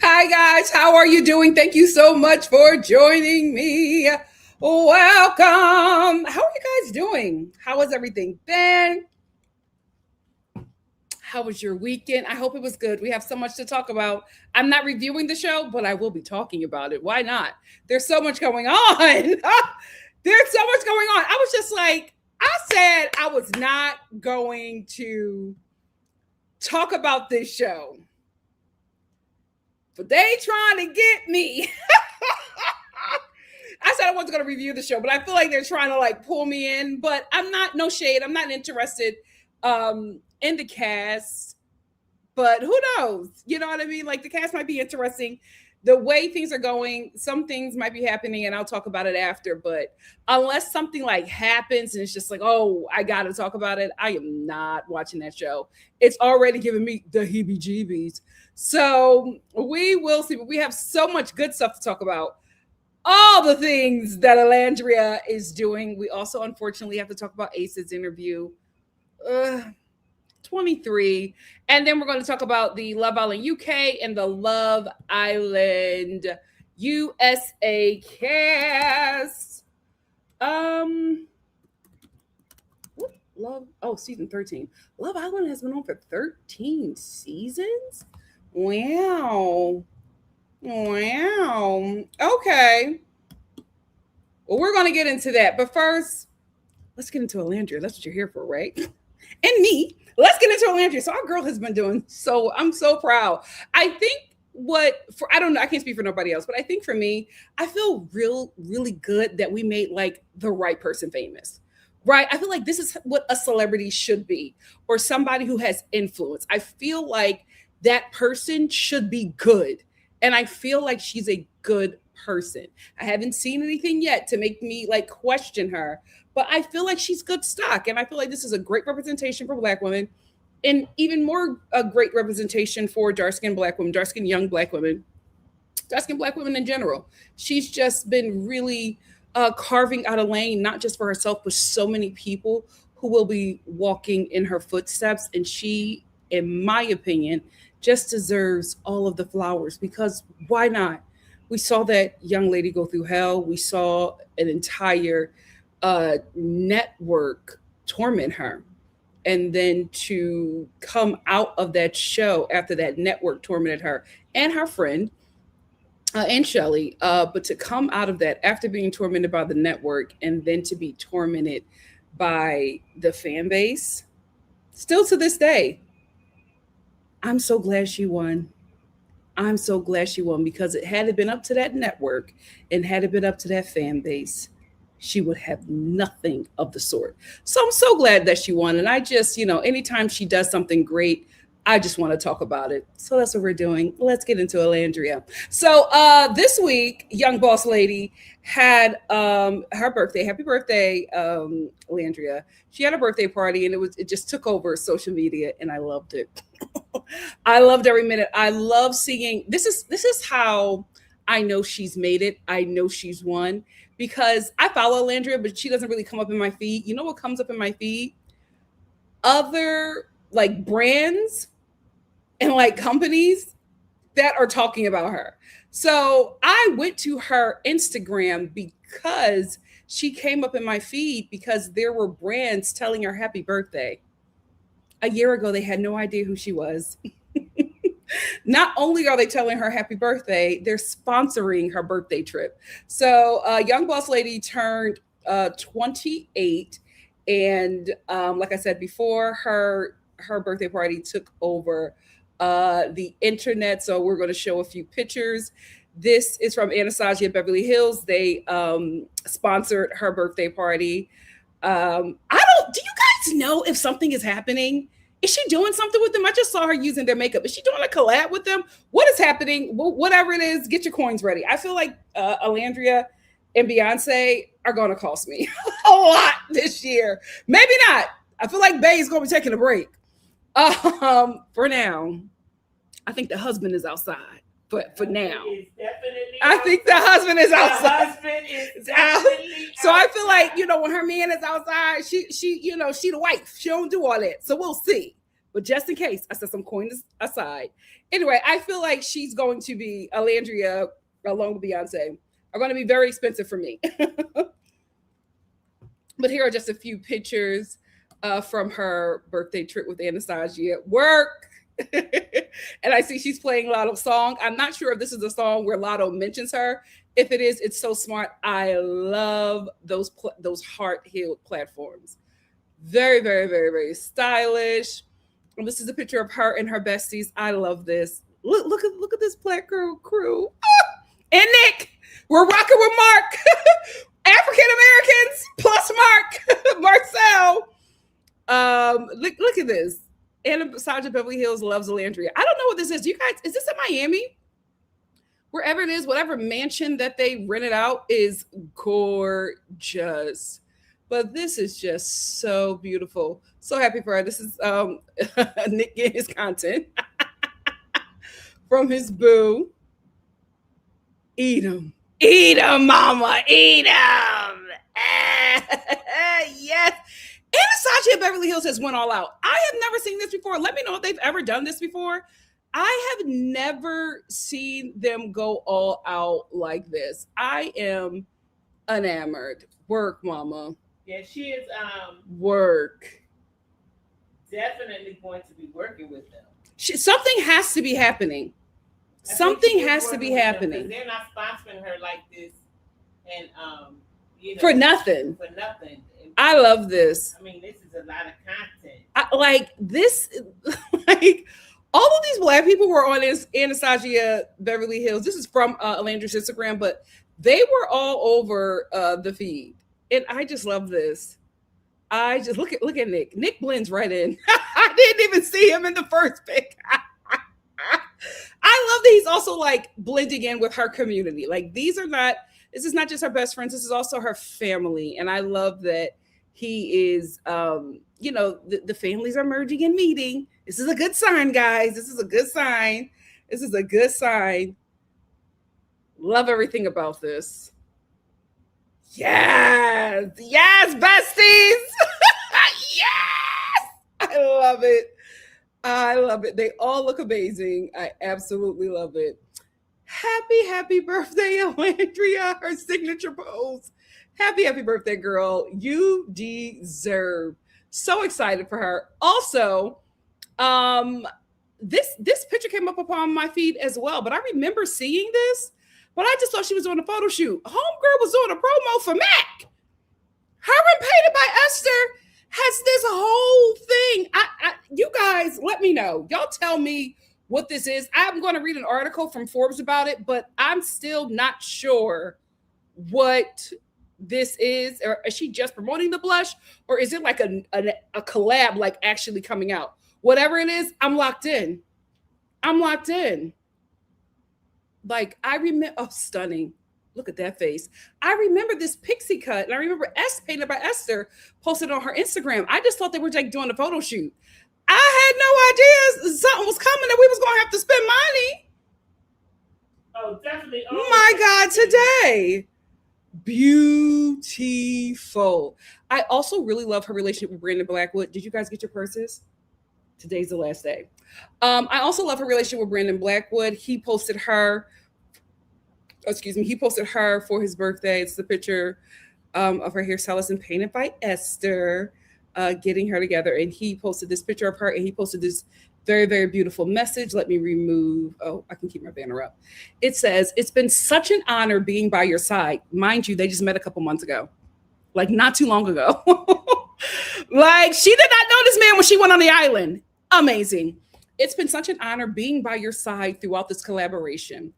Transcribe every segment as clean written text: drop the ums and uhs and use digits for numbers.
Hi, guys. How are you doing? Thank you so much for joining me. Welcome. How are you guys doing? How has everything been? How was your weekend? I hope it was good. We have so much to talk about. I'm not reviewing the show, but I will be talking about it. Why not? There's so much going on. There's so much going on. I was just like, I said I was not going to talk about this show, but they trying to get me. I said I wasn't going to review the show, but I feel like they're trying to like pull me in. But I'm not, no shade. I'm not interested in the cast. But who knows? You know what I mean? Like the cast might be interesting. The way things are going, some things might be happening, and I'll talk about it after. But unless something like happens and it's just like, oh, I got to talk about it, I am not watching that show. It's already giving me the heebie-jeebies. So we will see. But we have so much good stuff to talk about. All the things that Olandria is doing. We also, unfortunately, have to talk about Ace's interview. 23. And then we're going to talk about the Love Island UK and the Love Island USA cast. Season 13. Love Island has been on for 13 seasons? Wow. Okay. Well, we're going to get into that. But first, let's get into Olandria. That's what you're here for, right? And me. Let's get into Olandria. So our girl has been doing so. I'm so proud. I think I don't know. I can't speak for nobody else, but I think for me, I feel really good that we made like the right person famous. Right? I feel like this is what a celebrity should be, or somebody who has influence. I feel like that person should be good. And I feel like she's a good person. I haven't seen anything yet to make me like question her, but I feel like she's good stock. And I feel like this is a great representation for Black women, and even more a great representation for dark-skinned Black women, dark-skinned young Black women, dark-skinned Black women in general. She's just been really carving out a lane, not just for herself, but so many people who will be walking in her footsteps. And she, in my opinion, just deserves all of the flowers because why not? We saw that young lady go through hell. We saw an entire network torment her. And then to come out of that show after that network tormented her and her friend and Shelly, but to come out of that after being tormented by the network and then to be tormented by the fan base, still to this day, I'm so glad she won. I'm so glad she won because it had it been up to that network and had it been up to that fan base, she would have nothing of the sort. So I'm so glad that she won. And I just, anytime she does something great, I just want to talk about it. So that's what we're doing. Let's get into Olandria. So this week, young boss lady had her birthday. Happy birthday, Olandria. She had a birthday party and it just took over social media and I loved it. I loved every minute. I love seeing this is how I know she's made it. I know she's won because I follow Olandria, but she doesn't really come up in my feed. You know what comes up in my feed? Other like brands and like companies that are talking about her. So I went to her Instagram because she came up in my feed because there were brands telling her happy birthday. A year ago, they had no idea who she was. Not only are they telling her happy birthday, they're sponsoring her birthday trip. So young boss lady turned 28. And like I said before, her birthday party took over the internet. So we're going to show a few pictures. This is from Anastasia Beverly Hills. They sponsored her birthday party. Do you guys know if something is happening? Is she doing something with them? I just saw her using their makeup. Is she doing a collab with them? What is happening? Whatever it is, get your coins ready. I feel like Olandria and Beyonce are going to cost me a lot this year. Maybe not. I feel like Bey is going to be taking a break. For now, I think the husband is outside. But for now, I think the husband is outside. The husband is out. So I feel like when her man is outside, she she the wife. She don't do all that. So we'll see. But just in case, I set some coins aside. Anyway, I feel like she's going to be Olandria along with Beyonce are going to be very expensive for me. But here are just a few pictures from her birthday trip with Anastasia at work. And I see she's playing Lotto's song. I'm not sure if this is a song where Lotto mentions her. If it is, it's so smart. I love those heart-healed platforms. Very, very, very, very stylish. And this is a picture of her and her besties. I love this. Look at this Black Girl crew. And Nick, we're rocking with Mark. African Americans plus Mark. Marcel. Look at this. Anastasia Beverly Hills loves Olandria. I don't know what this is. You guys, is this in Miami? Wherever it is, whatever mansion that they rented out is gorgeous. But this is just so beautiful. So happy for her. This is Nick getting his content from his boo. Eat him. Eat him, mama. Eat him. Yes. Anastasia Beverly Hills has went all out. I have never seen this before. Let me know if they've ever done this before. I have never seen them go all out like this. I am enamored. Work, mama. Yeah, she is work. Definitely going to be working with them. Something has to be happening. Something has to be happening. They're not sponsoring her like this and for nothing. For nothing. I love this. I mean, this is a lot of content. All of these Black people were on this Anastasia Beverly Hills. This is from Olandria's Instagram, but they were all over the feed. And I just love this. I just look at Nick. Nick blends right in. I didn't even see him in the first pic. I love that he's also like blending in with her community. Like this is not just her best friends. This is also her family. And I love that he is, the families are merging and meeting. This is a good sign, guys. This is a good sign. This is a good sign. Love everything about this. Yes, besties. Yes! I love it. I love it. They all look amazing. I absolutely love it. Happy birthday, Olandria. Her signature pose. Happy birthday, girl. You deserve. So excited for her. Also, um, this picture came up upon my feed as well, but I remember seeing this, but I just thought she was doing a photo shoot. Homegirl was doing a promo for Mac. Her and Painted by Esther has this whole thing. You guys, let me know. Y'all tell me what this is. I'm going to read an article from Forbes about it, but I'm still not sure what this is. Or is she just promoting the blush, or is it like a collab, like actually coming out? Whatever it is, I'm locked in. I'm locked in. Like, I remember, oh, stunning. Look at that face. I remember this pixie cut, and I remember Painted by Esther posted on her Instagram. I just thought they were like doing a photo shoot. I had no idea something was coming that we was gonna have to spend money. Oh, definitely. Oh, My God, today. Beautiful. I also really love her relationship with Brandon Blackwood. Did you guys get your purses? Today's the last day. I also love her relationship with Brandon Blackwood. He posted her for his birthday. It's the picture of her hairstylist and Painted by Esther, getting her together. And he posted this picture of her, and he posted this very, very beautiful message. Let me remove, I can keep my banner up. It says, "It's been such an honor being by your side." Mind you, they just met a couple months ago, like not too long ago. Like, she did not know this man when she went on the island. Amazing. "It's been such an honor being by your side throughout this collaboration."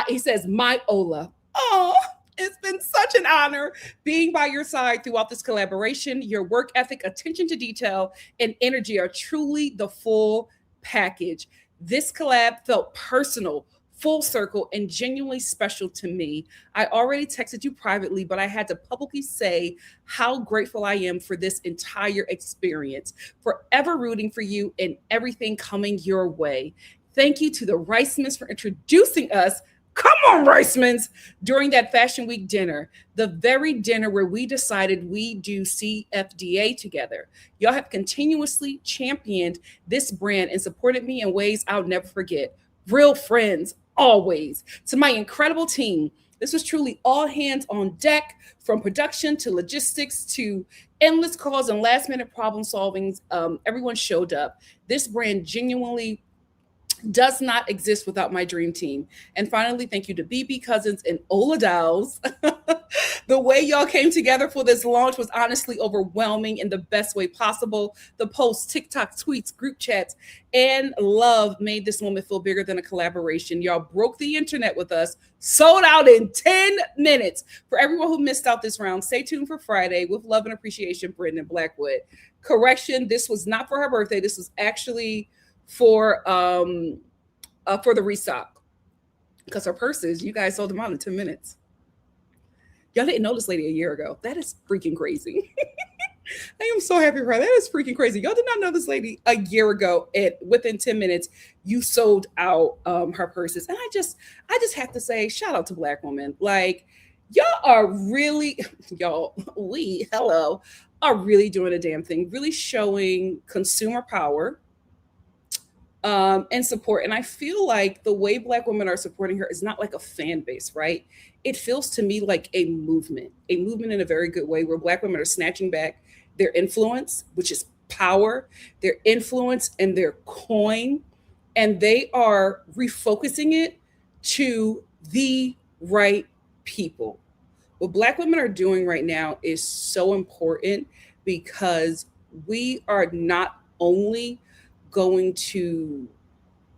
He says, "My Ola." Oh, it's been such an honor being by your side throughout this collaboration. Your work ethic, attention to detail, and energy are truly the full package. This collab felt personal, full circle, and genuinely special to me. I already texted you privately, but I had to publicly say how grateful I am for this entire experience, forever rooting for you and everything coming your way. Thank you to the Reismans for introducing us. Come on, Reismans, during that Fashion Week dinner, the very dinner where we decided we do CFDA together. Y'all have continuously championed this brand and supported me in ways I'll never forget. Real friends, always. To my incredible team, this was truly all hands on deck, from production to logistics to endless calls and last minute problem solving. Everyone showed up. This brand genuinely does not exist without my dream team. And finally, thank you to BB Cousins and Ola Dowls. The way y'all came together for this launch was honestly overwhelming in the best way possible. The posts, TikTok, tweets, group chats, and love made this moment feel bigger than a collaboration. Y'all broke the internet with us, sold out in 10 minutes. For everyone who missed out this round, stay tuned for Friday. With love and appreciation, Brendan Blackwood. Correction, this was not for her birthday. This was actually for the restock, because her purses, you guys sold them out in 10 minutes. Y'all didn't know this lady a year ago. That is freaking crazy. I am so happy for her. That is freaking crazy. Y'all did not know this lady a year ago. Within 10 minutes, you sold out her purses. And I just have to say, shout out to Black women. Like, y'all are really, are really doing a damn thing, really showing consumer power and support. And I feel like the way Black women are supporting her is not like a fan base, right? It feels to me like a movement in a very good way, where Black women are snatching back their influence, which is power, their influence and their coin, and they are refocusing it to the right people. What Black women are doing right now is so important, because we are not only going to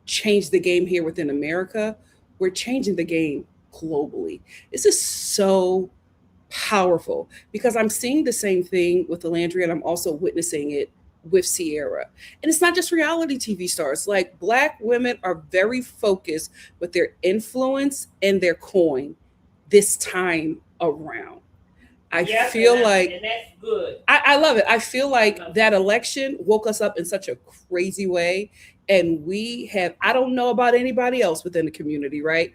change the game here within America, we're changing the game globally. This is so powerful, because I'm seeing the same thing with Olandria, and I'm also witnessing it with Sierra. And it's not just reality TV stars. Like, Black women are very focused with their influence and their coin this time around. I feel like, and that's good. I love it. I feel like that election woke us up in such a crazy way. And I don't know about anybody else within the community, right?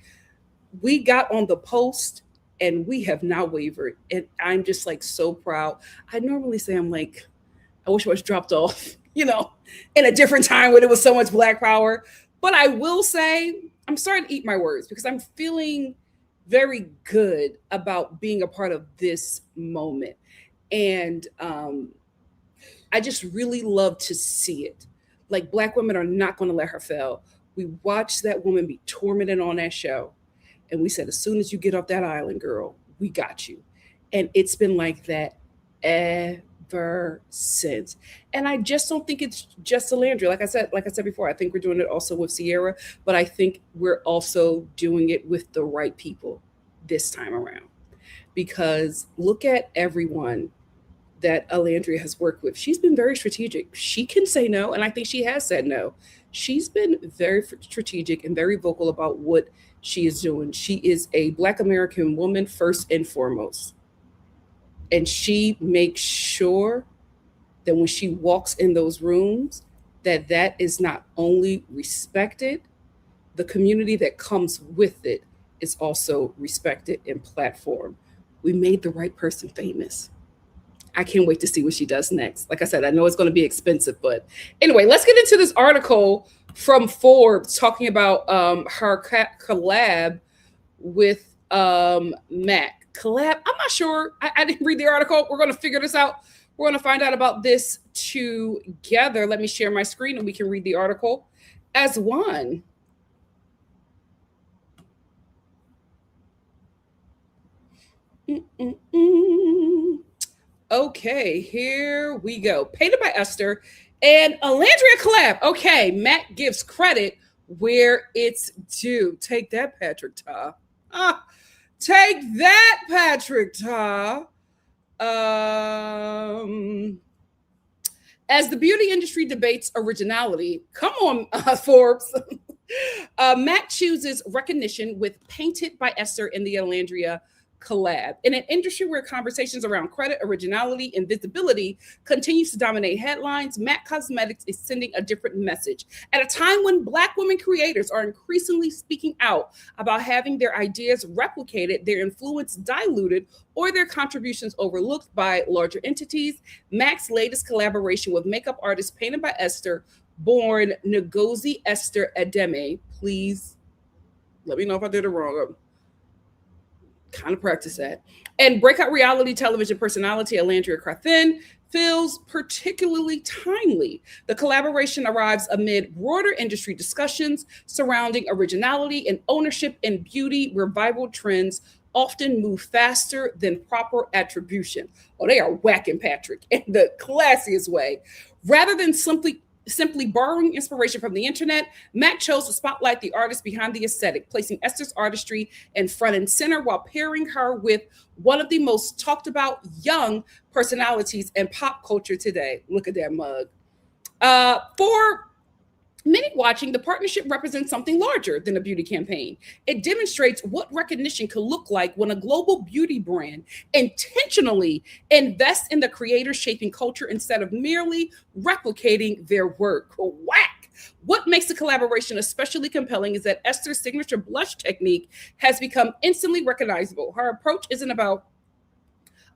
We got on the post and we have not wavered. And I'm just like so proud. I normally say I'm like, I wish it was dropped off, in a different time when it was so much Black power. But I will say, I'm starting to eat my words because I'm feeling very good about being a part of this moment. And I just really love to see it. Like, Black women are not going to let her fail. We watched that woman be tormented on that show. And we said, as soon as you get off that island, girl, we got you. And it's been like that ever since. And I just don't think it's just Alandria. Like I said before, I think we're doing it also with Sierra, but I think we're also doing it with the right people this time around. Because look at everyone that Alandria has worked with. She's been very strategic. She can say no, and I think she has said no. She's been very strategic and very vocal about what she is doing. She is a Black American woman first and foremost. And she makes sure that when she walks in those rooms, that that is not only respected, the community that comes with it is also respected and platformed. We made the right person famous. I can't wait to see what she does next. Like I said, I know it's going to be expensive, but anyway, let's get into this article from Forbes talking about her collab with Mac. Collab? I'm not sure. I didn't read the article. We're going to figure this out. We're going to find out about this together. Let me share my screen and we can read the article as one. Okay, here we go. Painted by Esther and Olandria collab. Okay, Matt gives credit where it's due. Take that, Patrick Ta. Take that, Patrick Ta. As the beauty industry debates originality, come on, Forbes. Matt chooses recognition with Painted by Esther in the Olandria collab. In an industry where conversations around credit, originality, and visibility continues to dominate headlines, Mac Cosmetics is sending a different message. At a time when Black women creators are increasingly speaking out about having their ideas replicated, their influence diluted, or their contributions overlooked by larger entities, Mac's latest collaboration with makeup artist Painted by Esther, born Ngozi Esther Ademe. Please let me know if I did it wrong. Kind of practice that. And breakout reality television personality Olandria Carthen feels particularly timely. The collaboration arrives amid broader industry discussions surrounding originality and ownership in beauty, where viral trends often move faster than proper attribution. Oh, they are whacking Patrick in the classiest way. Rather than simply borrowing inspiration from the internet, Mac chose to spotlight the artist behind the aesthetic, placing Esther's artistry in front and center while pairing her with one of the most talked about young personalities in pop culture today. Look at that mug. For many watching, the partnership represents something larger than a beauty campaign. It demonstrates what recognition could look like when a global beauty brand intentionally invests in the creators shaping culture instead of merely replicating their work. Whack! What makes the collaboration especially compelling is that Esther's signature blush technique has become instantly recognizable. Her approach isn't about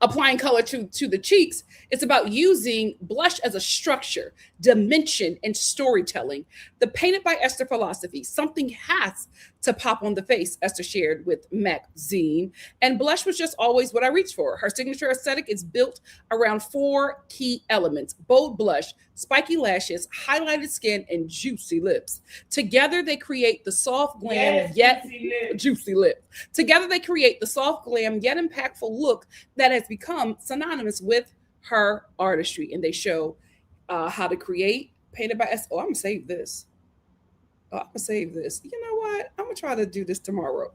applying color to the cheeks. It's about using blush as a structure, dimension, and storytelling. The Painted by Esther philosophy, something has to pop on the face, Esther shared with Magazine. And blush was just always what I reached for. Her signature aesthetic is built around four key elements: bold blush, spiky lashes, highlighted skin, and juicy lips. Together, they create the soft glam yet juicy lip. Together, they create the soft glam yet impactful look that has become synonymous with her artistry. And they show how to create Painted by Esther. Oh, I'm gonna save this. I'm gonna save this. You know what? I'm gonna try to do this tomorrow.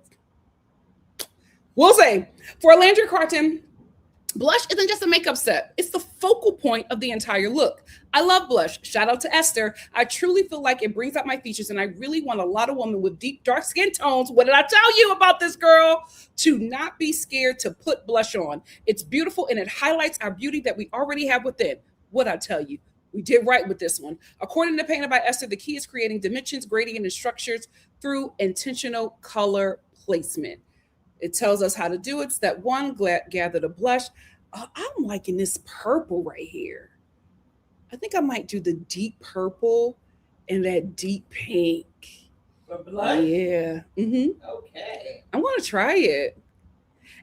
We'll say for Olandria Carthen, blush isn't just a makeup set. It's the focal point of the entire look. I love blush. Shout out to Esther. I truly feel like it brings out my features, and I really want a lot of women with deep, dark skin tones. What did I tell you about this girl? To not be scared to put blush on. It's beautiful, and it highlights our beauty that we already have within. What I tell you? We did right with this one. According to Painted by Esther, the key is creating dimensions, gradient, and structures through intentional color placement. It tells us how to do it. Step one, gather the blush. I'm liking this purple right here. I think I might do the deep purple and that deep pink. For blush? Yeah. Okay. I want to try it.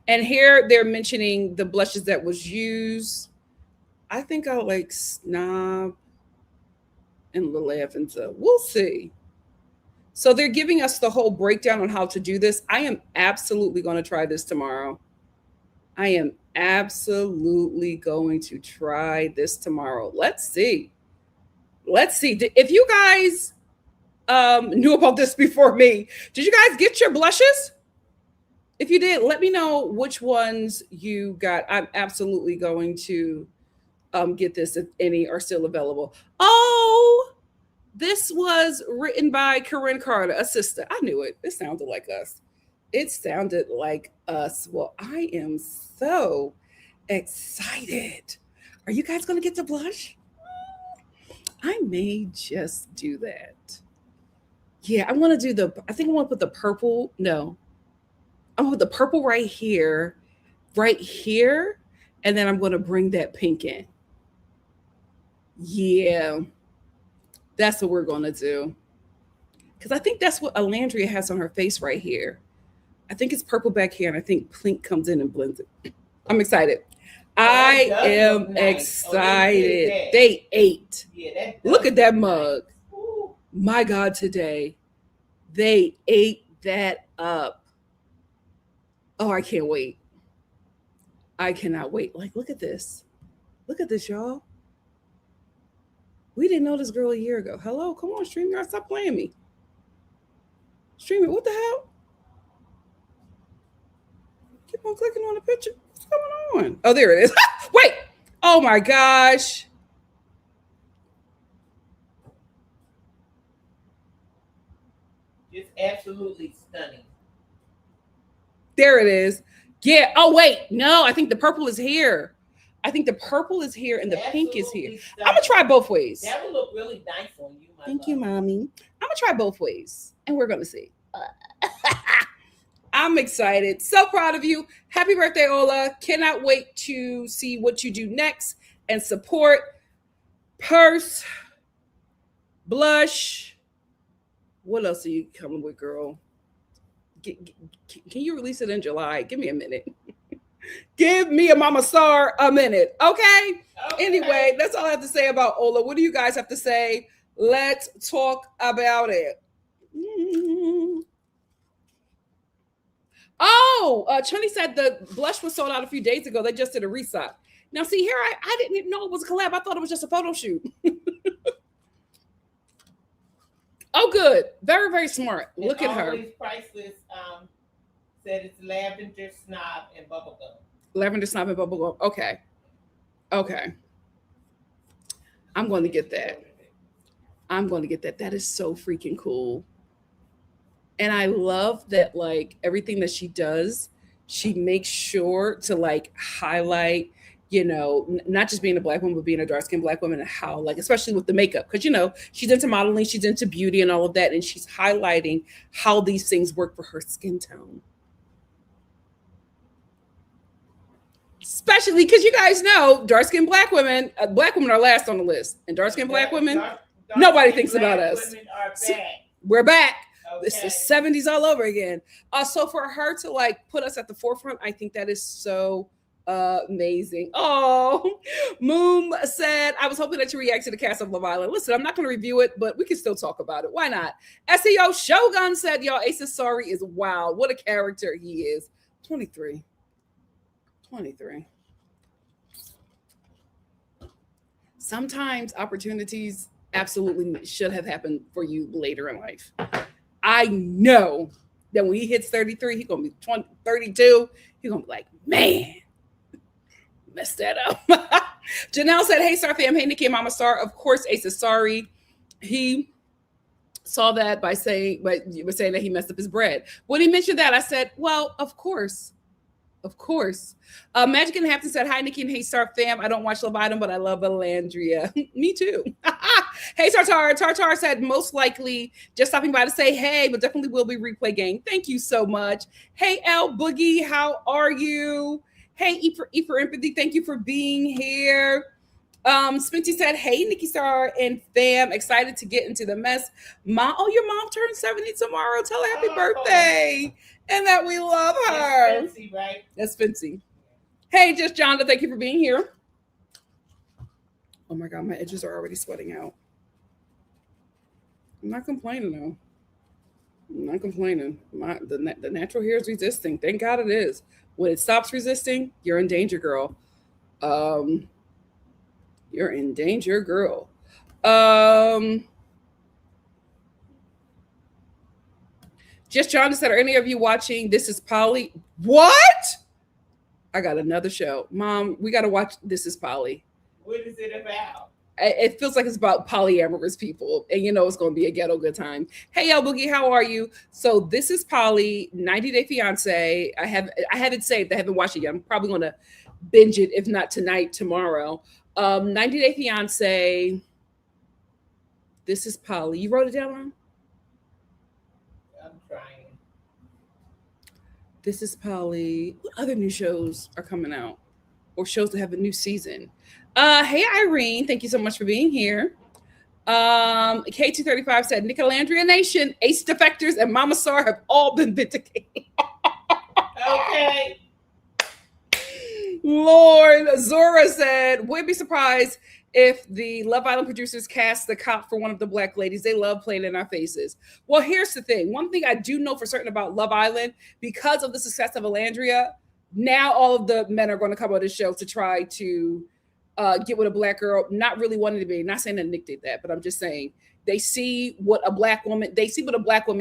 And here they're mentioning the blushes that was used. I think I'll like Snob and the Lavender. We'll see. So they're giving us the whole breakdown on how to do this. I am absolutely going to try this tomorrow. I am absolutely going to try this tomorrow. Let's see. Let's see. If you guys knew about this before me, did you guys get your blushes? If you did, let me know which ones you got. I'm absolutely going to get this if any are still available. Oh, this was written by Corinne Carter, a sister. I knew it. It sounded like us. It sounded like us. Well, I am so excited. Are you guys going to get to blush? I may just do that. Yeah, I want to do I think I want to put the purple. No, I'm going to put the purple right here, and then I'm going to bring that pink in. Yeah, that's what we're going to do. Because I think that's what Olandria has on her face right here. I think it's purple back here, and I think pink comes in and blends it. I'm excited. I am excited. They ate. Yeah, look at that mug. Ooh. My God, today. They ate that up. Oh, I can't wait. I cannot wait. Like, look at this. Look at this, y'all. We didn't know this girl a year ago. Hello, come on, StreamYard, stop playing me. Stream it. What the hell? Keep on clicking on the picture. What's going on? Oh, there it is. Wait. Oh my gosh. It's absolutely stunning. There it is. Yeah. Oh, wait. No, I think the purple is here. I think the purple is here and the pink is here. Stunning. I'm going to try both ways. That would look really nice on you, my Thank you, Mommy. I'm going to try both ways, and we're going to see. I'm excited. So proud of you. Happy birthday, Ola. Cannot wait to see what you do next and support. Purse, blush. What else are you coming with, girl? Can you release it in July? Give me a minute. Give me a Mama Star a minute. Okay? Anyway, that's all I have to say about Ola. What do you guys have to say? Let's talk about it. Oh, Chunny said the blush was sold out a few days ago. They just did a restock. Now, see here, I didn't even know it was a collab. I thought it was just a photo shoot. Oh, good. Very, very smart. Look at her. Priceless said it's lavender, snob, and bubblegum. Lavender, snob, and bubblegum. Okay. Okay. I'm going to get that. I'm going to get that. That is so freaking cool. And I love that, like, everything that she does, she makes sure to, like, highlight, you know, not just being a Black woman, but being a dark-skinned Black woman, and how, like, especially with the makeup, because, you know, she's into modeling, she's into beauty and all of that, and she's highlighting how these things work for her skin tone. Especially because you guys know dark-skinned Black women are last on the list, and dark-skinned Black women, nobody thinks about us. We're back. Okay. It's the 70s all over again. So for her to, like, put us at the forefront, I think that is so amazing. Oh, Moom said, I was hoping that you react to the cast of Love Island. Listen, I'm not going to review it, but we can still talk about it. Why not? SEO Shogun said, y'all, Asa Sorry is wild. What a character he is. 23. Sometimes opportunities absolutely should have happened for you later in life. I know that when he hits 33, he's going to be 32. He's going to be like, man, messed that up. Janelle said, hey, Star fam. Hey, Nikki and Mama Star. Of course, Ace is sorry. He saw that by saying that he messed up his bread. When he mentioned that, I said, well, of course. Of course. Magic and Hampton said, hi, Nikki and Hey Star fam. I don't watch Love Island, but I love Olandria. Me too. Hey, Tartar. Tartar said, most likely just stopping by to say hey, but definitely will be replay game. Thank you so much. Hey, L Boogie, how are you? Hey, E for Empathy. Thank you for being here. Spenty said, "Hey, Nikki.Star and fam, excited to get into the mess. Mom, oh, your mom turns 70 tomorrow. Tell her happy birthday and that we love her." That's Spency, right? That's Spency. Hey, just Jonathan, thank you for being here. Oh my God, my edges are already sweating out. I'm not complaining though. I'm not complaining. The natural hair is resisting. Thank God it is. When it stops resisting, you're in danger, girl. Um, you're in danger, girl. Um, just John said, are any of you watching This Is Polly? What? I got another show. Mom, we got to watch This Is Polly. What is it about? It feels like it's about polyamorous people, and you know it's going to be a ghetto good time. Hey, El Boogie, how are you? So This Is Polly, 90 Day Fiance. I have it saved. I haven't watched it yet. I'm probably going to binge it, if not tonight, tomorrow. 90 Day Fiance. This Is Polly. You wrote it down, Mom? I'm trying. This Is Polly. What other new shows are coming out, or shows that have a new season? Hey Irene, thank you so much for being here. K235 said, Olandria Nation, Ace Defectors, and Mama Star have all been vindicated. Okay. Lord, Zora said, wouldn't be surprised if the Love Island producers cast the cop for one of the black ladies. They love playing in our faces. Well, here's the thing. One thing I do know for certain about Love Island, because of the success of Olandria, now all of the men are going to come on this show to try to get with a black girl, not really wanting to be. Not saying that Nick did that, but I'm just saying they see what a black woman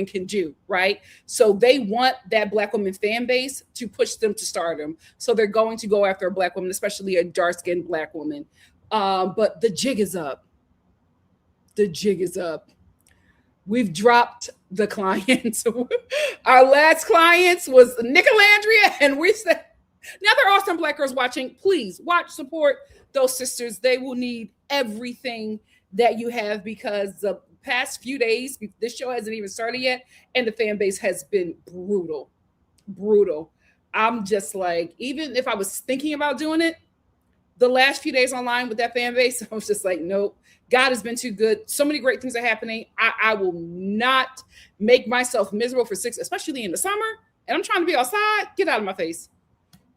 can do, right? So they want that black woman fan base to push them to stardom. So they're going to go after a black woman, especially a dark-skinned black woman. But the jig is up. The jig is up. We've dropped the clients. Our last clients was Olandria, and we said, now there are some black girls watching. Please watch, support those sisters. They will need everything that you have, because the past few days, this show hasn't even started yet, and the fan base has been brutal. I'm just like, even if I was thinking about doing it, the last few days online with that fan base, I was just like, nope. God has been too good. So many great things are happening. I will not make myself miserable for 6, especially in the summer. And I'm trying to be outside. Get out of my face.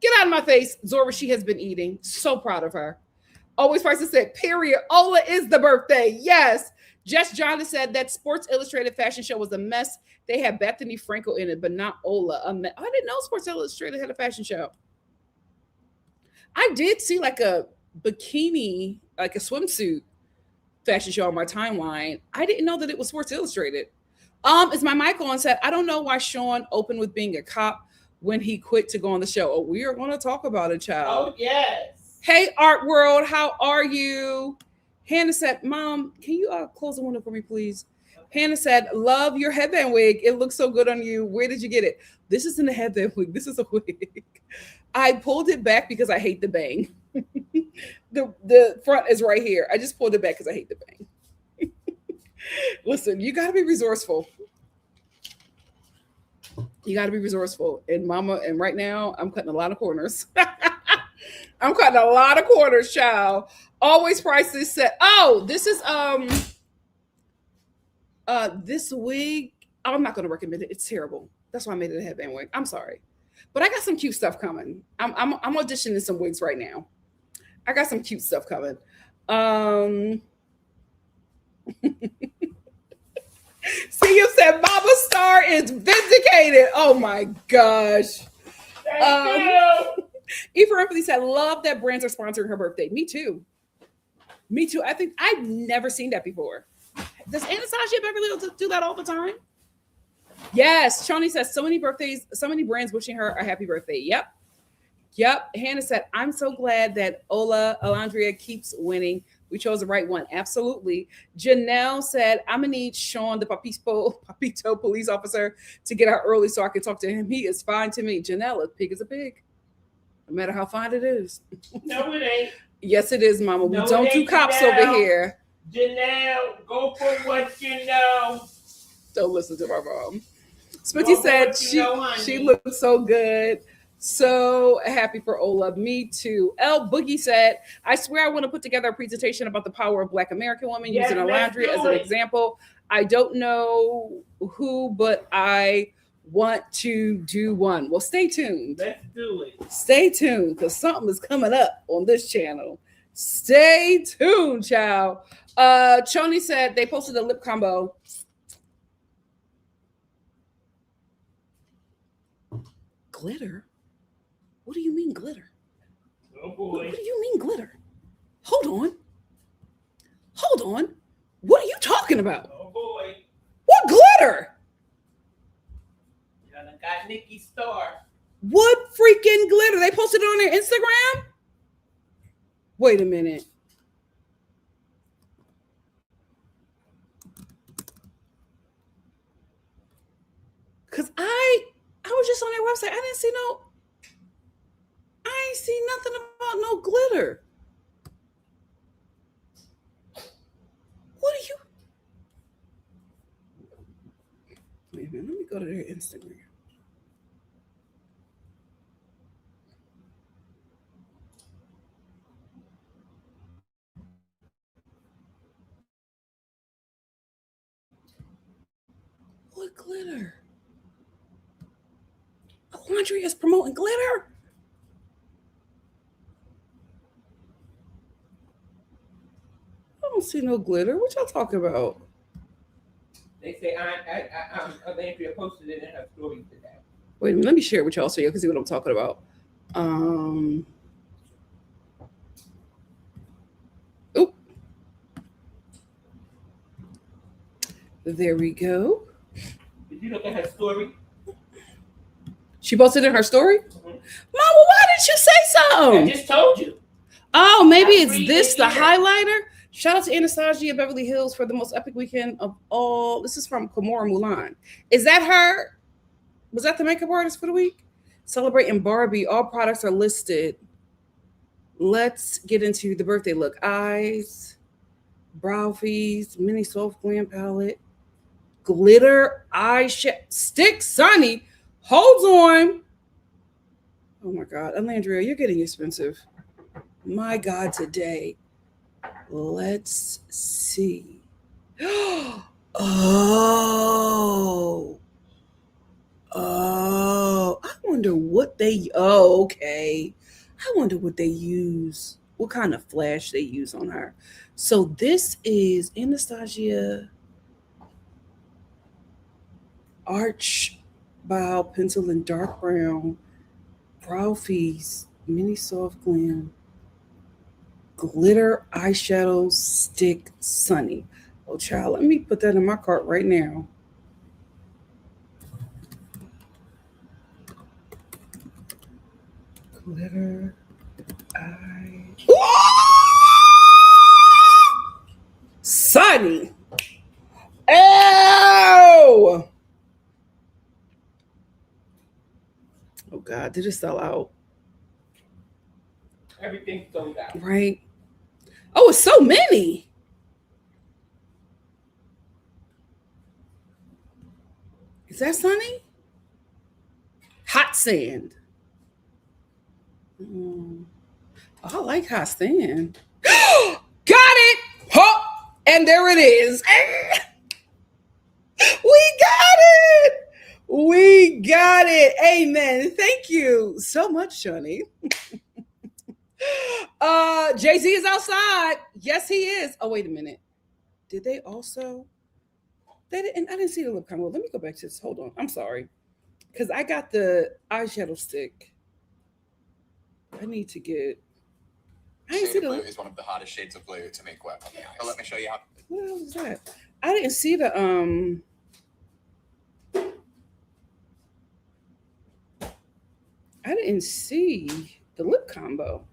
Get out of my face. Zora, she has been eating. So proud of her. Always Prices said, period. Ola is the birthday. Yes. Jess Jonathan said that Sports Illustrated fashion show was a mess. They had Bethany Frankel in it, but not Ola. I didn't know Sports Illustrated had a fashion show. I did see like a bikini, like a swimsuit fashion show on my timeline. I didn't know that it was Sports Illustrated. Is my mic on? Said, I don't know why Sean opened with being a cop when he quit to go on the show. Oh, we are going to talk about it, child. Oh, yes. Hey, Art World, how are you? Hannah said, Mom, can you close the window for me, please? Okay. Hannah said, love your headband wig. It looks so good on you. Where did you get it? This isn't a headband wig. This is a wig. I pulled it back because I hate the bang. The front is right here. I just pulled it back because I hate the bang. Listen, you got to be resourceful. You got to be resourceful. And Mama, and right now, I'm cutting a lot of corners. I'm cutting a lot of corners, child. Always Prices said, oh, this is this wig. Oh, I'm not going to recommend it. It's terrible. That's why I made it a headband wig. I'm sorry. But I got some cute stuff coming. I'm auditioning some wigs right now. I got some cute stuff coming. See, you said Mama Star is vindicated. Oh my gosh. Thank you. Eva Empathy said, love that brands are sponsoring her birthday. Me too. I think I've never seen that before. Does Anastasia Beverly Hills do that all the time? Yes. Shawnee says, so many birthdays, so many brands wishing her a happy birthday. Yep. Hannah said, I'm so glad that Olandria keeps winning. We chose the right one. Absolutely. Janelle said, I'm going to need Sean, the Papito police officer, to get out early so I can talk to him. He is fine to me. Janelle, a pig is a pig. No matter how fine it is. No, it ain't. Yes, it is, Mama. We don't do cops over here. Janelle, go for what you know. Don't listen to my mom. Smitty said she looks so good. So happy for Ola. Me too. L Boogie said, I swear I want to put together a presentation about the power of Black American women using Olandria as an example. I don't know who, but I want to do one. Well, stay tuned. Let's do it. Stay tuned because something is coming up on this channel. Stay tuned, child. Choni said they posted a lip combo. Glitter? What do you mean glitter? Oh boy. What do you mean glitter? Hold on. What are you talking about? Oh boy. What glitter? Y'all done got Nikki.Star. What freaking glitter? They posted it on their Instagram? Wait a minute. Cause I was just on their website. I ain't see nothing about no glitter. What are you? Wait a minute, let me go to their Instagram. What glitter? Olandria is promoting glitter? I don't see no glitter. What y'all talking about? They say Olandria posted it in her story today. Wait a minute, let me share it with y'all so you can see what I'm talking about. Oh, there we go. Did you look at her story? She posted in her story? Mm-hmm. Mama, why didn't you say something? I just told you. Oh, maybe it's this, the highlighter? Shout out to Anastasia Beverly Hills for the most epic weekend of all. This is from Kimora Mulan. Is that her? Was that the makeup artist for the week? Celebrating Barbie. All products are listed. Let's get into the birthday look. Eyes, brow fees, mini soft glam palette, glitter eyeshadow stick. Sunny, hold on. Oh my God, Olandria, you're getting expensive. My God, today. Let's see. Oh, I wonder what they. Oh, okay. I wonder what they use. What kind of flash they use on her. So this is Anastasia Arch Bow Pencil in dark brown, brow fees, mini soft glam, glitter eyeshadow stick Sunny. Oh, child, let me put that in my cart right now. Glitter eye. Sunny. Oh! Oh, God, did it sell out? Everything's sold out. Right. Oh, it's so many. Is that Sunny? Hot sand. I like hot sand. Got it. Huh. And there it is. We got it. We got it. Amen. Thank you so much, Shani. Jay-Z is outside. Yes, he is. Oh, wait a minute. Did they also? They didn't. I didn't see the lip combo. Let me go back to this. Hold on. I'm sorry. Because I got the eyeshadow stick. I need to get. I didn't see the. Blue is one of the hardest shades of blue to make work. But let me show you how. What else is that? I didn't see the I didn't see the lip combo.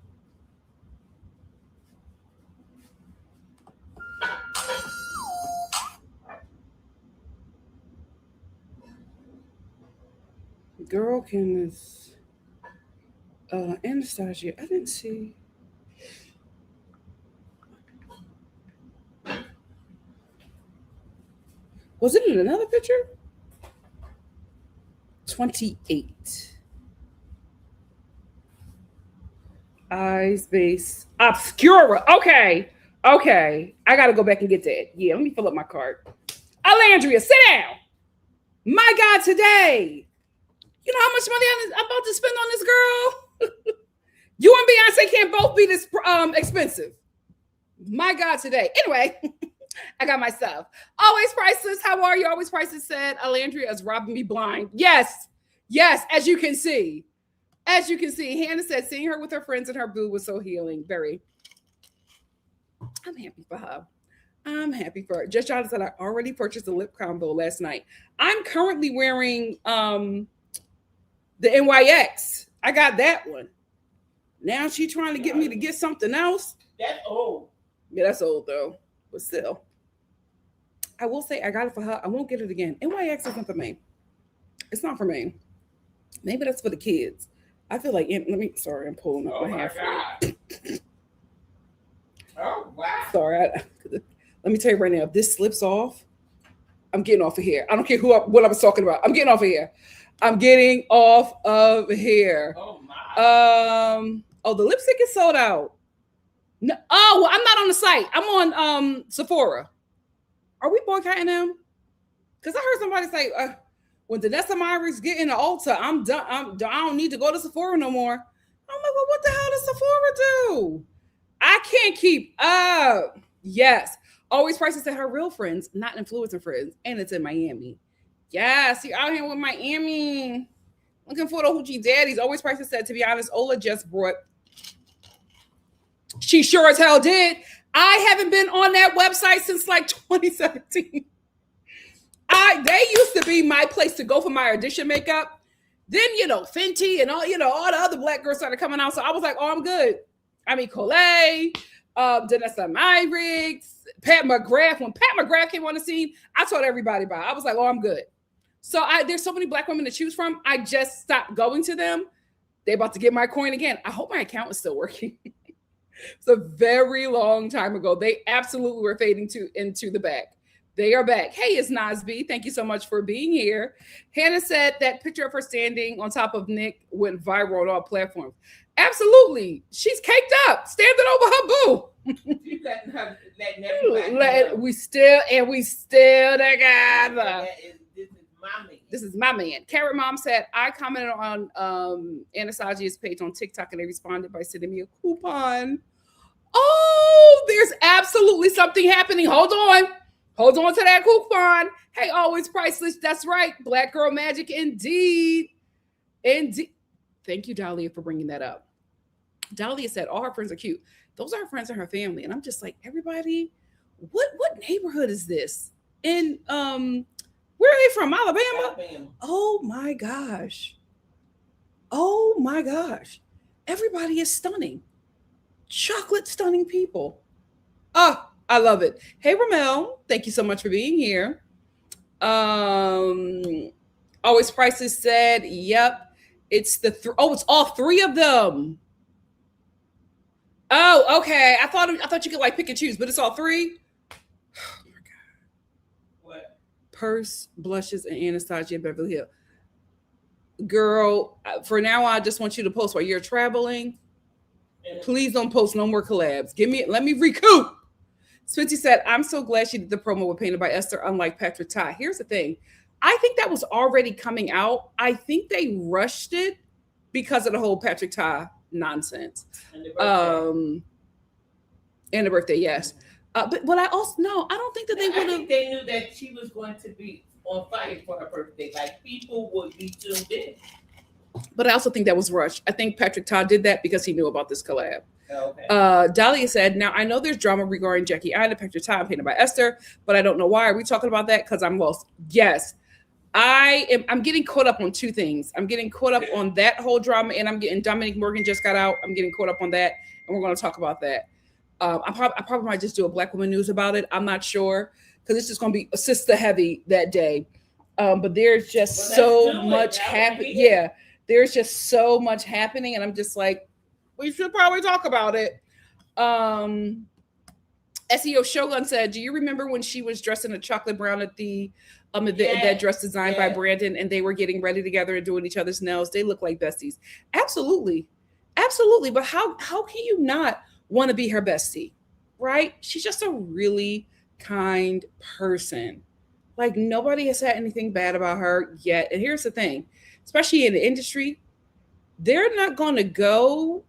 Girl can this Anastasia. I didn't see. Was it in another picture? 28. Eyes base obscura. Okay. I gotta go back and get that. Yeah, let me fill up my card. Olandria, sit down. My God, today. You know how much money I'm about to spend on this girl? You and Beyonce can't both be this expensive. My God, today. Anyway, I got my stuff. Always priceless. How are you? Always priceless said. Olandria is robbing me blind. Yes, as you can see. Hannah said seeing her with her friends and her boo was so healing. Very. I'm happy for her. Just John said I already purchased a lip combo last night. I'm currently wearing the NYX. I got that one. Now she trying to get me to get something else. That's old. Yeah, that's old though. But still. I will say I got it for her. I won't get it again. NYX isn't for me. It's not for me. Maybe that's for the kids. I feel like I'm pulling up my hair. Oh wow. Sorry. Let me tell you right now, if this slips off, I'm getting off of here. I don't care what I was talking about. I'm getting off of here. Oh my. The lipstick is sold out. No, well, I'm not on the site. I'm on Sephora. Are we boycotting them? Because I heard somebody say, when Danessa Myrick's getting the Ulta, I'm done. I don't need to go to Sephora no more. I'm like, well, what the hell does Sephora do? I can't keep up. Yes. Always prices at her real friends, not influencer friends. And it's in Miami. Yes, you're out here with Miami. Looking for the hoochie daddies. Always prices said, to be honest, Ola just brought. She sure as hell did. I haven't been on that website since like 2017. They used to be my place to go for my audition makeup. Then, Fenty and all the other black girls started coming out. So I was like, oh, I'm good. I mean, Colette, Danessa Myrick, Pat McGrath. When Pat McGrath came on the scene, I told everybody about it. I was like, oh, I'm good. So there's so many black women to choose from. I just stopped going to them. They're about to get my coin again. I hope my account is still working. It's a very long time ago. They absolutely were fading into the back. They are back. Hey, it's Nasby. Thank you so much for being here. Hannah said that picture of her standing on top of Nick went viral on all platforms. Absolutely. She's caked up, standing over her boo. She's letting everybody we still together. This is my man. Carrot Mom said, I commented on Anastasia's page on TikTok and they responded by sending me a coupon. Oh, there's absolutely something happening. Hold on to that coupon. Hey, always priceless. That's right. Black girl magic indeed. Thank you, Dahlia, for bringing that up. Dahlia said all her friends are cute. Those are her friends and her family. And I'm just like, everybody, what neighborhood is this? In where are they from? Alabama? Oh my gosh. Everybody is stunning. Chocolate stunning people. Oh, I love it. Hey, Ramel, thank you so much for being here. Always Prices said, yep. It's it's all three of them. Oh, okay. I thought you could like pick and choose, but it's all three. Oh my God. What? Purse, blushes, and Anastasia Beverly Hills. Girl, for now, I just want you to post while you're traveling. Please don't post no more collabs. Let me recoup. Switchy said, I'm so glad she did the promo with Painted by Esther, unlike Patrick Ta. Here's the thing. I think that was already coming out. I think they rushed it because of the whole Patrick Ta nonsense. And the birthday, yes. But I also, no, I don't think that they would have. I think they knew that she was going to be on fire for her birthday. Like, people would be tuned in. But I also think that was rushed. I think Patrick Ta did that because he knew about this collab. Okay. Dahlia said, now I know there's drama regarding Jackie Ida, Patrick Ta, and Painted by Esther, but I don't know why. Are we talking about that? Because I'm lost. Yes. I'm getting caught up on two things. I'm getting caught up on that whole drama, and Dominique Morgan just got out. I'm getting caught up on that, and we're going to talk about that. I probably might just do a Black Woman News about it. I'm not sure, because it's just going to be sister heavy that day. But there's just so much happening. Yeah, there's just so much happening, and I'm just like, we should probably talk about it. SEO Shogun said, do you remember when she was dressed in a chocolate brown at the that dress designed by Brandon, and they were getting ready together and doing each other's nails? They look like besties. Absolutely. Absolutely. But how can you not want to be her bestie? Right? She's just a really kind person. Like nobody has said anything bad about her yet. And here's the thing, especially in the industry, they're not going to go,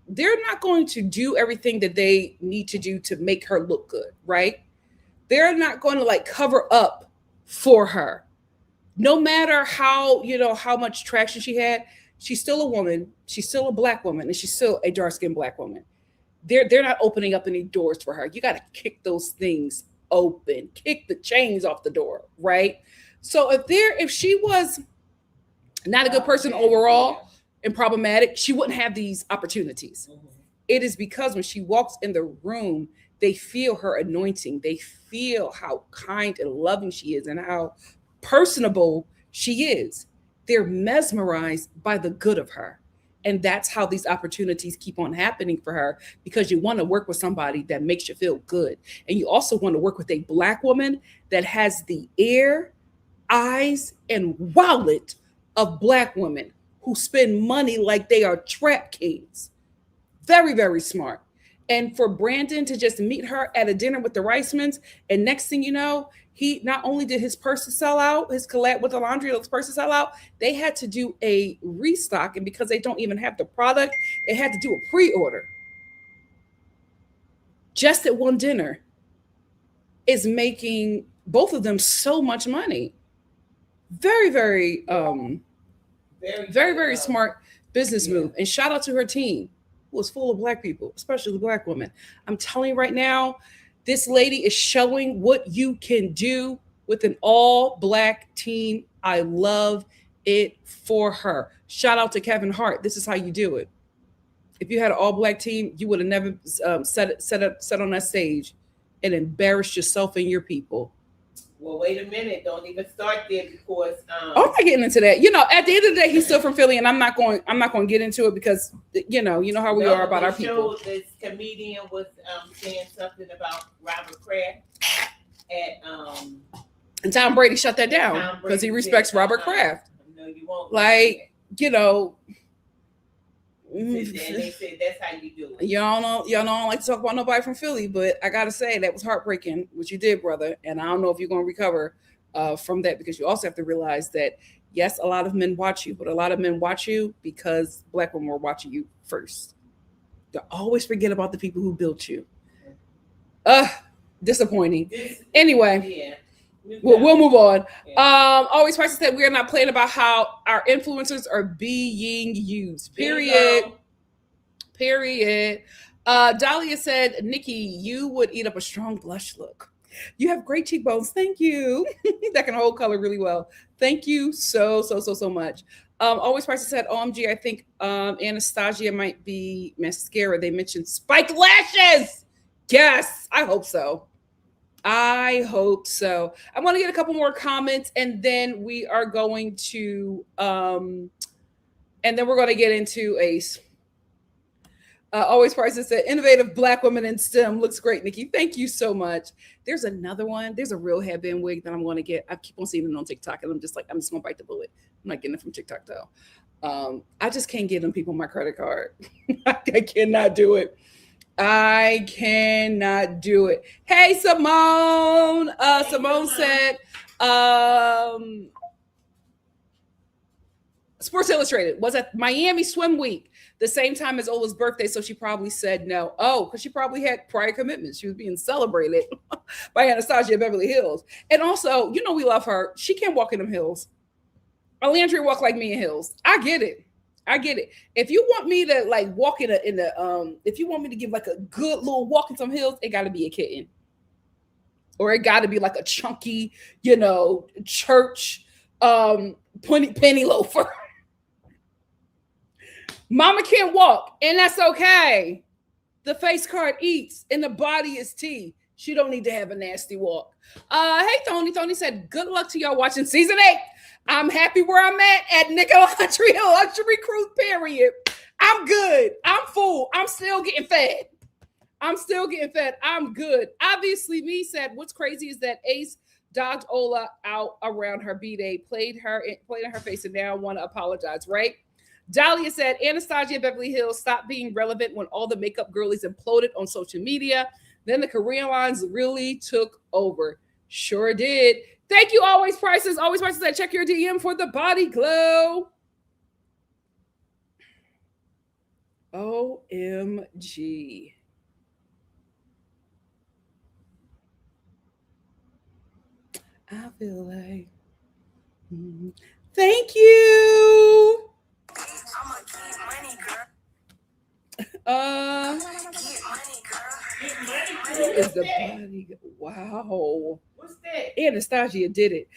they're not going to do everything that they need to do to make her look good, right? They're not going to like cover up for her. No matter how, how much traction she had, she's still a woman, she's still a black woman, and she's still a dark-skinned black woman. They're not opening up any doors for her. You got to kick those things open, kick the chains off the door, right? So if she was not a good person overall and problematic, she wouldn't have these opportunities. It is because when she walks in the room, they feel her anointing. They feel how kind and loving she is and how personable she is. They're mesmerized by the good of her. And that's how these opportunities keep on happening for her, because you want to work with somebody that makes you feel good. And you also want to work with a black woman that has the ear, eyes, and wallet of black women who spend money like they are trap kings. Very, very smart. And for Brandon to just meet her at a dinner with the Reismans, and next thing you know, he not only did his purse sell out, his collab with Olandria, his purse sell out, they had to do a restock. And because they don't even have the product, they had to do a pre-order. Just at one dinner is making both of them so much money. Very, very, very smart business move. And shout out to her team, who was full of black people, especially the black women. I'm telling you right now, this lady is showing what you can do with an all-black team. I love it for her. Shout out to Kevin Hart. This is how you do it. If you had an all-black team, you would have never set on that stage and embarrassed yourself and your people. Well, wait a minute. Don't even start there because I'm not getting into that. At the end of the day, he's still from Philly, and I'm not going to get into it because you know how we are about our people. This comedian was saying something about Robert Kraft and Tom Brady shut that down because he respects Robert Kraft. No, you won't. Like, And they said that's how you do it. Y'all don't like to talk about nobody from Philly, but I gotta say that was heartbreaking what you did, brother. And I don't know if you're gonna recover from that, because you also have to realize that yes, a lot of men watch you, but a lot of men watch you because black women were watching you first. They always forget about the people who built you. Disappointing. Anyway. Yeah. We'll move on. Yeah. Always Prices said we are not playing about how our influencers are being used. Period. Dahlia said, Nikki, you would eat up a strong blush look. You have great cheekbones. Thank you. That can hold color really well. Thank you so much. Always Prices said, OMG, I think Anastasia might be mascara. They mentioned spiked lashes. Yes, I hope so. I want to get a couple more comments, and then we are going to we're going to get into Always Prices said innovative black woman in STEM looks great, Nikki. Thank you so much. There's another one. There's a real headband wig that I'm going to get. I keep on seeing it on TikTok, and I'm just going to bite the bullet. I'm not getting it from TikTok though. I just can't give them people my credit card. I cannot do it. I cannot do it. Hey, Simone. Simone said, Sports Illustrated was at Miami Swim Week the same time as Ola's birthday, so she probably said no. Oh, because she probably had prior commitments. She was being celebrated by Anastasia Beverly Hills. And also, we love her. She can't walk in them hills. Olandria walk like me in hills. I get it. If you want me to like walk if you want me to give like a good little walk in some hills, it got to be a kitten, or it got to be like a chunky, church penny loafer. Mama can't walk, and that's okay. The face card eats, and the body is tea. She don't need to have a nasty walk. Hey, Tony. Tony said, good luck to y'all watching season 8. I'm happy where I'm at Olandria Luxury Cruise, period. I'm good. I'm full. I'm still getting fed. I'm good. Obviously, me said, what's crazy is that Ace dogged Ola out around her B-Day, played in her face, and now want to apologize, right? Dahlia said, Anastasia Beverly Hills stopped being relevant when all the makeup girlies imploded on social media. Then the Korean lines really took over. Sure did. Thank you, Always Prices. Always Prices said, check your DM for the body glow. OMG. I feel like. Thank you. I'ma get money, girl. Who is the body? Wow. What's that? Anastasia did it.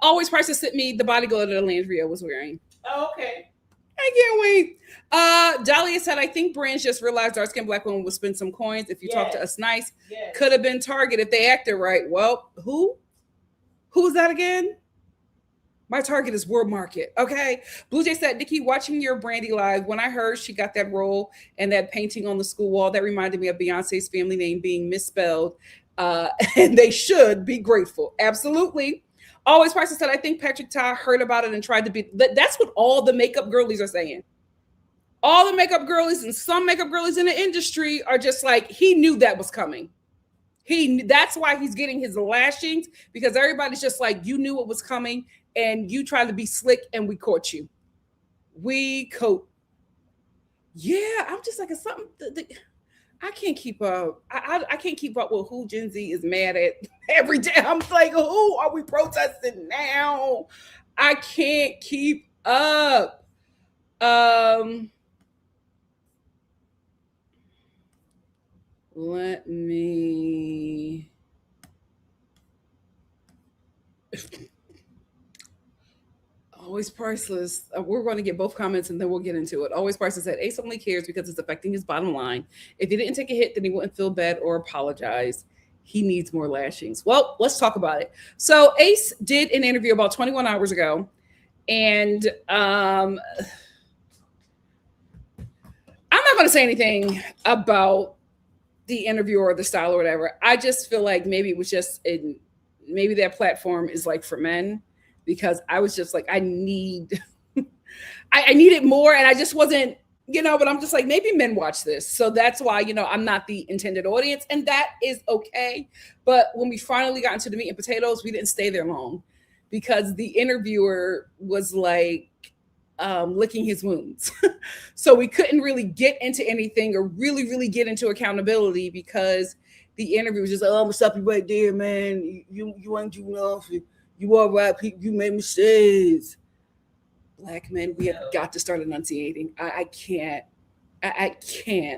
Always Prices sent me the body glow that Olandria was wearing. Oh, okay. I can't wait. Dahlia said, I think brands just realized dark-skinned black women would spend some coins if you talk to us nice. Yes. Could have been Target if they acted right. Well, who? Who was that again? My target is World Market. Okay. Blue Jay said, Nikki, watching your Brandy live, when I heard she got that role and that painting on the school wall, that reminded me of Beyonce's family name being misspelled. And they should be grateful. Absolutely. Always Prices said, I think Patrick Ta heard about it and tried to be. That's what all the makeup girlies are saying. All the makeup girlies and some makeup girlies in the industry are just like, he knew that was coming. That's why he's getting his lashings, because everybody's just like, you knew it was coming and you tried to be slick and we caught you. Yeah, I'm just like, it's something. I can't keep up. I can't keep up with who Gen Z is mad at every day. I'm like, who are we protesting now? I can't keep up. Let me. Always Priceless. We're going to get both comments and then we'll get into it. Always Priceless said Ace only cares because it's affecting his bottom line. If he didn't take a hit, then he wouldn't feel bad or apologize. He needs more lashings. Well, let's talk about it. So Ace did an interview about 21 hours ago, and I'm not going to say anything about the interview or the style or whatever. I just feel like maybe it was just maybe that platform is like for men. Because I was just like, I needed more, and I just wasn't, but I'm just like, maybe men watch this. So that's why, I'm not the intended audience, and that is okay. But when we finally got into the meat and potatoes, we didn't stay there long because the interviewer was like licking his wounds. So we couldn't really get into anything or really, really get into accountability because the interview was just like, oh, I'm gonna stop you right there, man. You ain't do nothing. You all right, people. You made mistakes. Black men, we have got to start enunciating. I can't.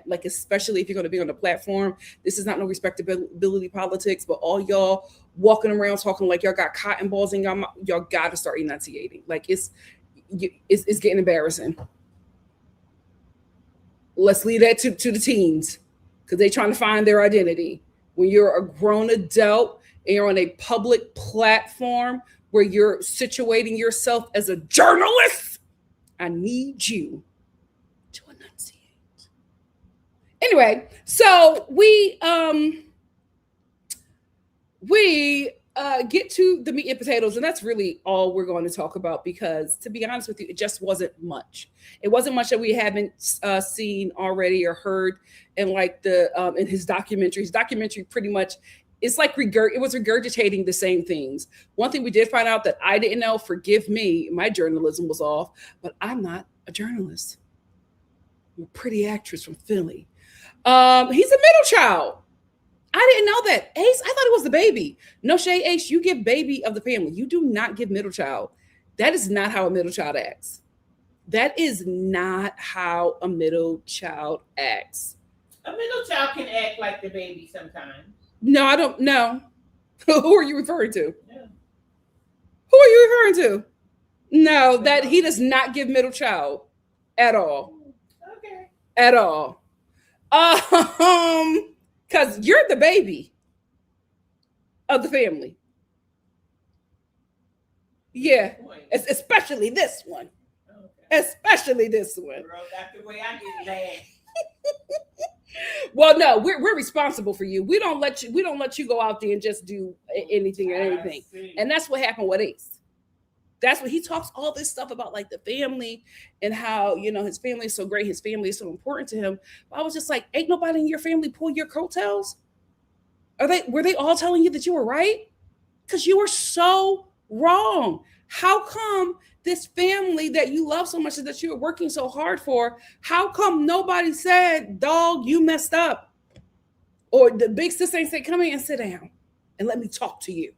Like, especially if you're going to be on the platform. This is not no respectability politics, but all y'all walking around talking like y'all got cotton balls in y'all got to start enunciating. Like, it's getting embarrassing. Let's leave that to the teens because they're trying to find their identity. When you're a grown adult, and you're on a public platform where you're situating yourself as a journalist, I need you to enunciate. Anyway, so we get to the meat and potatoes, and that's really all we're going to talk about because, to be honest with you, it just wasn't much. It wasn't much that we haven't seen already or heard in like in his documentary. His documentary pretty much. It's like it was regurgitating the same things. One thing we did find out that I didn't know, forgive me, my journalism was off, but I'm not a journalist. I'm a pretty actress from Philly. He's a middle child. I didn't know that. Ace, I thought it was the baby. No shade, Ace, you give baby of the family. You do not give middle child. That is not how a middle child acts. That is not how a middle child acts. A middle child can act like the baby sometimes. No, I don't know. Who are you referring to? Yeah. Who are you referring to? No, that he does not give middle child at all. Okay. At all. Because you're the baby of the family. Yeah. Especially this one. Okay. Especially this one. Girl, that's the way I get mad. Well, no, we're responsible for you. We don't let you go out there and just do anything or anything. And that's what happened with Ace. That's what he talks all this stuff about, like the family and how, his family is so great. His family is so important to him. But I was just like, ain't nobody in your family pull your coattails? Were they all telling you that you were right? Because you were so wrong. How come this family that you love so much and that you were working so hard for, how come nobody said, dog, you messed up? Or the big sister ain't say, come here and sit down and let me talk to you.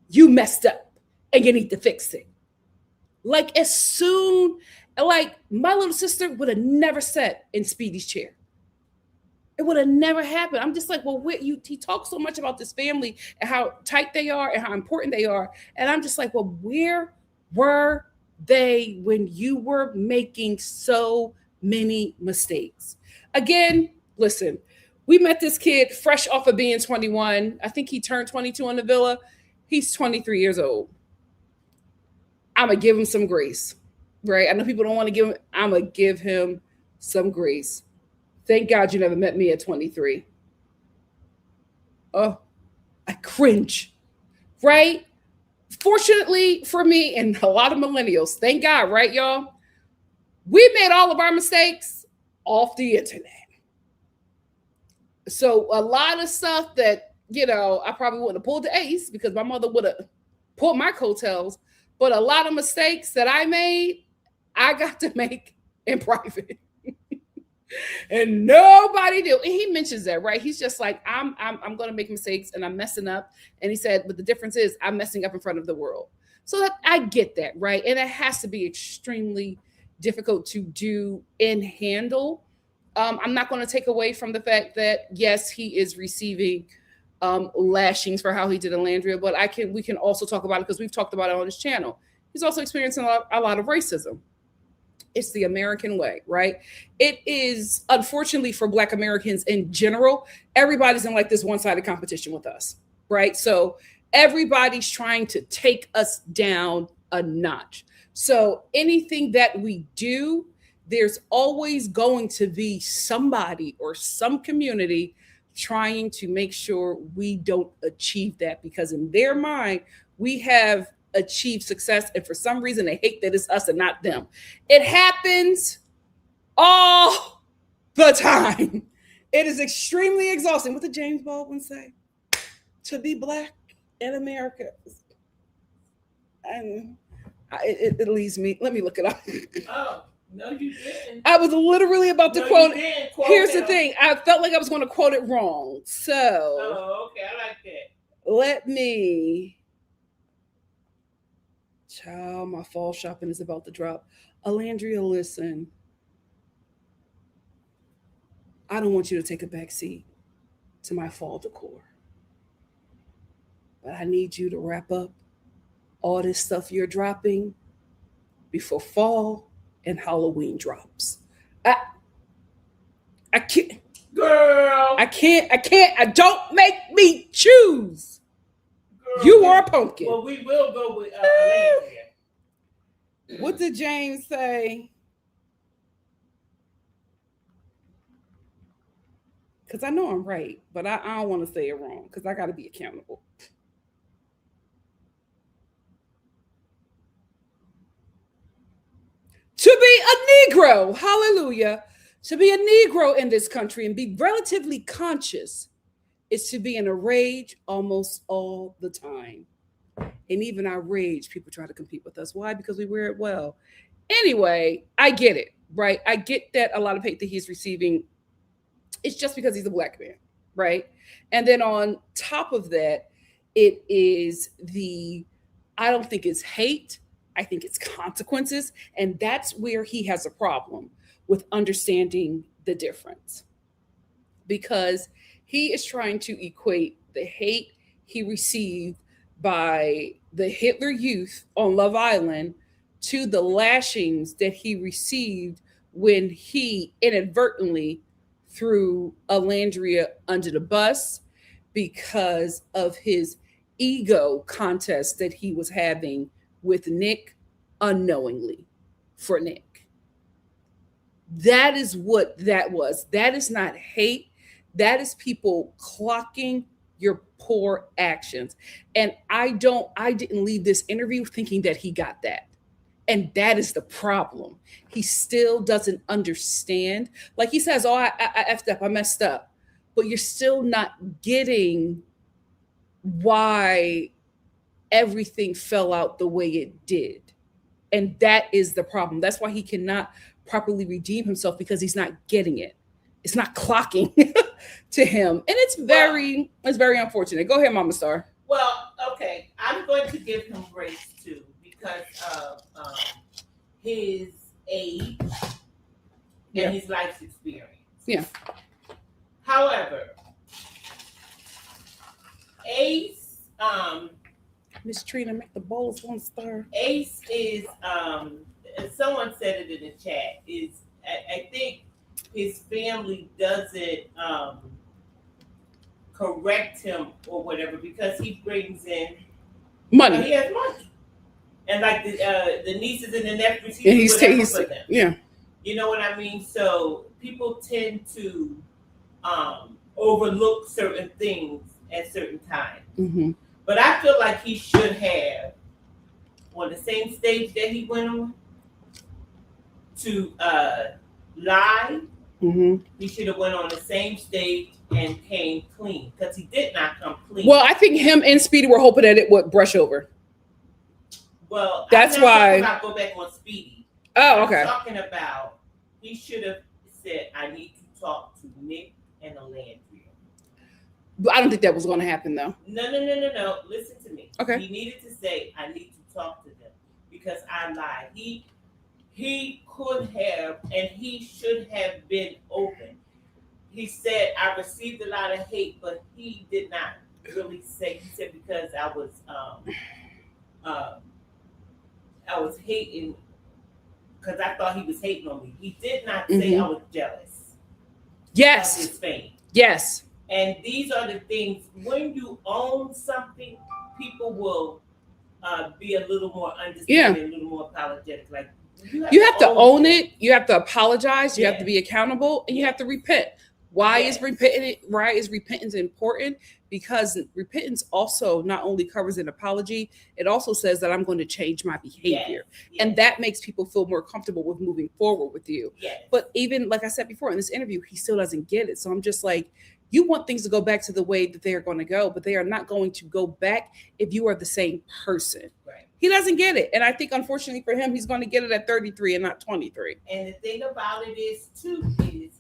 You messed up and you need to fix it. Like my little sister would have never sat in Speedy's chair. It would have never happened. I'm just like, well, he talks so much about this family and how tight they are and how important they are. And I'm just like, well, where were they when you were making so many mistakes? Again, listen, we met this kid fresh off of being 21. I think he turned 22 on the villa. He's 23 years old. I'm going to give him some grace, right? I know people don't want to give him. I'm going to give him some grace. Thank God you never met me at 23. Oh, I cringe, right? Fortunately for me and a lot of millennials, thank God, right, y'all? We made all of our mistakes off the internet. So a lot of stuff that, I probably wouldn't have pulled the ace because my mother would have pulled my coattails. But a lot of mistakes that I made, I got to make in private. And nobody did. And he mentions that, right? He's just like, I'm going to make mistakes and I'm messing up. And he said, but the difference is I'm messing up in front of the world. So that I get that, right? And it has to be extremely difficult to do and handle. I'm not going to take away from the fact that, yes, he is receiving lashings for how he did Olandria, but we can also talk about it because we've talked about it on this channel. He's also experiencing a lot of racism. It's the American way, right? It is, unfortunately for Black Americans in general, everybody's in like this one-sided competition with us, right? So everybody's trying to take us down a notch. So anything that we do, there's always going to be somebody or some community trying to make sure we don't achieve that, because in their mind, we have achieved success, and for some reason they hate that it's us and not them. It happens all the time. It is extremely exhausting. What did James Baldwin say? To be Black in America. And it leaves me. Let me look it up. Oh, no, you didn't. I was literally about to No, quote. Here's him. the thing. I felt like I was going to quote it wrong. So. Oh, okay. I like that. Let me. Child, my fall shopping is about to drop. Olandria, listen. I don't want you to take a back seat to my fall decor. But I need you to wrap up all this stuff you're dropping before fall and Halloween drops. I can't. Girl. I can't. Don't make me choose. Girl, you are a pumpkin. Well, we will go with Olandria. What did James say? Because I know I'm right, but I don't want to say it wrong because I got to be accountable. To be a Negro, hallelujah, to be a Negro in this country and be relatively conscious is to be in a rage almost all the time. And even our rage, people try to compete with us. Why? Because we wear it well. Anyway, I get it, right? I get that a lot of hate that he's receiving. It's just because he's a Black man, right? And then on top of that, it is I don't think it's hate. I think it's consequences. And that's where he has a problem with understanding the difference. Because he is trying to equate the hate he received by the Hitler Youth on Love Island to the lashings that he received when he inadvertently threw Olandria under the bus because of his ego contest that he was having with Nick unknowingly for Nick. That is what that was. That is not hate. That is people clocking your poor actions. And I didn't leave this interview thinking that he got that. And that is the problem. He still doesn't understand. Like he says, oh, I effed up, I messed up. But you're still not getting why everything fell out the way it did. And that is the problem. That's why he cannot properly redeem himself, because he's not getting it. It's not clocking to him. And it's very unfortunate. Go ahead, Mama Star. Well, okay. I'm going to give him grace too, because of his age and his life's experience. Yeah. However, Ace, Miss Trina, make the bowls 1 star. Ace is, someone said it in the chat, is I think his family doesn't correct him or whatever, because he brings in Money. he has money, and like the nieces and the nephews, And he's for them. Yeah. You know what I mean? So people tend to overlook certain things at certain times. Mm-hmm. But I feel like he should have, on the same stage that he went on, to lie. Mm-hmm. He should have went on the same stage and came clean, because he did not come clean. Well, I think him and Speedy were hoping that it would brush over. Well, that's I'm not why. talking about go back on Speedy. Oh, okay. I'm talking about he should have said, "I need to talk to Nick and Olandria." But I don't think that was going to happen, though. No. Listen to me. Okay. He needed to say, "I need to talk to them because I lied." He could have, and he should have been open. He said, "I received a lot of hate," but he did not really say. He said, because I was hating, because I thought he was hating on me. He did not say I was jealous. Yes. Of his fame. Yes. And these are the things, when you own something, people will be a little more understanding, a little more apologetic. Like, you have to own it. You have to apologize. You have to be accountable, and you have to repent. Why is repentance important? Because repentance also not only covers an apology, it also says that I'm going to change my behavior. And that makes people feel more comfortable with moving forward with you. But even, like I said before in this interview, he still doesn't get it. So I'm just like, you want things to go back to the way that they are going to go, but they are not going to go back if you are the same person. Right. He doesn't get it. And I think, unfortunately for him, he's going to get it at 33 and not 23. And the thing about it is, too, is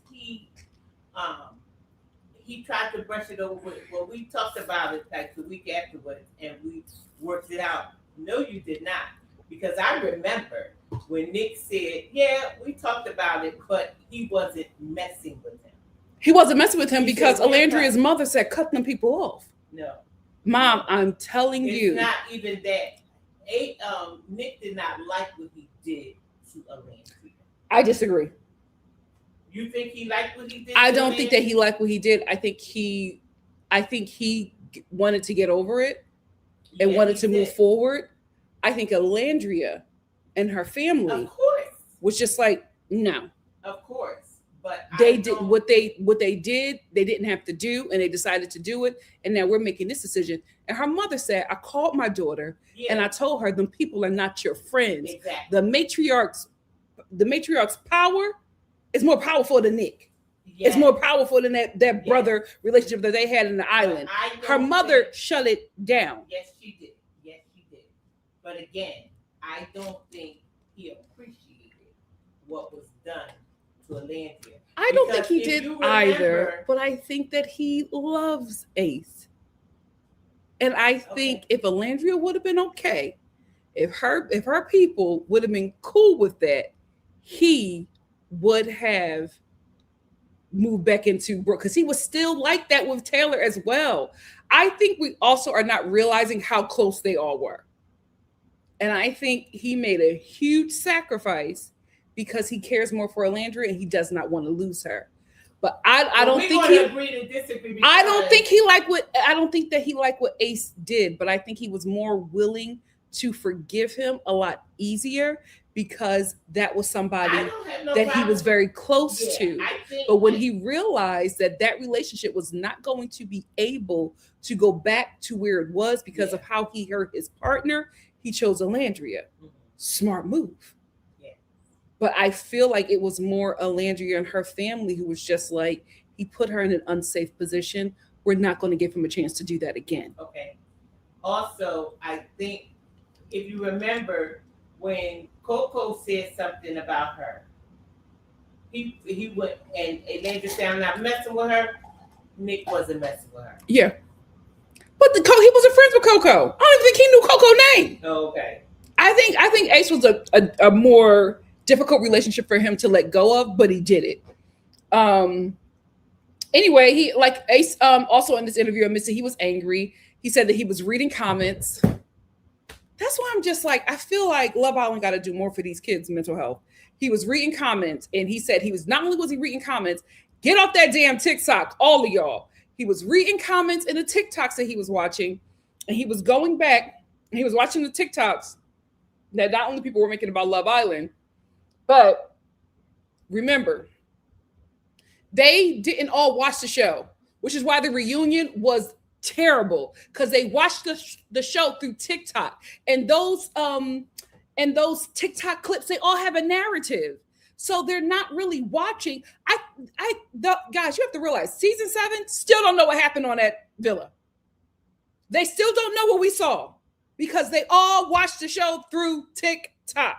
he tried to brush it over with, well, we talked about it like the week afterwards, and we worked it out. No, you did not. Because I remember when Nick said, yeah, we talked about it, but he wasn't messing with him. He wasn't messing with him because Olandria's mother said, cut them people off. No. Mom, I'm telling you. It's not even that. Nick did not like what he did to Olandria. I disagree. You think he liked what he did? I don't think that he liked what he did. I think he wanted to get over it and wanted to move forward. I think Olandria and her family was just like, no. Of course. But they did what they did, they didn't have to do, and they decided to do it. And now we're making this decision. And her mother said, I called my daughter and I told her, them people are not your friends. Exactly. The matriarch's power is more powerful than Nick. It's more powerful than that brother relationship that they had in the island. Her mother shut it down. Yes, she did. But again, I don't think he appreciated what was done to Olandria. I don't think he did either, but I think that he loves Ace. And I think if Olandria would have been okay, if her people would have been cool with that, he would have moved back into Brooke, because he was still like that with Taylor as well. I think we also are not realizing how close they all were. And I think he made a huge sacrifice because he cares more for Olandria and he does not want to lose her. But I don't think he agree to disagree. I don't think that he liked what Ace did, but I think he was more willing to forgive him a lot easier because that was somebody I don't have no that he problem. was very close Yeah, to. I think But when he realized that that relationship was not going to be able to go back to where it was because of how he hurt his partner, he chose Olandria. Smart move. Yeah. But I feel like it was more Olandria and her family who was just like, he put her in an unsafe position. We're not going to give him a chance to do that again. Okay. Also, I think if you remember when Coco said something about her, he went and Landry said, "I'm not messing with her." Nick wasn't messing with her. Yeah. But he wasn't friends with Coco. I don't even think he knew Coco's name. Oh, okay. I think Ace was a more difficult relationship for him to let go of, but he did it. Anyway, he like Ace also in this interview admitted he was angry. He said that he was reading comments. That's why I'm just like, I feel like Love Island got to do more for these kids' mental health. He was reading comments, and he said he was not only was he reading comments, get off that damn TikTok, all of y'all. He was reading comments in the TikToks that he was watching, and he was going back and he was watching the TikToks that not only people were making about Love Island, but remember, they didn't all watch the show, which is why the reunion was terrible, because they watched the show through TikTok, and those TikTok clips, they all have a narrative, so they're not really watching. Guys, you have to realize season 7 still don't know what happened on that villa. They still don't know what we saw because they all watched the show through TikTok.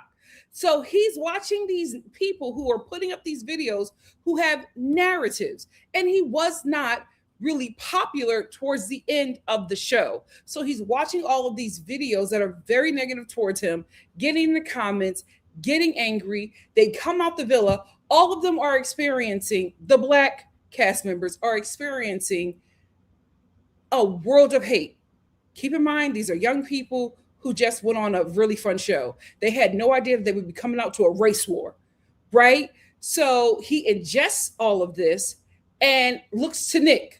So he's watching these people who are putting up these videos who have narratives, and he was not really popular towards the end of the show. So he's watching all of these videos that are very negative towards him, getting in the comments, getting angry. They come out the villa. All of them are experiencing, the Black cast members are experiencing a world of hate. Keep in mind, these are young people who just went on a really fun show. They had no idea that they would be coming out to a race war, right? So he ingests all of this and looks to Nick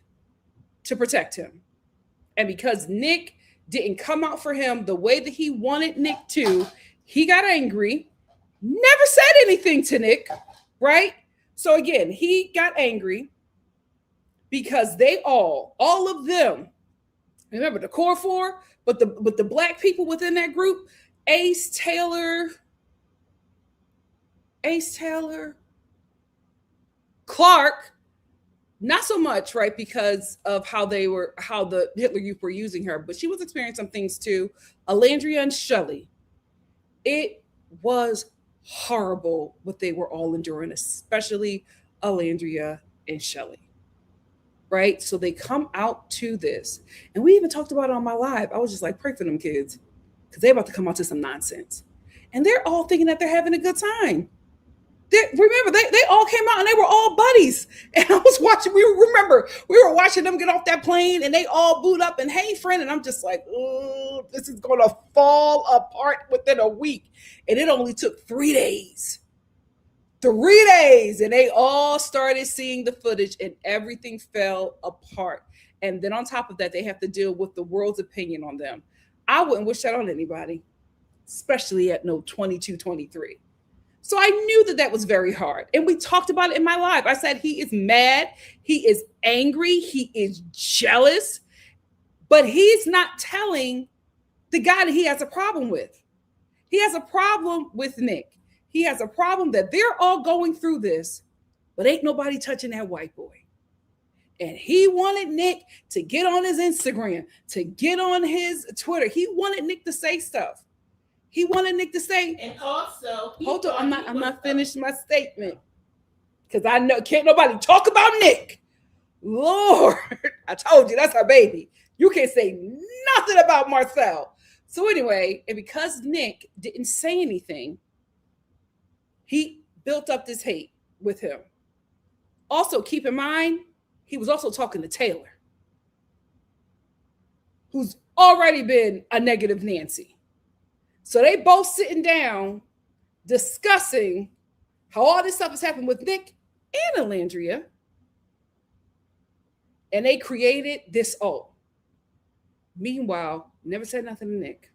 to protect him. And because Nick didn't come out for him the way that he wanted Nick to, he got angry, never said anything to Nick, right? So again, he got angry because they all of them, remember the core 4, but the Black people within that group, Ace Taylor, Clark, not so much, right? Because of how the Hitler Youth were using her, but she was experiencing some things too. Olandria and Shelley. It was horrible what they were all enduring, especially Olandria and Shelley. Right? So they come out to this. And we even talked about it on my live. I was just like, pray for them kids, because they're about to come out to some nonsense. And they're all thinking that they're having a good time. Remember, they all came out and they were all buddies. And I was watching, we were watching them get off that plane and they all boot up and, hey, friend. And I'm just like, oh, this is going to fall apart within a week. And it only took 3 days. 3 days. And they all started seeing the footage and everything fell apart. And then on top of that, they have to deal with the world's opinion on them. I wouldn't wish that on anybody, especially at 22, 23. So I knew that was very hard. And we talked about it in my live. I said, he is mad. He is angry. He is jealous. But he's not telling the guy that he has a problem with. He has a problem with Nick. He has a problem that they're all going through this, but ain't nobody touching that white boy. And he wanted Nick to get on his Instagram, to get on his Twitter. He wanted Nick to say stuff. He wanted Nick to say, and also, hold on, I'm not finished my statement, because I know can't nobody talk about Nick. Lord, I told you that's our baby. You can't say nothing about Marcel. So anyway, and because Nick didn't say anything, he built up this hate with him. Also, keep in mind, he was also talking to Taylor, who's already been a negative Nancy. So they both sitting down discussing how all this stuff has happened with Nick and Olandria. And they created this. Meanwhile, never said nothing to Nick.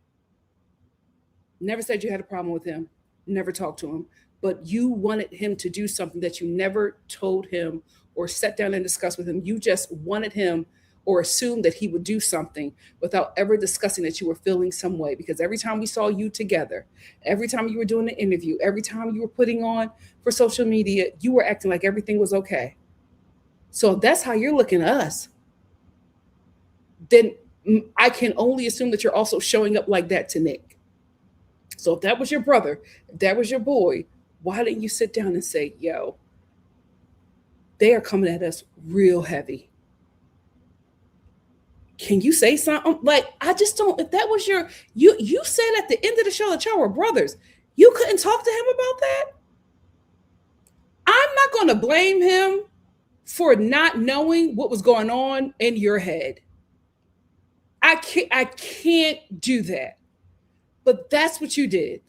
Never said you had a problem with him. Never talked to him. But you wanted him to do something that you never told him or sat down and discussed with him. You just wanted him or assumed that he would do something without ever discussing that you were feeling some way. Because every time we saw you together, every time you were doing an interview, every time you were putting on for social media, you were acting like everything was okay. So if that's how you're looking at us, then I can only assume that you're also showing up like that to Nick. So if that was your brother, if that was your boy, why didn't you sit down and say, yo, they are coming at us real heavy. Can you say something? Like, I just don't, if that was you said at the end of the show that y'all were brothers. You couldn't talk to him about that? I'm not going to blame him for not knowing what was going on in your head. I can't do that. But that's what you did.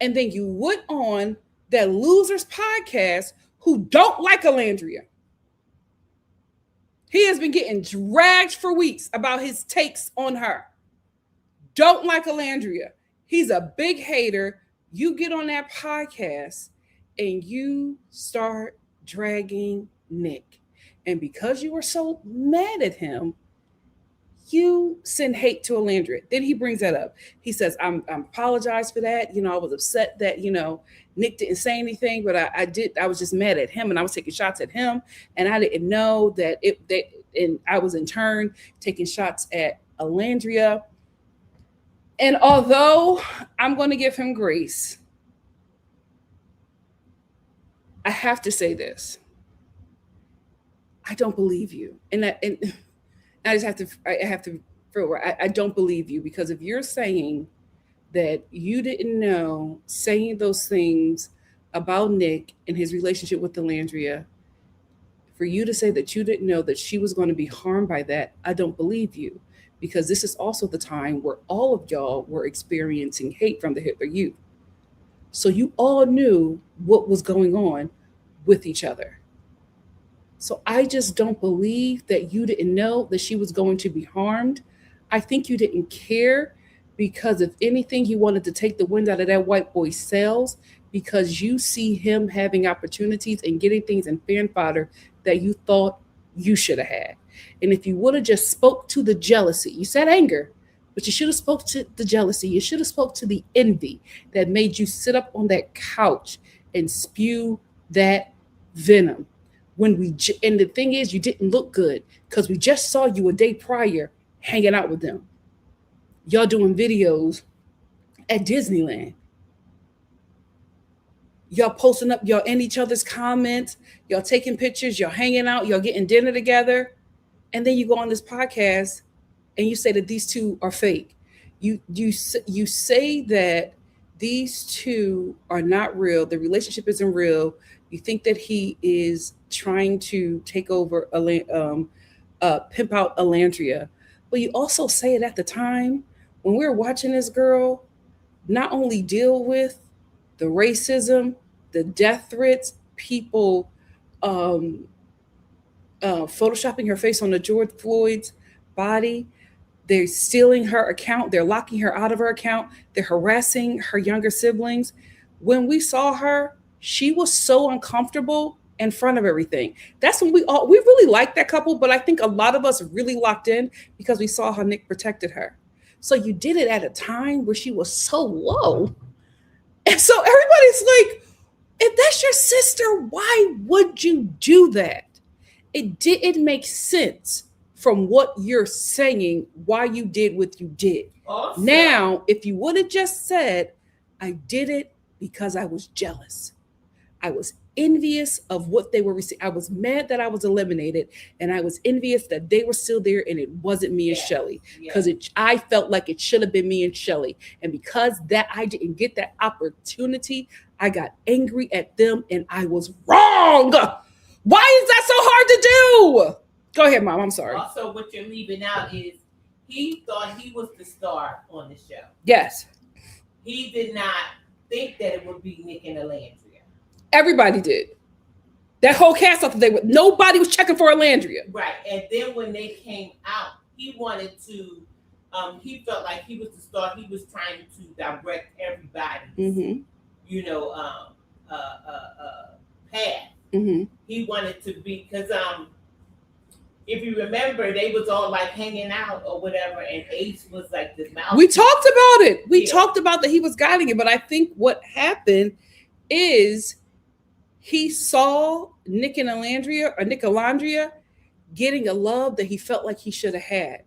And then you went on that loser's podcast who don't like Olandria. He has been getting dragged for weeks about his takes on her. Don't like Olandria. He's a big hater. You get on that podcast and you start dragging Nick. And because you were so mad at him, you send hate to Olandria. Then he brings that up. He says, I apologize for that. I was upset that, Nick didn't say anything, but I was just mad at him and I was taking shots at him. And I didn't know and I was in turn taking shots at Olandria. And although I'm going to give him grace, I have to say this. I don't believe you. And I have to I don't believe you, because if you're saying that you didn't know, saying those things about Nick and his relationship with Olandria, for you to say that you didn't know that she was going to be harmed by that, I don't believe you, because this is also the time where all of y'all were experiencing hate from the Hitler Youth. So you all knew what was going on with each other. So I just don't believe that you didn't know that she was going to be harmed. I think you didn't care, because if anything, you wanted to take the wind out of that white boy's sails, because you see him having opportunities and getting things in fan fodder that you thought you should have had. And if you would have just spoke to the jealousy, you said anger, but you should have spoke to the jealousy. You should have spoke to the envy that made you sit up on that couch and spew that venom. And the thing is, you didn't look good, because we just saw you a day prior hanging out with them. Y'all doing videos at Disneyland. Y'all posting up, y'all in each other's comments, y'all taking pictures, y'all hanging out, y'all getting dinner together. And then you go on this podcast and you say that these two are fake. You say that these two are not real. The relationship isn't real. You think that he is trying to take over, pimp out Olandria. But you also say it at the time when we were watching this girl not only deal with the racism, the death threats, people photoshopping her face on the George Floyd's body. They're stealing her account. They're locking her out of her account. They're harassing her younger siblings. When we saw her, she was so uncomfortable in front of everything. That's when we really liked that couple, but I think a lot of us really locked in because we saw how Nick protected her. So you did it at a time where she was so low. And so everybody's like, if that's your sister, why would you do that? It didn't make sense from what you're saying, why you did what you did. Awesome. Now, if you would have just said, I did it because I was jealous. I was envious of what they were receiving. I was mad that I was eliminated, and I was envious that they were still there and it wasn't me and Shelly, because I felt like it should have been me and Shelly. And because that I didn't get that opportunity, I got angry at them and I was wrong. Why is that so hard to do? Go ahead, Mom. I'm sorry. Also, what you're leaving out is he thought he was the star on the show. Yes. He did not think that it would be Nick and Olandria. Everybody did. That whole cast thought that nobody was checking for Olandria. Right. And then when they came out, he wanted to, he felt like he was the star. He was trying to direct everybody. everybody's, path. He wanted to be, because if you remember, they was all like hanging out or whatever, and Ace was like the mouth. We talked about it. We talked about that he was guiding it, but I think what happened is he saw Olandria getting a love that he felt like he should have had.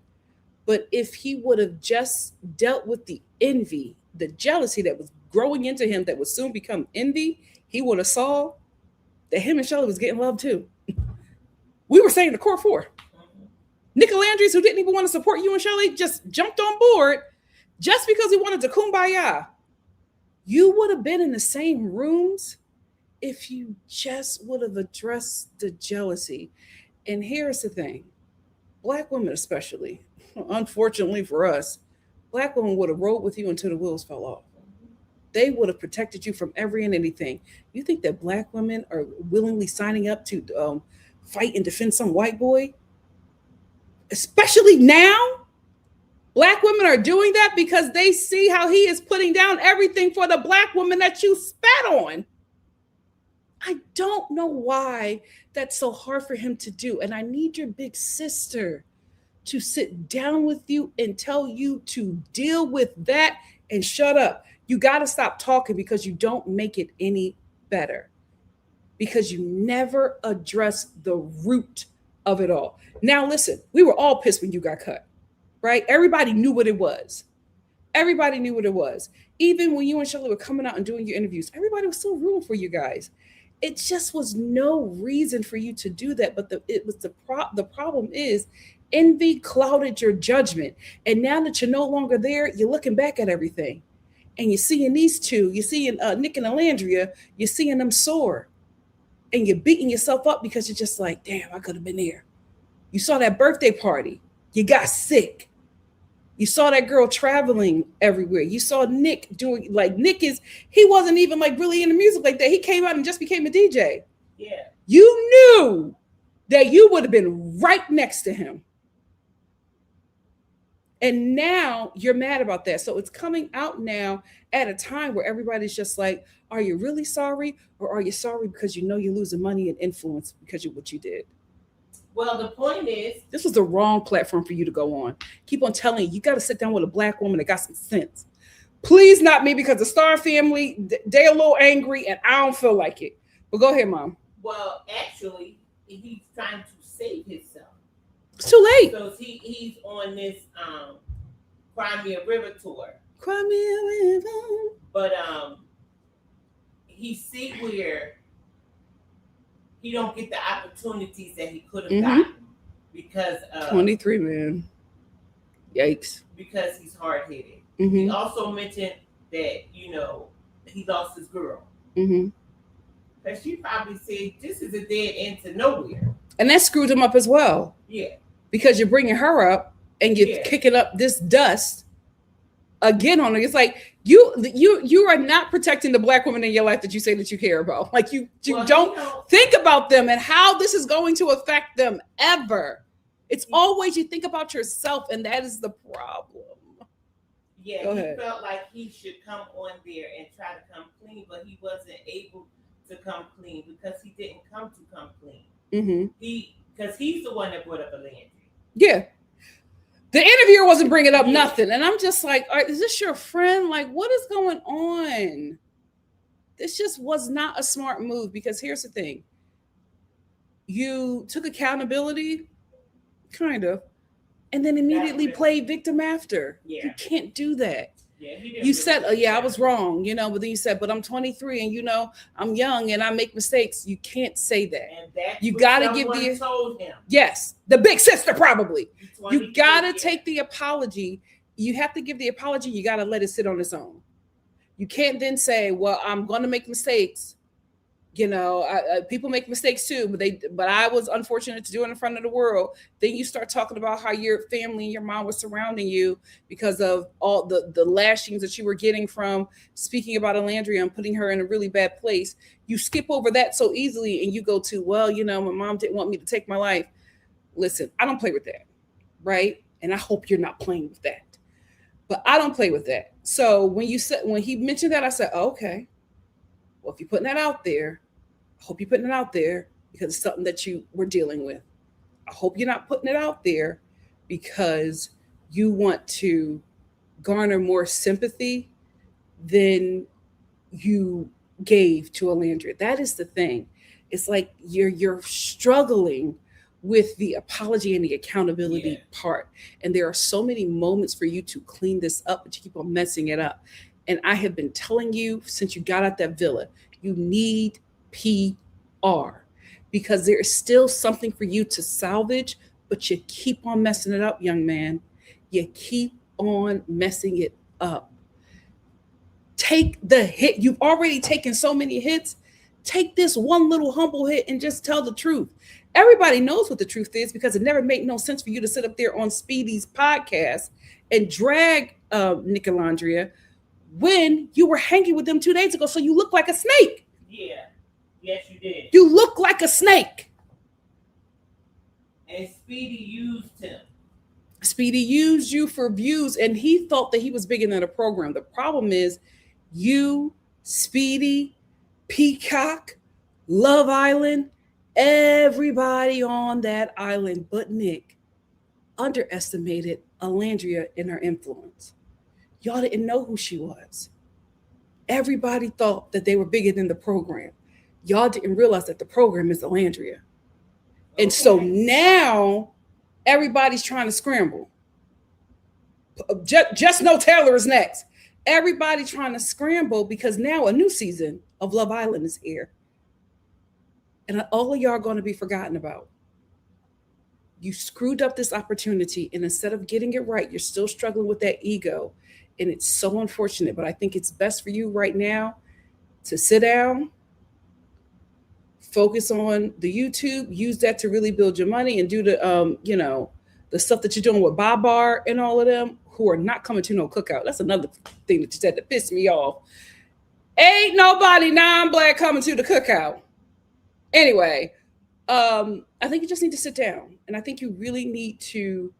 But if he would have just dealt with the envy, the jealousy that was growing into him that would soon become envy, he would have saw that him and Shelly was getting love too. We were saying the core four. Nick Olandria, who didn't even want to support you and Shelly, just jumped on board just because he wanted to kumbaya. You would have been in the same rooms if you just would have addressed the jealousy. And here's the thing. Black women especially, unfortunately for us, Black women would have rode with you until the wheels fell off. They would have protected you from every and anything. You think that Black women are willingly signing up to fight and defend some white boy? Especially now, Black women are doing that because they see how he is putting down everything for the Black woman that you spat on. I don't know why that's so hard for him to do. And I need your big sister to sit down with you and tell you to deal with that and shut up. You got to stop talking because you don't make it any better. Because you never address the root of it all. Now, listen, we were all pissed when you got cut, right? Everybody knew what it was. Everybody knew what it was. Even when you and Shelly were coming out and doing your interviews, everybody was still rooting for you guys. It just was no reason for you to do that. But the problem is envy clouded your judgment. And now that you're no longer there, you're looking back at everything. And you're seeing these two, you're seeing Nick and Olandria, you're seeing them soar. And you're beating yourself up because you're just like, damn, I could have been there. You saw that birthday party. You got sick. You saw that girl traveling everywhere. You saw Nick doing, like, he wasn't even like really into music like that. He came out and just became a DJ. Yeah. You knew that you would have been right next to him. And now you're mad about that. So it's coming out now at a time where everybody's just like, are you really sorry? Or are you sorry because you know you're losing money and influence because of what you did? Well, the point is, this was the wrong platform for you to go on. Keep on telling you got to sit down with a Black woman that got some sense. Please, not me, because the Star family, they're a little angry and I don't feel like it. But go ahead, Mom. Well, actually, he's trying to save himself. It's too late. So he's on this Crimea River tour. Crimea River. But he see where he don't get the opportunities that he could have gotten because 23, man. Yikes. Because he's hard-headed. He also mentioned that, he lost his girl. Because she probably said, this is a dead end to nowhere. And that screwed him up as well. Yeah. Because you're bringing her up and you're kicking up this dust again on her. It's like you are not protecting the Black woman in your life that you say that you care about. Like you don't think about them and how this is going to affect them ever. It's always you think about yourself, and that is the problem. Yeah, he felt like he should come on there and try to come clean, but he wasn't able to come clean because he didn't come clean. Because he's the one that brought up Olandria. Yeah. The interviewer wasn't bringing up nothing. And I'm just like, all right, is this your friend? Like, what is going on? This just was not a smart move because here's the thing. You took accountability, kind of, and then immediately played victim after. Yeah. You can't do that. Yeah, you said, I was wrong, but then you said, but I'm 23 and I'm young and I make mistakes. You can't say that. And that's you got to give told him. Yes, the big sister probably. You got to take the apology. You have to give the apology. You got to let it sit on its own. You can't then say, well, I'm going to make mistakes. People make mistakes too, but I was unfortunate to do it in front of the world. Then you start talking about how your family and your mom was surrounding you because of all the lashings that you were getting from speaking about Olandria and putting her in a really bad place. You skip over that so easily and you go to, well, my mom didn't want me to take my life. Listen, I don't play with that, right? And I hope you're not playing with that. But I don't play with that. So when he mentioned that, I said, oh, okay. Well, if you're putting that out there, I hope you're putting it out there because it's something that you were dealing with. I hope you're not putting it out there because you want to garner more sympathy than you gave to Olandria. That is the thing. It's like you're struggling with the apology and the accountability part. And there are so many moments for you to clean this up, but you keep on messing it up. And I have been telling you since you got out that villa, you need PR because there is still something for you to salvage, but you keep on messing it up, young man. You keep on messing it up. Take the hit. You've already taken so many hits. Take this one little humble hit and just tell the truth. Everybody knows what the truth is because it never made no sense for you to sit up there on Speedy's podcast and drag Nick and Olandria when you were hanging with them 2 days ago. So you look like a snake. Yeah. Yes, you did. You look like a snake. And Speedy used him. Speedy used you for views, and he thought that he was bigger than a program. The problem is you, Speedy, Peacock, Love Island, everybody on that island but Nick underestimated Olandria and her influence. Y'all didn't know who she was. Everybody thought that they were bigger than the program. Y'all didn't realize that the program is Olandria. And so now everybody's trying to scramble. Just know Taylor is next. Everybody trying to scramble because now a new season of Love Island is here. And all of y'all are going to be forgotten about. You screwed up this opportunity, and instead of getting it right, you're still struggling with that ego. And it's so unfortunate, but I think it's best for you right now to sit down, focus on the YouTube, use that to really build your money and do the, the stuff that you're doing with Babar and all of them who are not coming to no cookout. That's another thing that you said that pissed me off. Ain't nobody non-black coming to the cookout. Anyway, I think you just need to sit down. And I think you really need to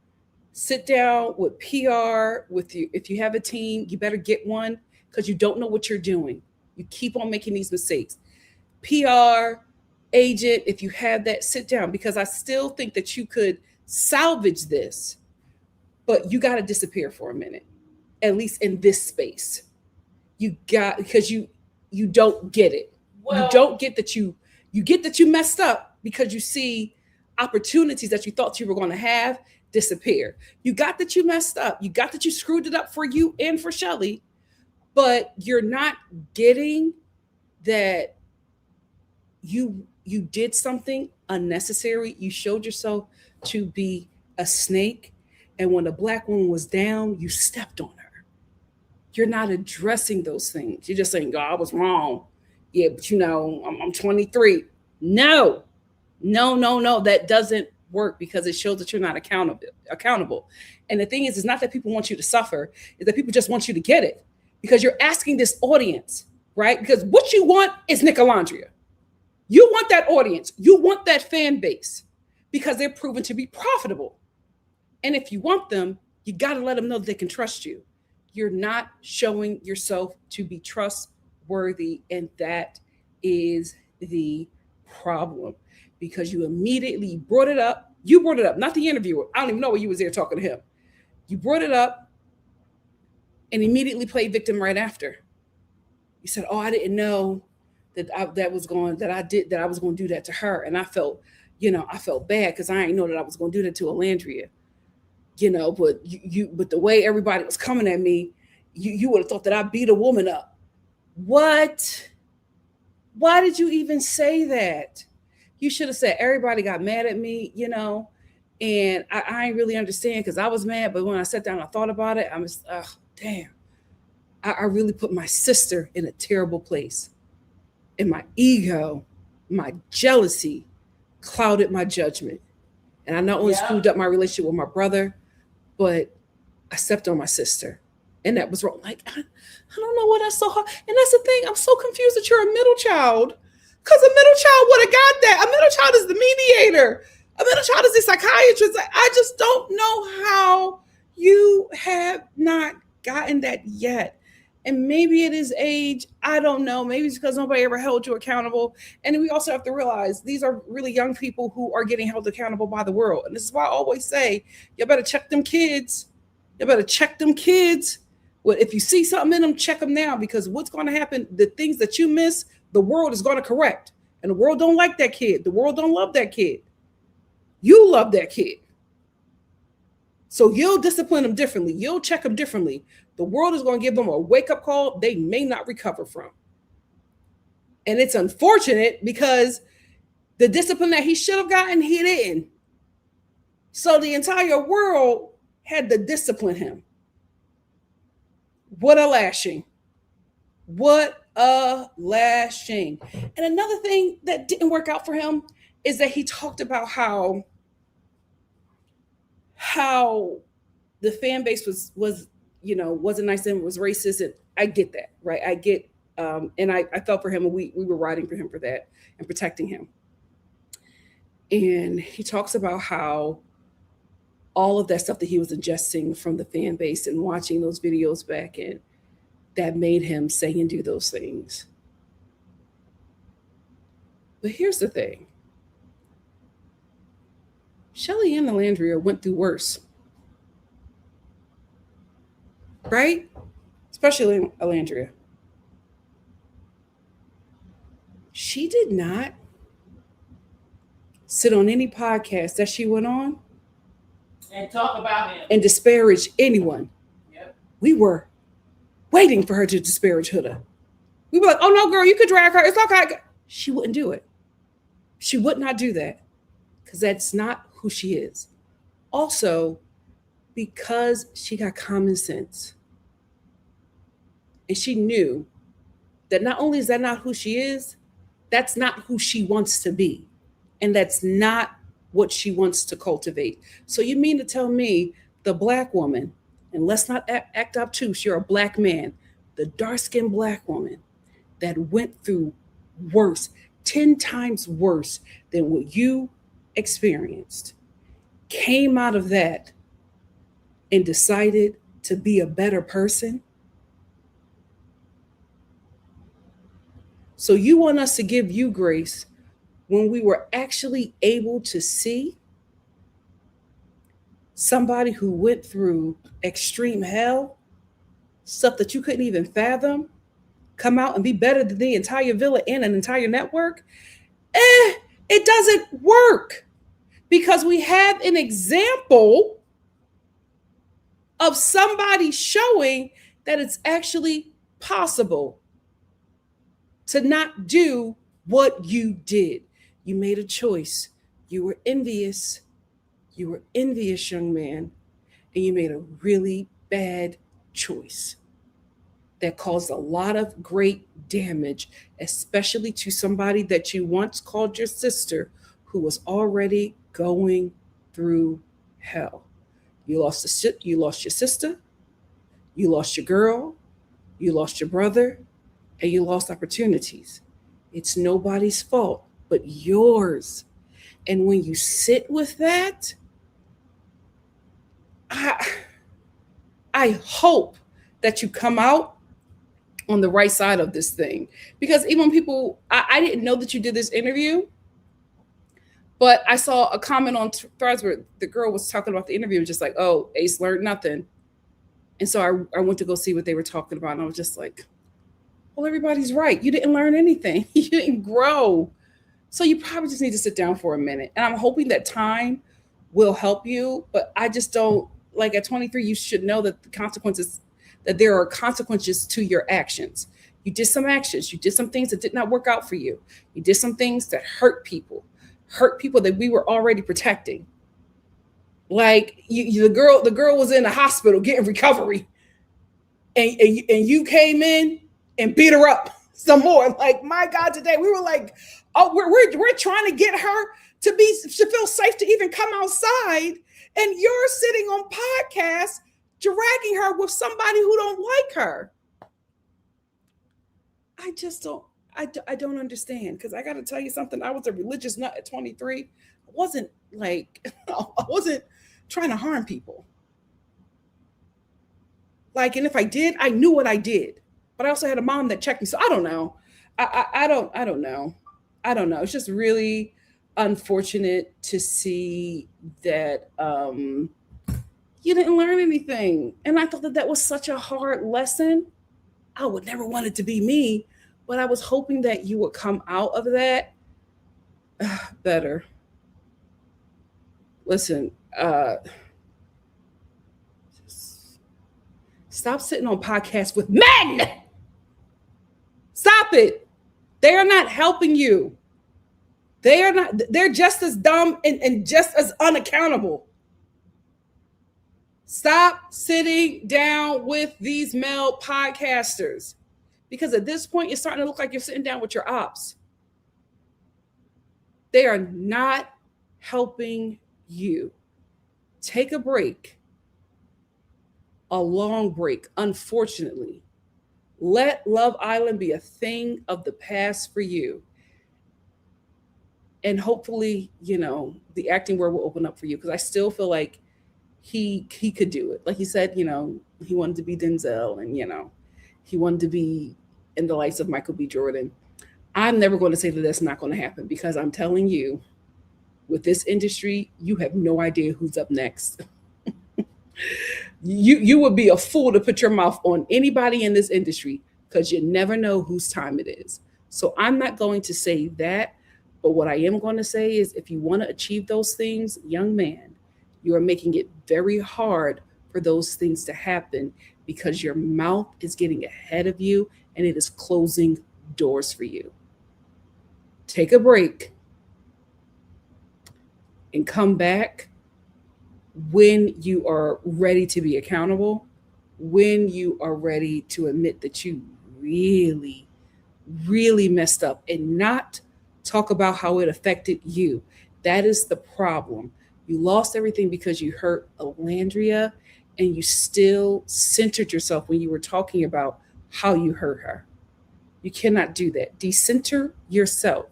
sit down with PR with you. If you have a team, you better get one because you don't know what you're doing. You keep on making these mistakes. PR, agent, if you have that, sit down because I still think that you could salvage this, but you got to disappear for a minute, at least in this space. Because you don't get it. Well, you don't get that you get that you messed up because you see opportunities that you thought you were going to have disappear. You got that you messed up. You got that you screwed it up for you and for Shelly, but you're not getting that you did something unnecessary. You showed yourself to be a snake. And when a black woman was down, you stepped on her. You're not addressing those things. You're just saying, God, I was wrong. Yeah, but I'm 23. No. That doesn't work because it shows that you're not accountable. And the thing is, it's not that people want you to suffer. It's that people just want you to get it because you're asking this audience, right? Because what you want is Nick Olandria. You want that audience. You want that fan base because they're proven to be profitable. And if you want them, you got to let them know that they can trust you. You're not showing yourself to be trustworthy. And that is the problem because you immediately brought it up. You brought it up, not the interviewer. I don't even know why you was there talking to him. You brought it up and immediately played victim right after. You said, oh, I didn't know that I was going to do that to her. And I felt bad because I didn't know that I was going to do that to Olandria. But the way everybody was coming at me, you would have thought that I beat a woman up. What? Why did you even say that? You should have said everybody got mad at me, and I ain't really understand because I was mad. But when I sat down and I thought about it, I was, damn. I really put my sister in a terrible place. And my ego, my jealousy clouded my judgment. And I not only screwed up my relationship with my brother, but I stepped on my sister. And that was wrong. Like, I don't know why that's so hard. And that's the thing. I'm so confused that you're a middle child. Because a middle child would have got that. A middle child is the mediator. A middle child is the psychiatrist. I just don't know how you have not gotten that yet. And maybe it is age. I don't know. Maybe it's because nobody ever held you accountable. And we also have to realize these are really young people who are getting held accountable by the world. And this is why I always say, you better check them kids. You better check them kids. Well, if you see something in them, check them now, because what's going to happen, the things that you miss, the world is going to correct. And the world don't like that kid. The world don't love that kid. You love that kid. So you'll discipline them differently. You'll check them differently. The world is going to give them a wake-up call they may not recover from. And it's unfortunate because the discipline that he should have gotten, he didn't. So the entire world had to discipline him. What a lashing. What a lashing. And another thing that didn't work out for him is that he talked about how the fan base was wasn't nice and was racist. And I get that, right? I get, and I felt for him, and we were riding for him for that and protecting him. And he talks about how all of that stuff that he was ingesting from the fan base and watching those videos back, and that made him say and do those things. But here's the thing. Shelly and Olandria went through worse. Right? Especially Olandria. She did not sit on any podcast that she went on and talk about him and disparage anyone. Yep. We were waiting for her to disparage Huda. We were like, oh no, girl, you could drag her. It's okay. She wouldn't do it. She would not do that, because that's not who she is. Also, because she got common sense. And she knew that not only is that not who she is, that's not who she wants to be. And that's not what she wants to cultivate. So you mean to tell me the Black woman, and let's not act obtuse, you're a Black man, the dark-skinned Black woman that went through worse, 10 times worse than what you experienced, came out of that and decided to be a better person? So you want us to give you grace when we were actually able to see somebody who went through extreme hell, stuff that you couldn't even fathom, come out and be better than the entire villa and an entire network? It doesn't work, because we have an example of somebody showing that it's actually possible to not do what you did. You made a choice. You were envious. You were envious, young man, and you made a really bad choice that caused a lot of great damage, especially to somebody that you once called your sister, who was already going through hell. You lost your sister, you lost your girl, you lost your brother, and you lost opportunities. It's nobody's fault but yours. And when you sit with that, I hope that you come out on the right side of this thing. Because even when people, I didn't know that you did this interview, but I saw a comment on Threads where the girl was talking about the interview, just like, oh, Ace learned nothing. And so I went to go see what they were talking about. And I was just like, well, everybody's right. You didn't learn anything. You didn't grow. So you probably just need to sit down for a minute. And I'm hoping that time will help you. But I just don't, like at 23, you should know that that there are consequences to your actions. You did some actions. You did some things that did not work out for you. You did some things that hurt people that we were already protecting. Like the girl was in the hospital getting recovery. And you came in and beat her up some more. Like, my God, today we were like, oh, we're trying to get her to feel safe to even come outside, and you're sitting on podcasts dragging her with somebody who don't like her. I just don't. I don't understand, because I got to tell you something. I was a religious nut at 23. I wasn't trying to harm people. Like, and if I did, I knew what I did. but I also had a mom that checked me. So I don't know. I don't know. I don't know. It's just really unfortunate to see that you didn't learn anything. And I thought that that was such a hard lesson. I would never want it to be me, but I was hoping that you would come out of that better. Listen, stop sitting on podcasts with men. Stop it. They are not helping you. They are not, they're just as dumb and just as unaccountable. Stop sitting down with these male podcasters because at this point, it's starting to look like you're sitting down with your ops. They are not helping you. Take a break, a long break, unfortunately. Let Love Island be a thing of the past for you. And hopefully, the acting world will open up for you because I still feel like he could do it. Like he said, he wanted to be Denzel and, he wanted to be in the likes of Michael B. Jordan. I'm never going to say that that's not going to happen because I'm telling you, with this industry, you have no idea who's up next. You would be a fool to put your mouth on anybody in this industry because you never know whose time it is. So I'm not going to say that. But what I am going to say is if you want to achieve those things, young man, you are making it very hard for those things to happen because your mouth is getting ahead of you and it is closing doors for you. Take a break and come back when you are ready to be accountable, when you are ready to admit that you really, really messed up and not talk about how it affected you. That is the problem. You lost everything because you hurt Olandria and you still centered yourself when you were talking about how you hurt her. You cannot do that. Decenter yourself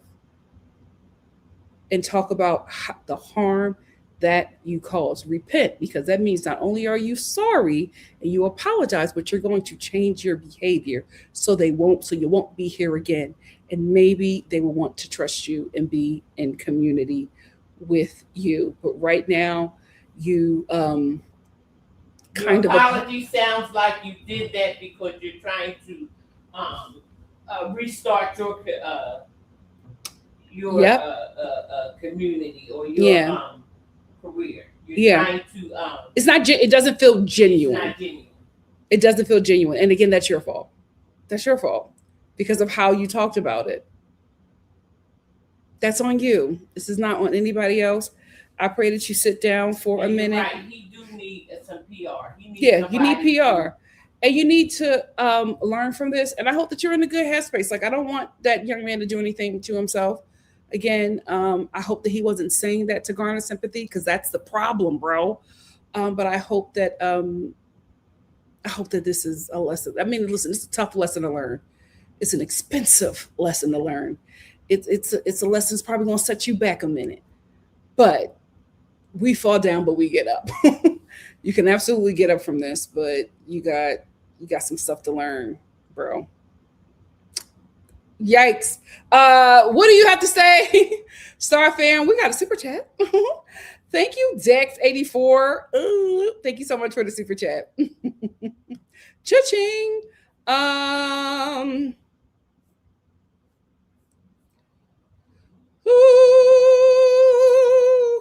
and talk about the harm that you caused. Repent, because that means not only are you sorry and you apologize, but you're going to change your behavior so you won't be here again. And maybe they will want to trust you and be in community with you. But right now, you Your apology sounds like you did that because you're trying to restart your community or your career. You're trying to. It's not. It doesn't feel genuine. It's not genuine. It doesn't feel genuine. And again, that's your fault. That's your fault because of how you talked about it. That's on you. This is not on anybody else. I pray that you sit down for a minute. Right. He do need some PR. You need PR. And you need to learn from this. And I hope that you're in a good headspace. Like, I don't want that young man to do anything to himself. Again, I hope that he wasn't saying that to garner sympathy because that's the problem, bro. But I hope that this is a lesson. I mean, listen, it's a tough lesson to learn. It's an expensive lesson to learn. It's a lesson that's probably going to set you back a minute. But we fall down, but we get up. You can absolutely get up from this, but you got some stuff to learn, bro. Yikes. What do you have to say? Star fan, we got a super chat. Thank you, Dex84. Thank you so much for the super chat. Cha-ching.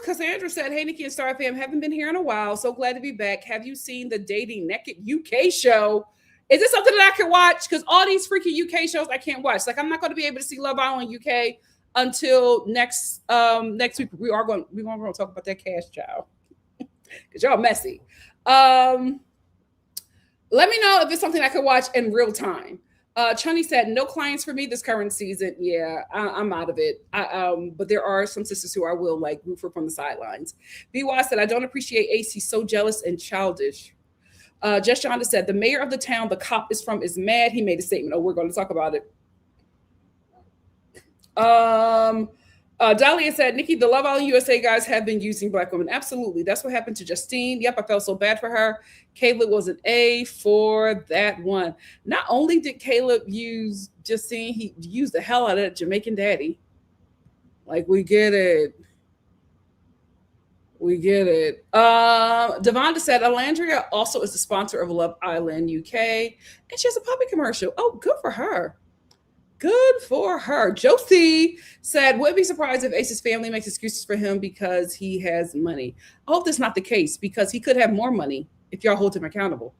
Cassandra said, hey, Nikki and Star fam, haven't been here in a while. So glad to be back. Have you seen the Dating Naked UK show? Is this something that I can watch? Because all these freaking UK shows I can't watch. Like, I'm not going to be able to see Love Island UK until next week. We're going to talk about that cash child because y'all messy. Let me know if it's something I could watch in real time. Chunny said, no clients for me this current season. Yeah, I'm out of it. But there are some sisters who I will like root for from the sidelines. BY said, I don't appreciate AC, so jealous and childish. Jess Shonda said, the mayor of the town the cop is from is mad. He made a statement. Oh, we're going to talk about it. Dahlia said, Nikki, the Love Island USA guys have been using black women. Absolutely. That's what happened to Justine. Yep, I felt so bad for her. Caleb was an A for that one. Not only did Caleb use Justine, he used the hell out of that Jamaican daddy. Like, we get it. We get it. Devonda said, Olandria also is the sponsor of Love Island UK, and she has a puppy commercial. Oh, good for her. Good for her. Josie said, wouldn't be surprised if Ace's family makes excuses for him because he has money. I hope that's not the case, because he could have more money if y'all hold him accountable.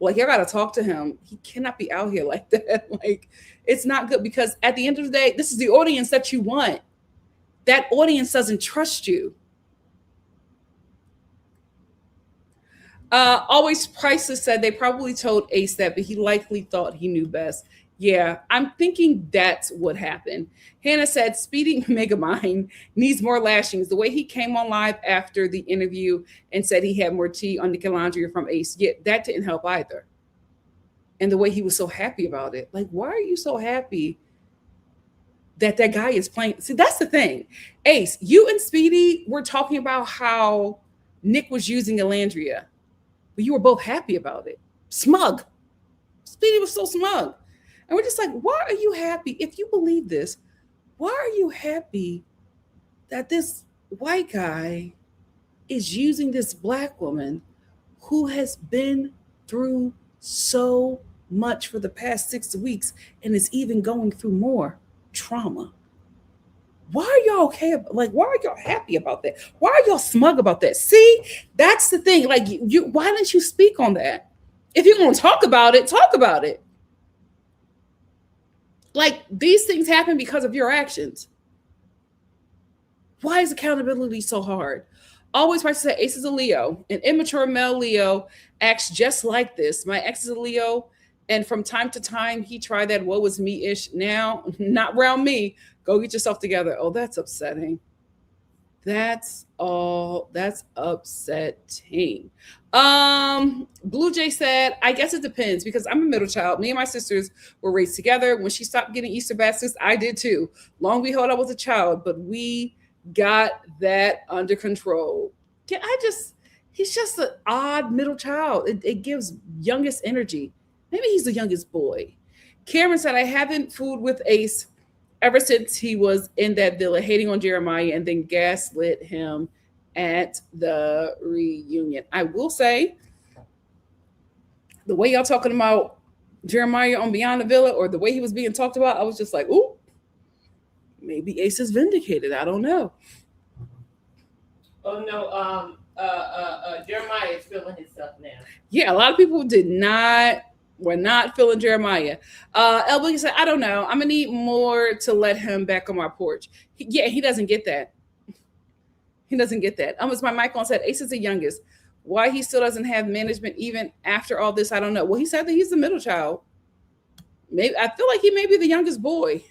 Like, y'all got to talk to him. He cannot be out here like that. Like, it's not good, because at the end of the day, this is the audience that you want. That audience doesn't trust you. Always Priceless said they probably told Ace that, but he likely thought he knew best. Yeah, I'm thinking that's what happened. Hannah said, Speedy Megamind needs more lashings. The way he came on live after the interview and said he had more tea on Olandria from Ace, yeah, that didn't help either. And the way he was so happy about it. Like, why are you so happy that guy is playing? See, that's the thing. Ace, you and Speedy were talking about how Nick was using Olandria, but you were both happy about it. Smug. Speedy was so smug. And we're just like, why are you happy? If you believe this, why are you happy that this white guy is using this black woman who has been through so much for the past 6 weeks and is even going through more trauma? Why are y'all okay? Like, why are y'all happy about that? Why are y'all smug about that? See, that's the thing. Like, you why didn't you speak on that? If you're going to talk about it, talk about it. Like, these things happen because of your actions. Why is accountability so hard? Always like to say, Ace is a Leo. An immature male Leo acts just like this. My ex is a Leo, and from time to time, he tried that woe is me-ish. Now, not around me. Go get yourself together. Oh, that's upsetting. That's all. That's upsetting. Blue Jay said, I guess it depends, because I'm a middle child. Me and my sisters were raised together. When she stopped getting Easter baskets, I did too. Long behold, I was a child, but we got that under control. He's just an odd middle child. It gives youngest energy. Maybe he's the youngest boy. Cameron said, I haven't fooled with Ace ever since he was in that villa hating on Jeremiah and then gaslit him at the reunion. I will say, the way y'all talking about Jeremiah on Beyond the Villa, or the way he was being talked about, I was just like, ooh, maybe Ace is vindicated. I don't know. Oh no, Jeremiah is feeling himself now. Yeah, a lot of people were not feeling Jeremiah. Elby said, I don't know. I'm gonna need more to let him back on my porch. He doesn't get that. He doesn't get that. It's my mic on said, Ace is the youngest. Why he still doesn't have management even after all this, I don't know. Well, he said that he's the middle child. Maybe I feel like he may be the youngest boy.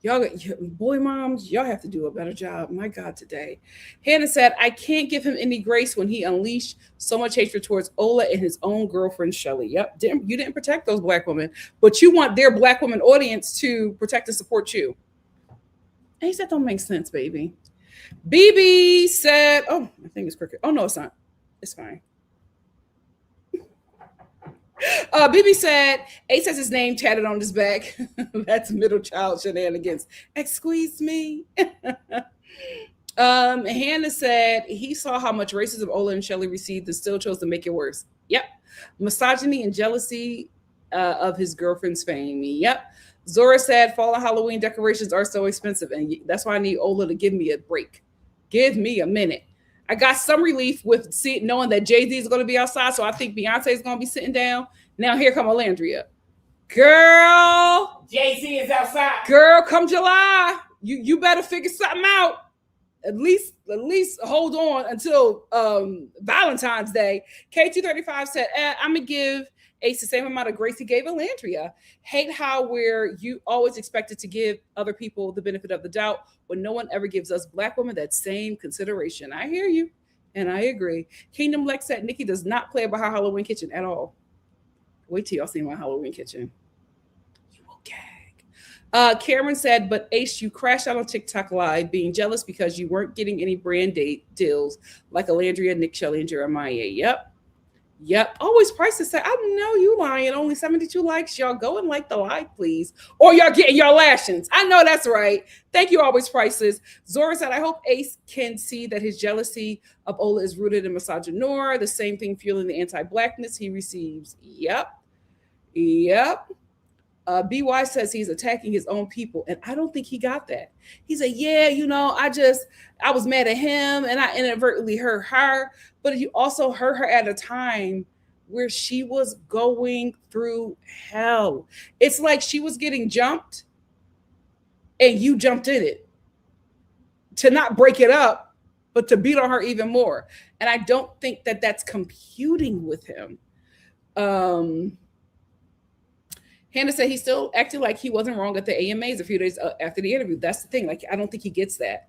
Y'all, boy moms, y'all have to do a better job. My God, today. Hannah said, I can't give him any grace when he unleashed so much hatred towards Ola and his own girlfriend, Shelly. Yep, you didn't protect those black women, but you want their black woman audience to protect and support you. Hey, that don't make sense, baby. BB said, oh, I think it's crooked. Oh, no, it's not. It's fine. BB said, Ace has his name tatted on his back. That's middle child shenanigans. Excuse me. Hannah said he saw how much racism Ola and Shelly received and still chose to make it worse. Yep. Misogyny and jealousy of his girlfriend's fame. Yep. Zora said fallen Halloween decorations are so expensive, and that's why I need Ola to give me a break. Give me a minute. I got some relief with knowing that Jay-Z is going to be outside, so I think Beyonce is going to be sitting down. Now here come Olandria. Girl. Jay-Z is outside. Girl, come July, you better figure something out. At least hold on until Valentine's Day. K235 said, I'm going to give Ace the same amount of grace he gave Olandria. Hate how you always expected to give other people the benefit of the doubt when no one ever gives us black women that same consideration. I hear you, and I agree. Kingdom Lex said Nikki does not play about her Halloween kitchen at all. Wait till y'all see my Halloween kitchen. You will gag. Cameron said, but Ace, you crashed out on TikTok Live being jealous because you weren't getting any brand date deals like Olandria, Nick, Shelly, and Jeremiah. Yep. Always prices say, I know you lying. Only 72 likes. Y'all go and like the live, please. Or y'all getting your lashings. I know that's right. Thank you, Always Prices. Zora said, I hope Ace can see that his jealousy of Ola is rooted in misogynoir, the same thing fueling the anti-blackness he receives. Yep. BY says he's attacking his own people, and I don't think he got that. He said, yeah, I was mad at him and I inadvertently hurt her, but you also hurt her at a time where she was going through hell. It's like she was getting jumped and you jumped in it to not break it up, but to beat on her even more. And I don't think that that's computing with him. Hannah said he still acted like he wasn't wrong at the AMAs a few days after the interview. That's the thing. Like, I don't think he gets that.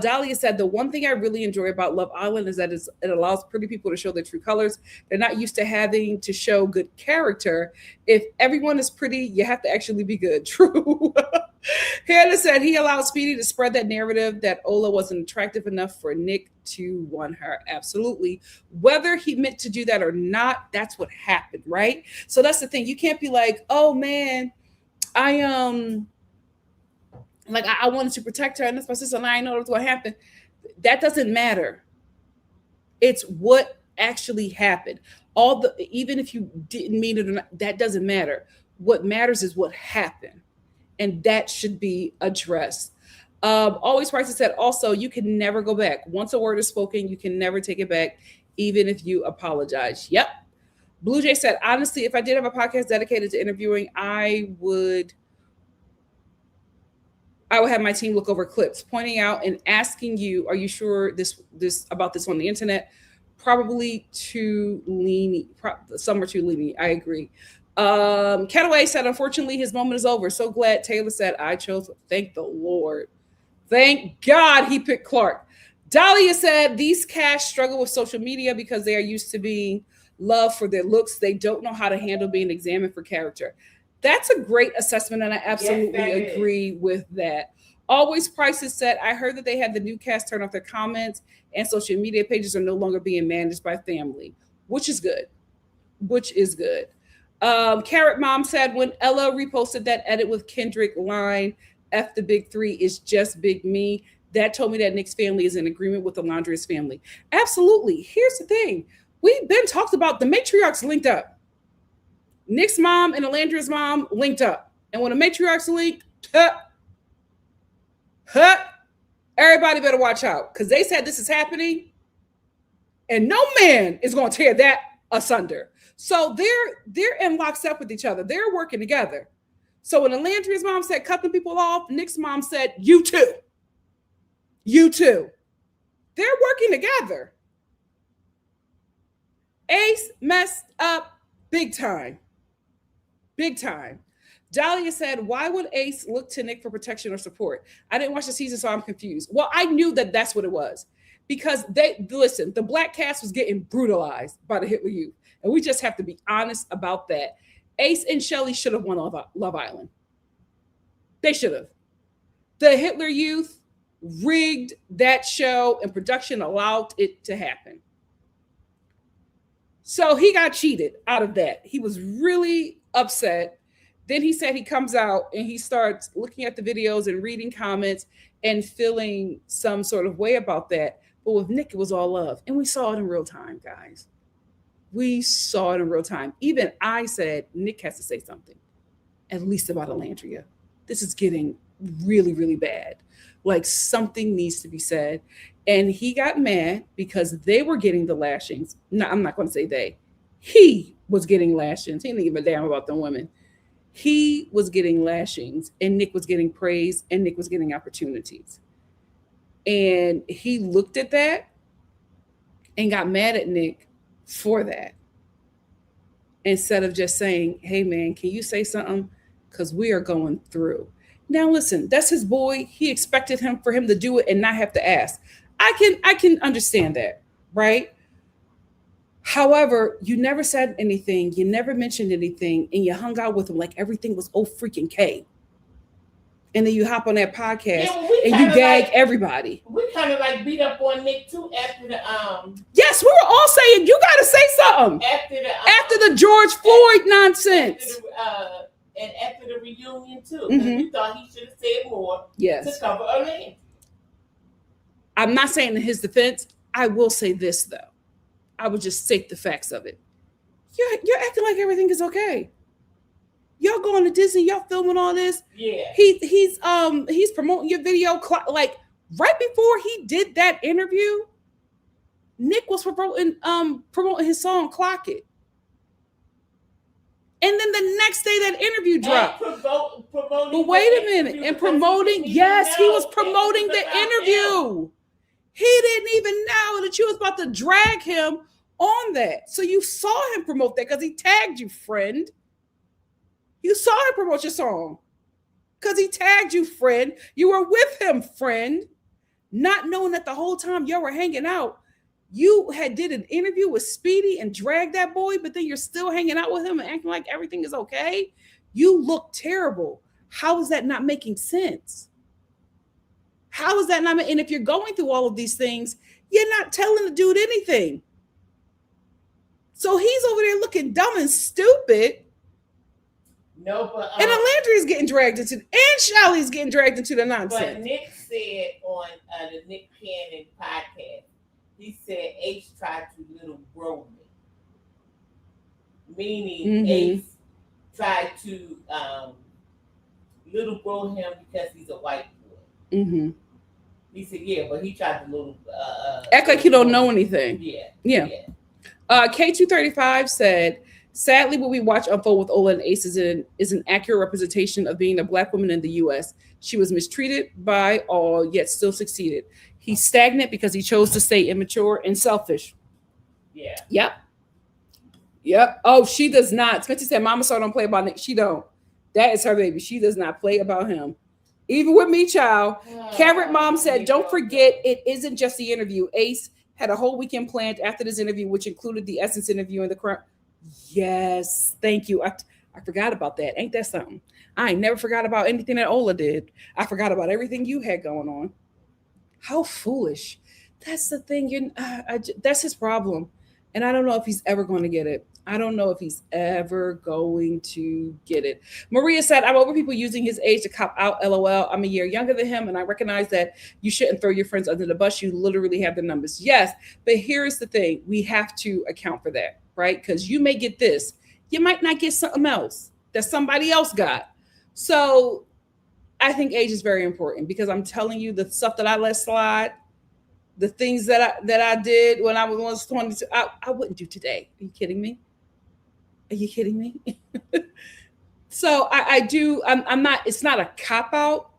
Dahlia said, the one thing I really enjoy about Love Island is that it allows pretty people to show their true colors. They're not used to having to show good character. If everyone is pretty, you have to actually be good. True. Hannah said he allowed Speedy to spread that narrative that Ola wasn't attractive enough for Nick to want her. Absolutely. Whether he meant to do that or not, that's what happened, right? So that's the thing. You can't be like, oh man, I wanted to protect her and that's my sister and I know that's what happened. That doesn't matter. It's what actually happened. Even if you didn't mean it or not, that doesn't matter. What matters is what happened. And that should be addressed. Always Prices said also, you can never go back. Once a word is spoken, you can never take it back, even if you apologize. Yep. Blue Jay said, honestly, if I did have a podcast dedicated to interviewing, I would have my team look over clips, pointing out and asking you, are you sure this about this on the internet? Probably too lenient. Some are too lenient. I agree. Cataway said, unfortunately, his moment is over. So glad. Taylor said, I chose. Thank the Lord. Thank God he picked Clark. Dahlia said, these cast struggle with social media because they are used to being loved for their looks. They don't know how to handle being examined for character. That's a great assessment, and I absolutely agree with that. Always Prices said, I heard that they had the new cast turn off their comments and social media pages are no longer being managed by family, which is good. Carrot Mom said, when Ella reposted that edit with Kendrick line, F the big three is just big me, that told me that Nick's family is in agreement with Olandria's family. Absolutely. Here's the thing. We've been talked about the matriarchs linked up. Nick's mom and Olandria's mom linked up. And when the matriarchs linked, everybody better watch out because they said this is happening and no man is going to tear that asunder. So they're in lockstep with each other. They're working together. So when Olandria's mom said cut the people off, Nick's mom said, you too. They're working together. Ace messed up big time. Dahlia said, why would Ace look to Nick for protection or support? I didn't watch the season, so I'm confused. Well, I knew that that's what it was because the black cast was getting brutalized by the Hitler Youth. And we just have to be honest about that. Ace and Shelly should have won Love Island. They should have. The Hitler Youth rigged that show and production allowed it to happen. So he got cheated out of that. He was really upset. Then he said he comes out and he starts looking at the videos and reading comments and feeling some sort of way about that. But with Nick, it was all love. And we saw it in real time, guys. We saw it in real time. Even I said, Nick has to say something, at least about Olandria. This is getting really, really bad. Like something needs to be said. And he got mad because they were getting the lashings. No, I'm not going to say they. He was getting lashings. He didn't give a damn about the women. He was getting lashings and Nick was getting praise and Nick was getting opportunities. And he looked at that and got mad at Nick for that. Instead of just saying, hey man, can you say something? Because we are going through. Now listen, that's his boy. He expected for him to do it and not have to ask. I can understand that, right? However, you never said anything, you never mentioned anything, and you hung out with him like everything was oh freaking K. and then you hop on that podcast Yeah, well, we and you kinda gag like- everybody. We kind of like beat up on Nick too after the Yes, we were all saying you got to say something after the George Floyd nonsense. After the reunion too. Mhm. We thought he should have said more Yes, to cover Olandria. I'm not saying in his defense. I will say this though. I would just state the facts of it. You're acting like everything is okay. Y'all going to Disney, y'all filming all this. Yeah. He's promoting your video like right before he did that interview. Nick was promoting his song "Clock It," and then the next day that interview dropped. Promoting But wait a minute, and promoting, yes, he was promoting the interview. He didn't even know that you was about to drag him on that. So you saw him promote that because he tagged you, friend. You saw him promote your song because he tagged you, friend. You were with him, friend. Not knowing that the whole time y'all were hanging out, you had did an interview with Speedy and dragged that boy, but then you're still hanging out with him and acting like everything is okay. You look terrible. How is that not making sense? How is that not? And if you're going through all of these things, you're not telling the dude anything. So he's over there looking dumb and stupid. No, but and Olandria's getting dragged into, and Shelly's getting dragged into the nonsense. But Nick said on the Nick Cannon podcast, he said Ace tried to little grow me, meaning Ace tried to little grow him because he's a white boy. Mm-hmm. He said, yeah, but he tried to little act like you don't know anything. Yeah. K235 said, sadly, what we watch unfold with Ola and Ace is an accurate representation of being a Black woman in the U.S. She was mistreated by all, yet still succeeded. He's stagnant because he chose to stay immature and selfish. Yeah. Yep. Oh, she does not. Spencer said, Mama Star don't play about Nick. She don't. That is her baby. She does not play about him. Even with me, child. Carrot Mom said, don't forget, it isn't just the interview. Ace had a whole weekend planned after this interview, which included the Essence interview and the crime. Yes, thank you. I forgot about that. Ain't that something? I ain't never forgot about anything that Ola did. I forgot about everything you had going on. How foolish. That's the thing. That's his problem. And I don't know if he's ever going to get it. I don't know if he's ever going to get it. Maria said, I'm over people using his age to cop out. LOL. I'm a year younger than him, and I recognize that you shouldn't throw your friends under the bus. You literally have the numbers. Yes, but here's the thing. We have to account for that, right? Because you may get this. You might not get something else that somebody else got. So I think age is very important because I'm telling you the stuff that I let slide, the things that I did when I was 22, I wouldn't do today. Are you kidding me? Are you kidding me? So I'm not, it's not a cop-out.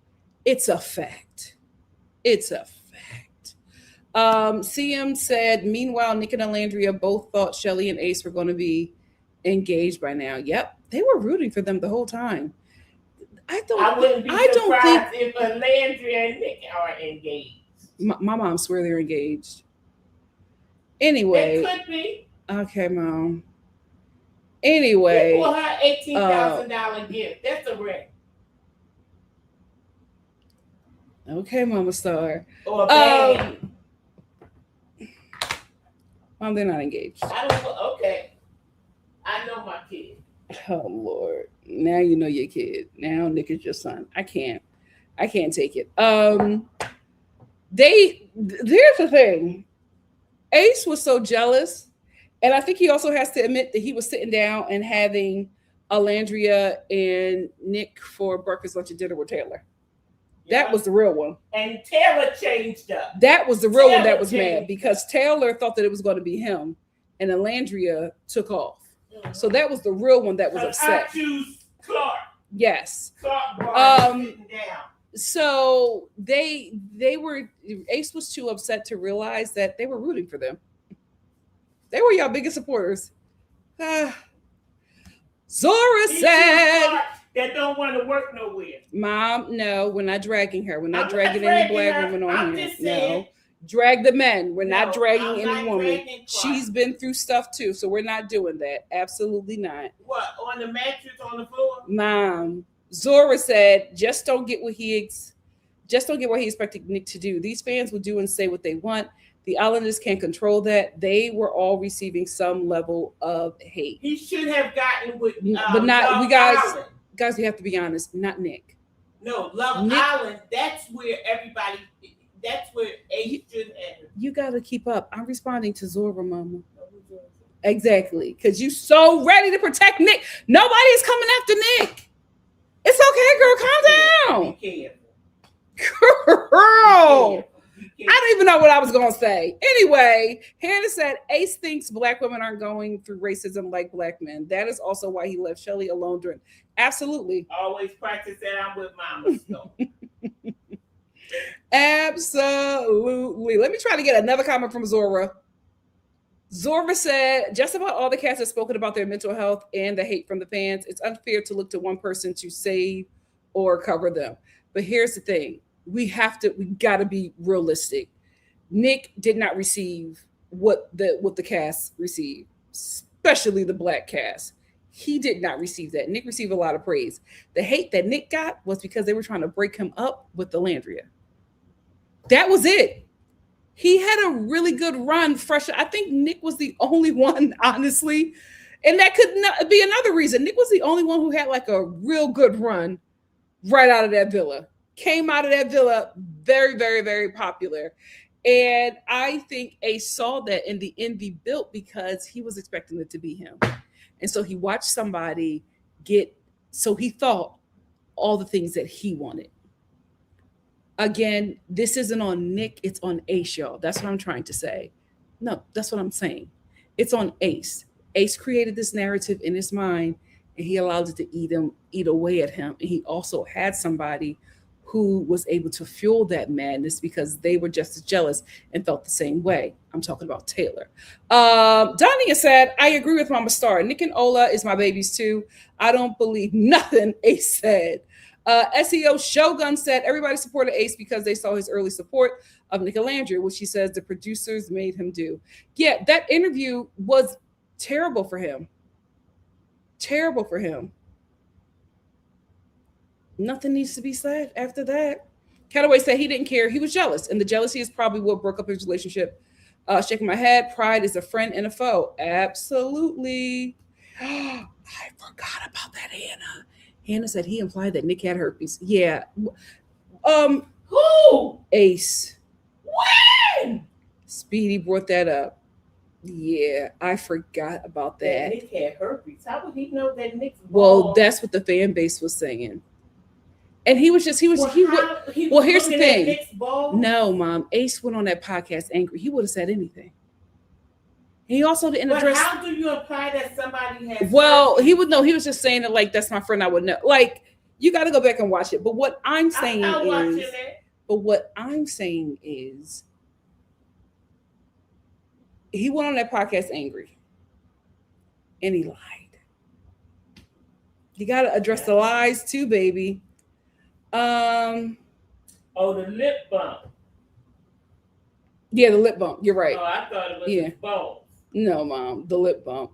It's a fact. It's a fact. CM said, meanwhile, Nick and Olandria both thought Shelly and Ace were going to be engaged by now. Yep. They were rooting for them the whole time. I wouldn't be surprised if Olandria and Nick are engaged. My mom swear they're engaged. Anyway. It could be. Okay, Mom. Anyway. For her $18,000 gift. That's a ring. Okay, Mama Star. Or a bag. Mom, they're not engaged. Okay. I know my kid. Oh, Lord. Now you know your kid. Now Nick is your son. I can't take it. Here's the thing. Ace was so jealous, and I think he also has to admit that he was sitting down and having Olandria and Nick for breakfast, lunch, and dinner with Taylor. That was the real one. And Taylor changed up. That was the real one that was mad because Taylor thought that it was going to be him, and Olandria took off. Mm-hmm. So that was the real one that was upset. I choose Clark. Yes. Clark sitting down. So they were, Ace was too upset to realize that they were rooting for them. They were y'all biggest supporters. Zora said that don't want to work nowhere. Mom, no, we're not dragging her. We're not dragging any Black woman on here. Saying, no. Drag the men. We're not dragging any woman. She's been through stuff too, so we're not doing that. Absolutely not. What, on the mattress on the floor? Mom, Zora said, just don't get what he expected Nick to do. These fans will do and say what they want. The Islanders can't control that. They were all receiving some level of hate. He should have gotten with but not Love we guys. Island. Guys, we have to be honest. Not Nick. No, Love Nick, Island. That's where everybody. That's where Ace should have. You got to keep up. I'm responding to Zora, Mama. Exactly, because you so ready to protect Nick. Nobody's coming after Nick. It's okay, girl. Calm down. Be careful. Girl. I don't even know what I was going to say. Anyway, Hannah said, Ace thinks black women aren't going through racism like black men. That is also why he left Shelly alone during. Absolutely. Always practice that. I'm with Mama. So. Absolutely. Let me try to get another comment from Zora. Zora said, just about all the cats have spoken about their mental health and the hate from the fans. It's unfair to look to one person to save or cover them. But here's the thing. We got to be realistic. Nick did not receive what the cast received, especially the black cast. He did not receive that. Nick received a lot of praise. The hate that Nick got was because they were trying to break him up with Olandria. That was it. He had a really good run fresh. I think Nick was the only one, honestly. And that could not be another reason. Nick was the only one who had like a real good run right out of that villa. Came out of that villa very, very, very popular. And I think Ace saw that in the envy built because he was expecting it to be him. And so he watched somebody so he thought all the things that he wanted. Again, this isn't on Nick, it's on Ace, y'all. That's what I'm trying to say. No, that's what I'm saying. It's on Ace. Ace created this narrative in his mind and he allowed it to eat away at him. And he also had somebody who was able to fuel that madness because they were just as jealous and felt the same way. I'm talking about Taylor. Donia said, I agree with Mama Star. Nick and Ola is my babies too. I don't believe nothing Ace said. SEO Shogun said, everybody supported Ace because they saw his early support of Nick Olandria, which he says the producers made him do. Yeah, that interview was terrible for him. Terrible for him. Nothing needs to be said after that. Cataway said he didn't care. He was jealous. And the jealousy is probably what broke up his relationship. Shaking my head. Pride is a friend and a foe. Absolutely. I forgot about that, Hannah. Hannah said he implied that Nick had herpes. Yeah. Who? Ace. When? Speedy brought that up. Yeah, I forgot about that. Nick had herpes. How would he know that Nick's Well, that's what the fan base was saying. And here's the thing. No, Mom, Ace went on that podcast angry. He would have said anything. He also didn't address. How do you imply that somebody has? Well, he would know. He was just saying it like that's my friend. I would know. Like you got to go back and watch it. But what I'm saying is, he went on that podcast angry, and he lied. You got to address the lies too, baby. The lip bump. Yeah, the lip bump. You're right. Oh, I thought it was his balls. No, Mom, the lip bump.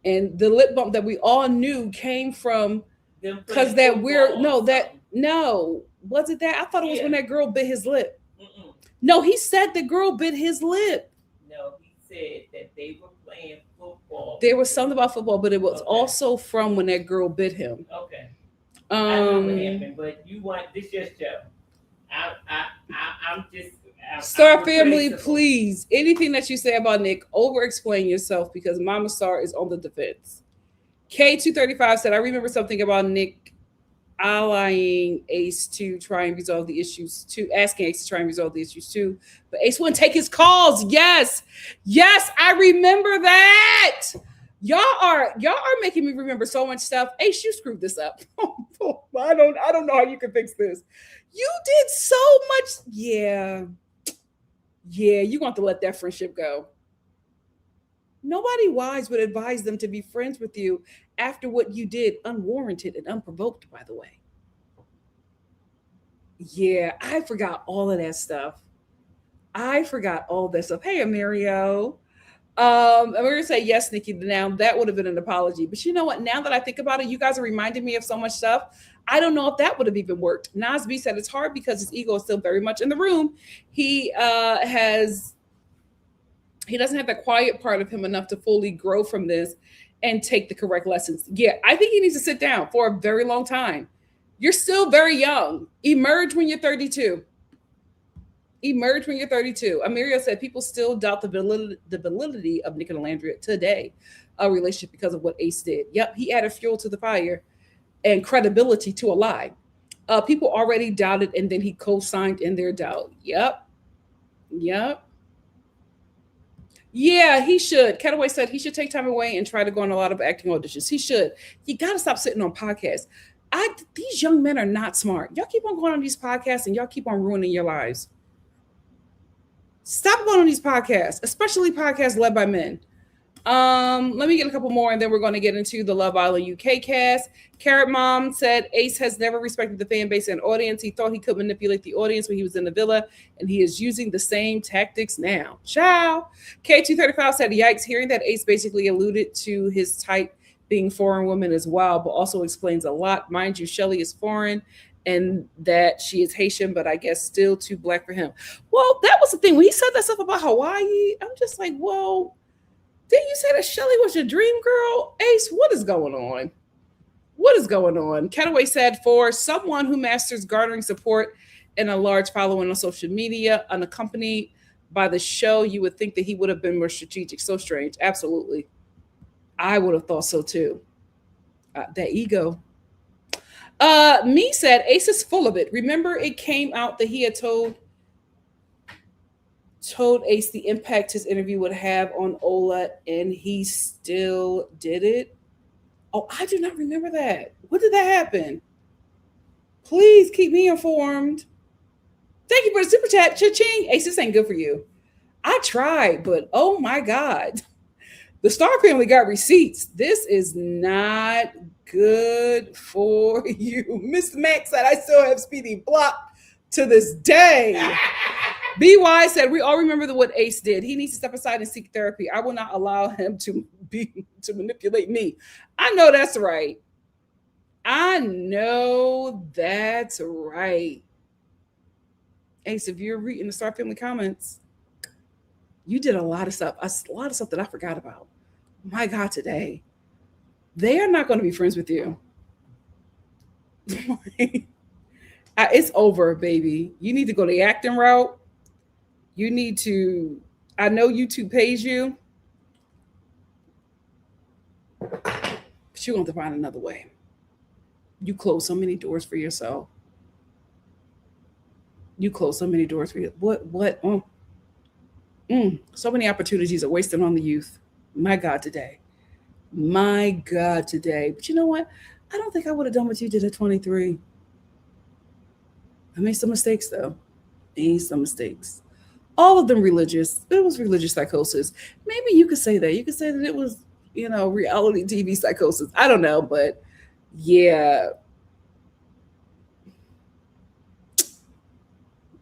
And the lip bump that we all knew came from because was it that? I thought it was when that girl bit his lip. Mm-mm. No, he said the girl bit his lip. No, he said that they were playing football. There was something about football, but it was also from when that girl bit him. Okay. I know what happened, but you want this your show. I'm just Star family, please. Anything that you say about Nick, over-explain yourself because Mama Star is on the defense. K235 said, I remember something about Nick allying Ace to try and resolve the issues too, asking Ace to try and resolve the issues too. But Ace wouldn't take his calls. Yes, I remember that. Y'all are making me remember so much stuff. Ace, you screwed this up. I don't know how you can fix this. You did so much. Yeah, you want to let that friendship go. Nobody wise would advise them to be friends with you after what you did, unwarranted and unprovoked, by the way. Yeah, I forgot all of that stuff. Hey, Mario. And we're gonna say yes, Nikki. Now that would have been an apology, but you know what? Now that I think about it, you guys are reminding me of so much stuff. I don't know if that would have even worked. Nas B said it's hard because his ego is still very much in the room. He he doesn't have that quiet part of him enough to fully grow from this and take the correct lessons. Yeah, I think he needs to sit down for a very long time. You're still very young. Emerge when you're 32. Emerge when you're 32. Amiria said people still doubt the validity of Nick and Olandria today, a relationship because of what Ace did. Yep, he added fuel to the fire and credibility to a lie. People already doubted, and then he co-signed in their doubt. Yep. Yeah, he should. Cataway said he should take time away and try to go on a lot of acting auditions. He should. You got to stop sitting on podcasts. These young men are not smart. Y'all keep on going on these podcasts and y'all keep on ruining your lives. Stop going on these podcasts, especially podcasts led by men. Let me get a couple more and then we're going to get into the Love Island UK cast. Carrot Mom said Ace has never respected the fan base and audience. He thought he could manipulate the audience when he was in the villa, and he is using the same tactics now. Ciao. K235 said, yikes, hearing that Ace basically alluded to his type being foreign women as well, but also explains a lot. Mind you, Shelly is foreign and that she is Haitian, but I guess still too black for him. Well, that was the thing. When he said that stuff about Hawaii, I'm just like, whoa. Didn't you say that Shelly was your dream girl? Ace, what is going on? What is going on? Cataway said, for someone who masters garnering support and a large following on social media, unaccompanied by the show, you would think that he would have been more strategic. So strange. Absolutely. I would have thought so too. That ego. Me said, Ace is full of it. Remember, it came out that he had told Ace the impact his interview would have on Ola, and he still did it. Oh, I do not remember that. When did that happen? Please keep me informed. Thank you for the super chat. Cha-ching. Ace, this ain't good for you. I tried, but oh my God. The Star family got receipts. This is not good for you. Miss Max said, I still have Speedy blocked to this day. BY said, we all remember what Ace did. He needs to step aside and seek therapy. I will not allow him to manipulate me. I know that's right. I know that's right. Ace, if you're reading the Star Family comments, you did a lot of stuff that I forgot about. My God, today. They are not going to be friends with you. It's over, baby. You need to go the acting route. You need to, I know YouTube pays you, but you're going to find another way. You close so many doors for yourself. You close so many doors for you. What? So many opportunities are wasted on the youth. My God, today. My God, today. But you know what? I don't think I would have done what you did at 23. I made some mistakes, though. All of them religious. It was religious psychosis. Maybe you could say that. You could say that it was, reality TV psychosis. I don't know, but yeah.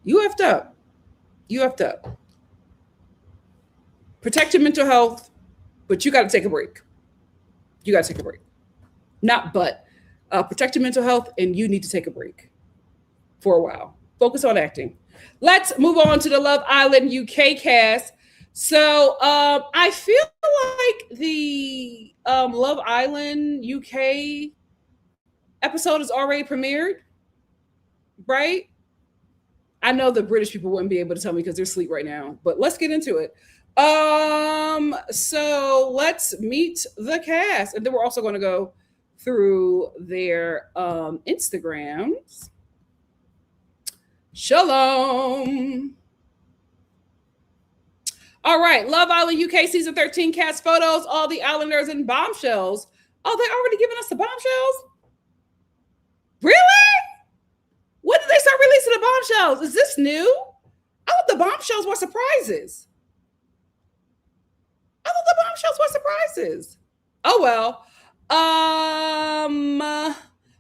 You effed up. Protect your mental health, but you got to take a break. Protect your mental health, and you need to take a break for a while. Focus on acting. Let's move on to the Love Island UK cast. So I feel like the Love Island UK episode is already premiered, right? I know the British people wouldn't be able to tell me because they're asleep right now, but let's get into it. So let's meet the cast, and then we're also going to go through their Instagrams. Shalom. All right, Love Island UK season 13 cast photos, all the Islanders and bombshells. Oh, they already giving us the bombshells? Really? When did they start releasing the bombshells? Is this new? I thought the bombshells were surprises. Oh well.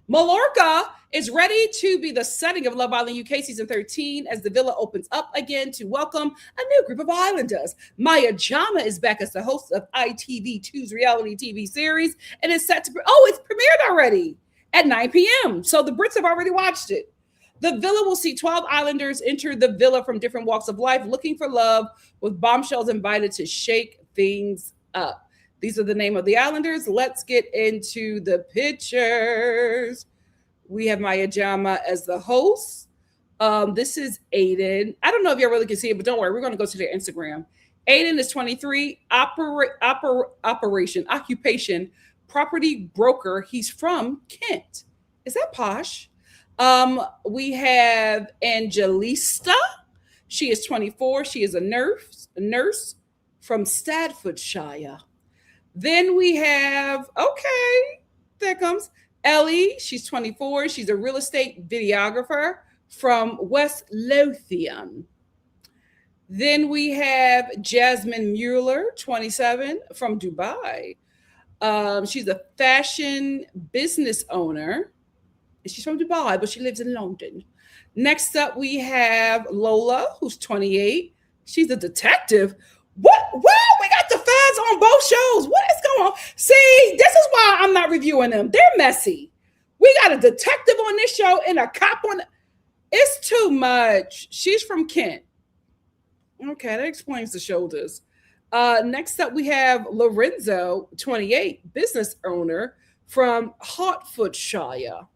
Mallorca is ready to be the setting of Love Island UK season 13 as the villa opens up again to welcome a new group of islanders. Maya Jama is back as the host of ITV2's reality TV series and is set to, it's premiered already at 9 p.m. So the Brits have already watched it. The villa will see 12 islanders enter the villa from different walks of life looking for love, with bombshells invited to shake things up. These are the name of the islanders. Let's get into the pictures. We have Maya Jama as the host. This is Aiden. I don't know if y'all really can see it, but don't worry. We're going to go to their Instagram. Aiden is 23, occupation, property broker. He's from Kent. Is that posh? We have Nikki.Star. She is 24. She is a nurse from Staffordshire. Then we have, there comes Ellie. She's 24. She's a real estate videographer from West Lothian. Then we have Jasmine Mueller, 27, from Dubai. She's a fashion business owner. She's from Dubai, but she lives in London. Next up, we have Lola, who's 28. She's a detective. What? Wow, we got the feds on both shows. What is going on? See, this is why I'm not reviewing them. They're messy. We got a detective on this show and a cop on. It's too much. She's from Kent. Okay, that explains the shoulders. Next up, we have Lorenzo, 28, business owner from Hertfordshire.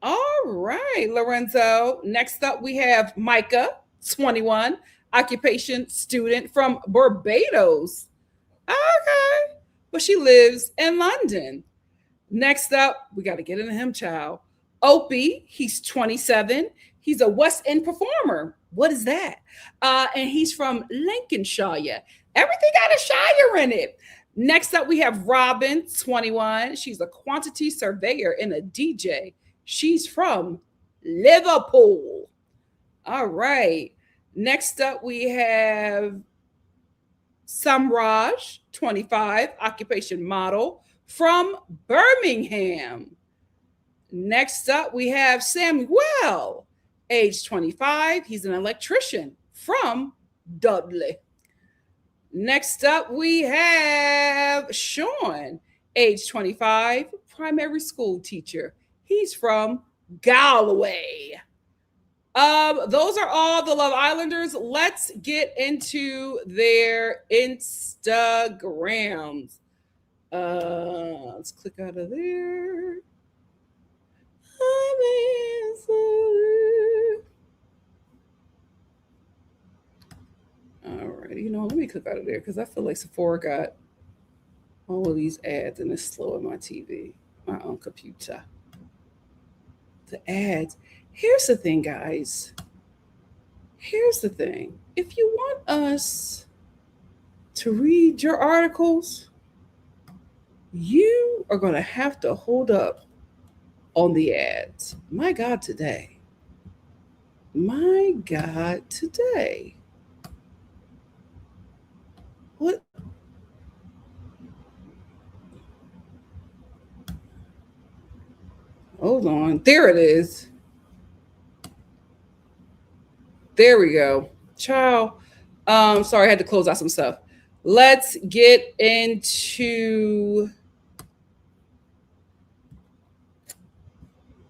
All right, Lorenzo. Next up, we have Micah, 21, occupation student from Barbados. Okay, but she lives in London. Next up, we got to get into him, child. Opie, he's 27. He's a West End performer. What is that? And he's from Lincolnshire. Everything got a shire in it. Next up, we have Robin, 21. She's a quantity surveyor and a DJ. She's from Liverpool. All right. Next up, we have Samraj, 25, occupation model from Birmingham. Next up, we have Samuel, age 25. He's an electrician from Dudley. Next up, we have Sean, age 25, primary school teacher. He's from Galway. Those are all the Love Islanders. Let's get into their Instagrams. Let's click out of there. All right, let me click out of there because I feel like Sephora got all of these ads and it's slowing my TV, my own computer. The ads. Here's the thing, guys. Here's the thing. If you want us to read your articles, you are going to have to hold up on the ads. My God, today. My God, today. What? Hold on. There it is. There we go. Ciao. Sorry, I had to close out some stuff. Let's get into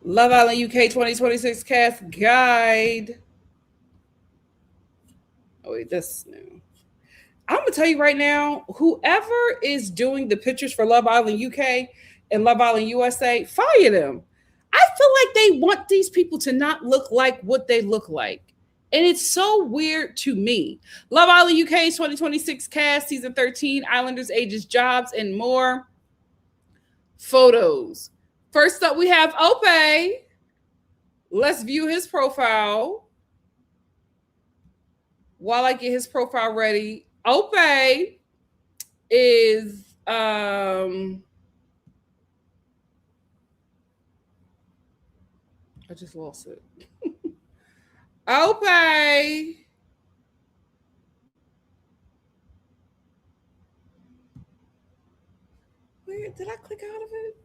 Love Island UK 2026 cast guide. Oh, wait, that's new. I'm going to tell you right now, whoever is doing the pictures for Love Island UK and Love Island USA, fire them. I feel like they want these people to not look like what they look like. And it's so weird to me. Love Island UK 2026 cast, season 13, Islanders, ages, jobs, and more. Photos. First up, we have Ope. Let's view his profile. While I get his profile ready, Ope is I just lost it. Ope. Where did I click out of it?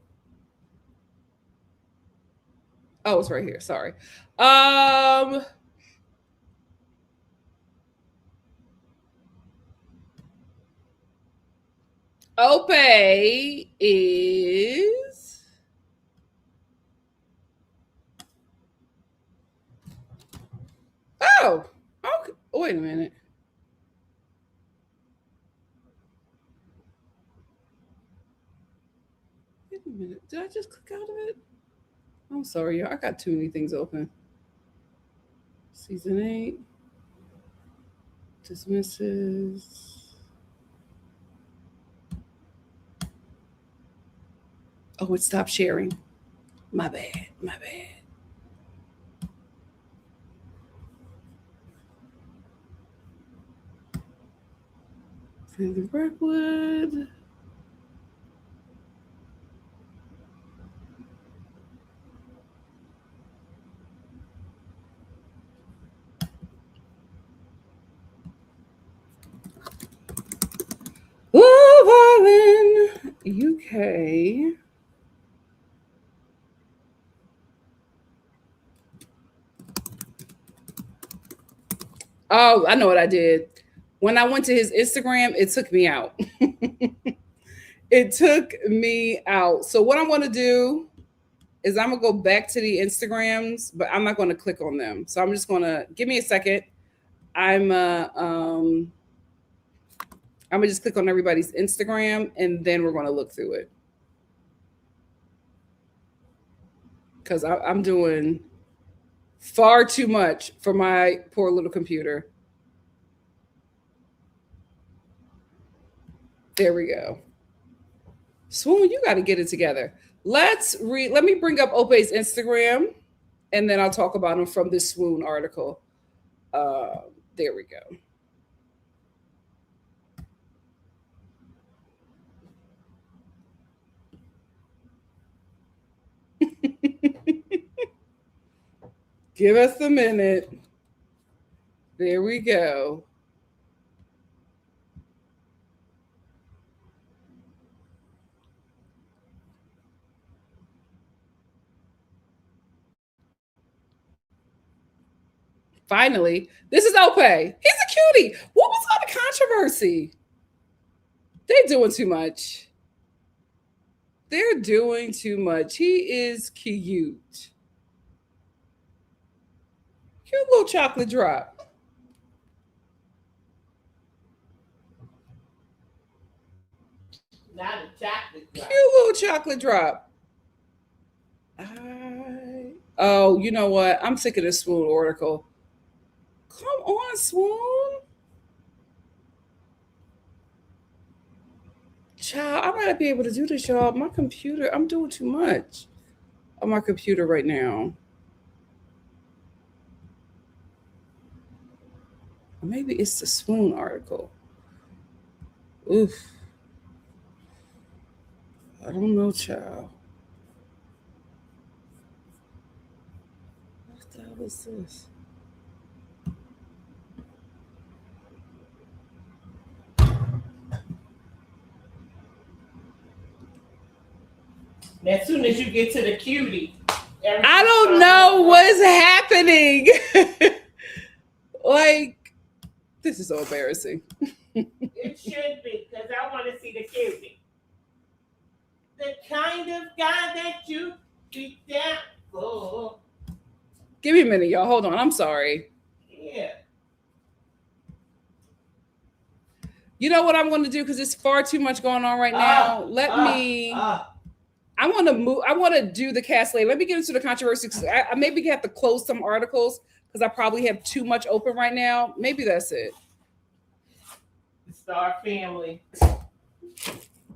Oh, it's right here. Sorry. Ope is oh okay. Wait a minute. Wait a minute. Did I just click out of it? I'm sorry, y'all. I got too many things open. Season 8 dismisses. Oh, it stopped sharing. My bad. My bad. Friendly Redwood. Love Island, UK. Oh, I know what I did. When I went to his Instagram, it took me out. It took me out. So what I'm going to do is I'm going to go back to the Instagrams, but I'm not going to click on them. So I'm just going to give me a second. I'm gonna just click on everybody's Instagram and then we're going to look through it. Because I'm doing far too much for my poor little computer. There we go. Swoon, you got to get it together. Let me bring up Ope's Instagram and then I'll talk about him from this Swoon article. There we go. Give us a minute. There we go. Finally, this is Ope. He's a cutie. What was all the controversy? They doing too much. They're doing too much. He is cute. Cute little chocolate drop. Not a chocolate drop. Cute little chocolate drop. Oh, you know what? I'm sick of this Swoon article. Come on, Swoon. Child, I might be able to do this, y'all. My computer, I'm doing too much on my computer right now. Maybe it's the Swoon article. Oof. I don't know, child. What the hell is this? As soon as you get to the cutie, I don't know what's happening. Like, this is so embarrassing. It should be, because I want to see the cutie. The kind of guy that you be down for. Give me a minute, y'all. Hold on. I'm sorry. Yeah. You know what I'm going to do because it's far too much going on right now. I want to move. I want to do the cast later. Let me get into the controversy because I maybe have to close some articles because I probably have too much open right now. Maybe that's it. The Star family.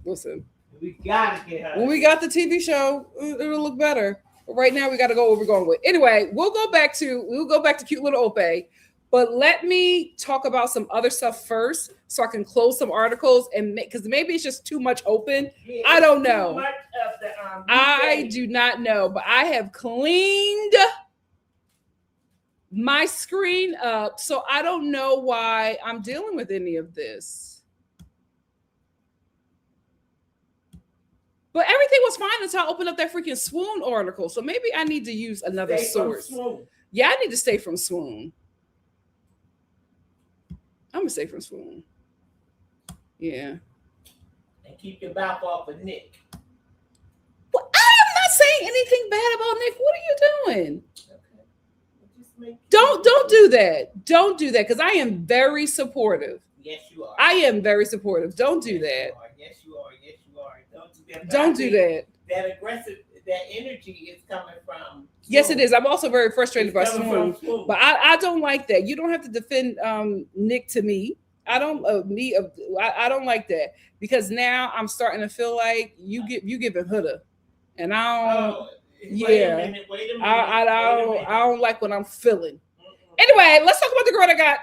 Listen, we gotta get her. When we got the TV show, it'll look better. But right now, we got to go where we're going with. Anyway, we'll go back to cute little Ope. But let me talk about some other stuff first so I can close some articles and because maybe it's just too much open. Yeah, I don't know. Too much of the, I do not know, but I have cleaned my screen up, so I don't know why I'm dealing with any of this. But everything was fine until I opened up that freaking swoon article. So maybe I need to use another Stay from source. swoon. Yeah, I need to stay from swoon. I'm gonna stay from swoon. Yeah. And keep your mouth off of Nick. Well, I am not saying anything bad about Nick. What are you doing? Okay. Don't do that. Don't do that because I am very supportive. Yes, you are. I am very supportive. Don't do yes, that. You are. Yes, you are. Yes, you are. Don't do that. Don't do that. That aggressive, that energy is coming from. Yes, it is. I'm also very frustrated by It's coming swoon, from swoon. but I don't like that. You don't have to defend Nick to me. I don't I don't like that because now I'm starting to feel like you giving Huda, and I don't. Oh, Yeah, wait a minute. I don't like what I'm feeling. Anyway, let's talk about the girl that got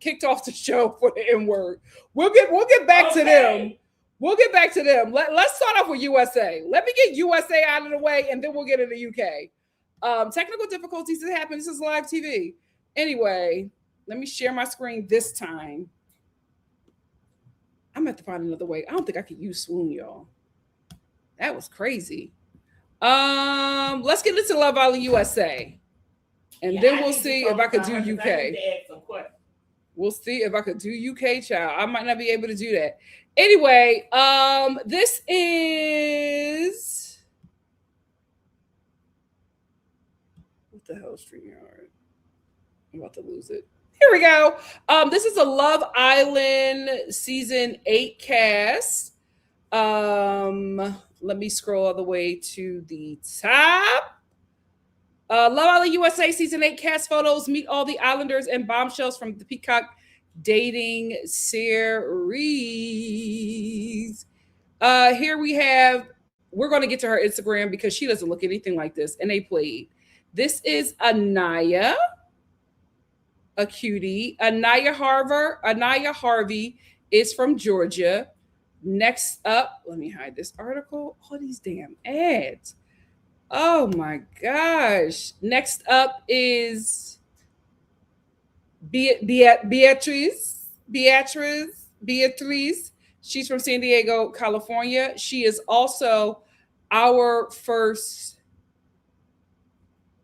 kicked off the show for the N word. We'll get back to them. We'll get back to them. Let's start off with USA. Let me get USA out of the way, and then we'll get into UK. Technical difficulties that happen. This is live TV. Anyway, let me share my screen this time. I'm gonna have to find another way. I don't think I could use swoon, y'all. That was crazy. Let's get into Love Island USA, and then we'll see if I could do UK. We'll see if I could do UK, child. I might not be able to do that. Anyway, this is what the hell, StreamYard? I'm about to lose it. Here we go. This is a Love Island season 8 cast. Let me scroll all the way to the top. Love Island USA season 8 cast photos. Meet all the Islanders and bombshells from the Peacock dating series. Here we have, we're going to get to her Instagram because she doesn't look anything like this. And they played. This is Anaya, a cutie. Anaya Harvey is from Georgia. Next up, let me hide this article. All these damn ads. Oh my gosh. Next up is Beatrice. She's from San Diego, California. She is also our first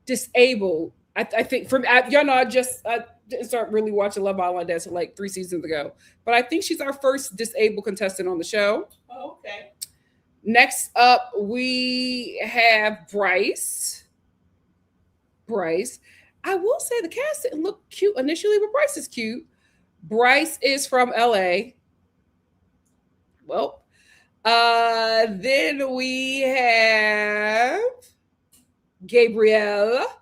disabled. I think from y'all know I didn't start really watching Love Island until like 3 seasons ago, but I think she's our first disabled contestant on the show. Oh, okay. Next up, we have Bryce. I will say the cast didn't look cute initially, but Bryce is cute. Bryce is from LA. Well, then we have Gabrielle.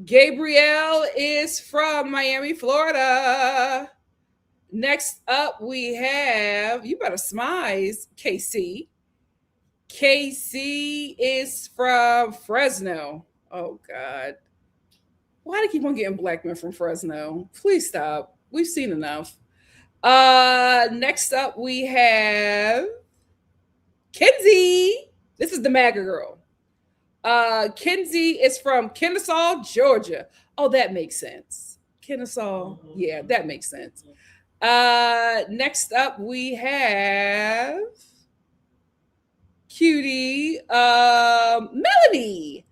Gabrielle is from Miami, Florida. Next up, we have, you better smize, KC. KC is from Fresno. Oh, God. Why do you keep on getting black men from Fresno? Please stop. We've seen enough. Next up, we have Kenzie. This is the MAGA girl. Kenzie is from Kennesaw, Georgia. Oh, that makes sense. Kennesaw. Mm-hmm. Yeah, that makes sense. Next up, we have cutie Melanie.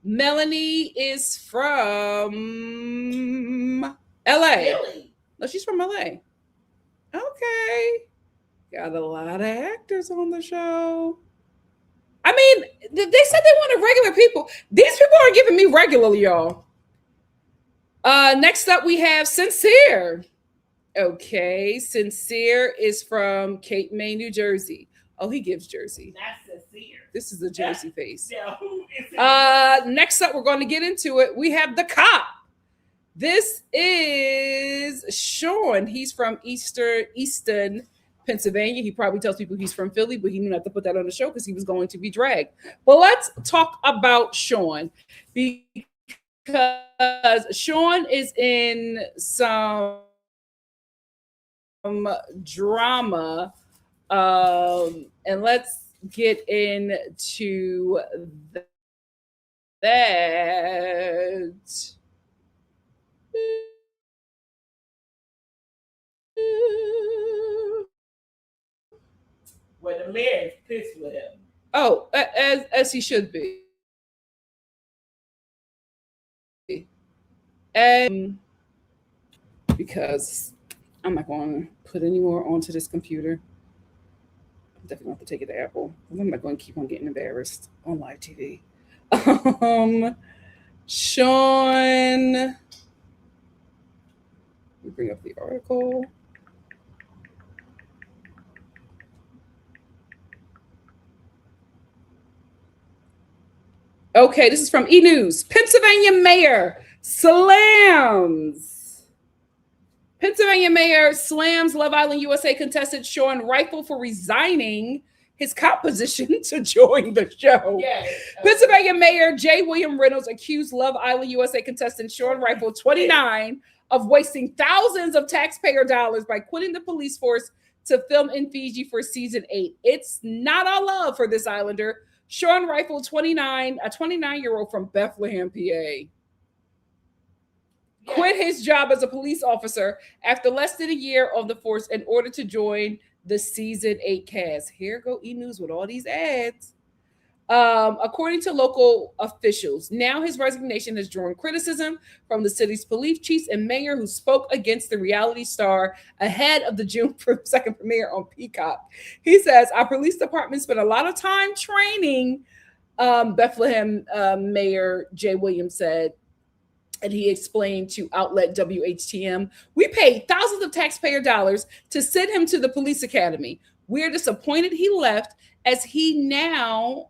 Melanie is from LA. Really? No, she's from LA. Okay. Got a lot of actors on the show. I mean, they said they wanted regular people. These people aren't giving me regular, y'all. Next up, we have Sincere. Okay, Sincere is from Cape May, New Jersey. Oh, he gives Jersey. That's Sincere. This is the Jersey face. Yeah, who is it? Next up, we're going to get into it. We have the cop. This is Sean. He's from Easton, Pennsylvania. He probably tells people he's from Philly, but he knew not to put that on the show because he was going to be dragged. But let's talk about Sean because Sean is in some drama, and let's get into that. Well, the mayor is pissed with him. Oh, as he should be. And because I'm not going to put any more onto this computer. I'm definitely going to have to take it to Apple. I'm not going to keep on getting embarrassed on live TV. Sean, let me bring up the article. Okay, this is from E! News. Pennsylvania mayor slams. Pennsylvania mayor slams Love Island USA contestant Sean Rifle for resigning his cop position to join the show. Yes. Pennsylvania Mayor J. William Reynolds accused Love Island USA contestant Sean Rifle, 29, of wasting thousands of taxpayer dollars by quitting the police force to film in Fiji for season 8. It's not all love for this Islander. Sean Rifle, 29, a 29-year-old from Bethlehem, PA. Quit his job as a police officer after less than a year on the force in order to join the season 8 cast. Here go E! News with all these ads. According to local officials, now his resignation has drawn criticism from the city's police chiefs and mayor, who spoke against the reality star ahead of the June 2nd premiere on Peacock. He says, our police department spent a lot of time training, Bethlehem Mayor Jay Williams said. And he explained to outlet WHTM, we paid thousands of taxpayer dollars to send him to the police academy. We're disappointed he left as we now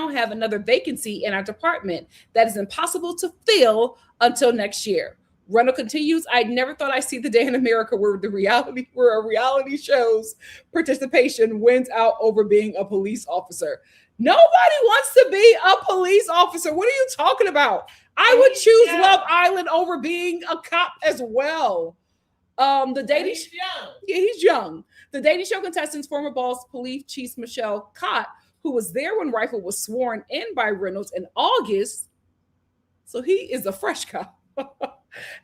have another vacancy in our department that is impossible to fill until next year. Reynolds continues, I never thought I'd see the day in America where a reality show's participation wins out over being a police officer. Nobody wants to be a police officer. What are you talking about? I would choose Love Island over being a cop as well. The dating he's young. Yeah, he's young. The dating show contestant's former boss, police chief Michelle Cott, who was there when Rifle was sworn in by Reynolds in August, so he is a fresh cop,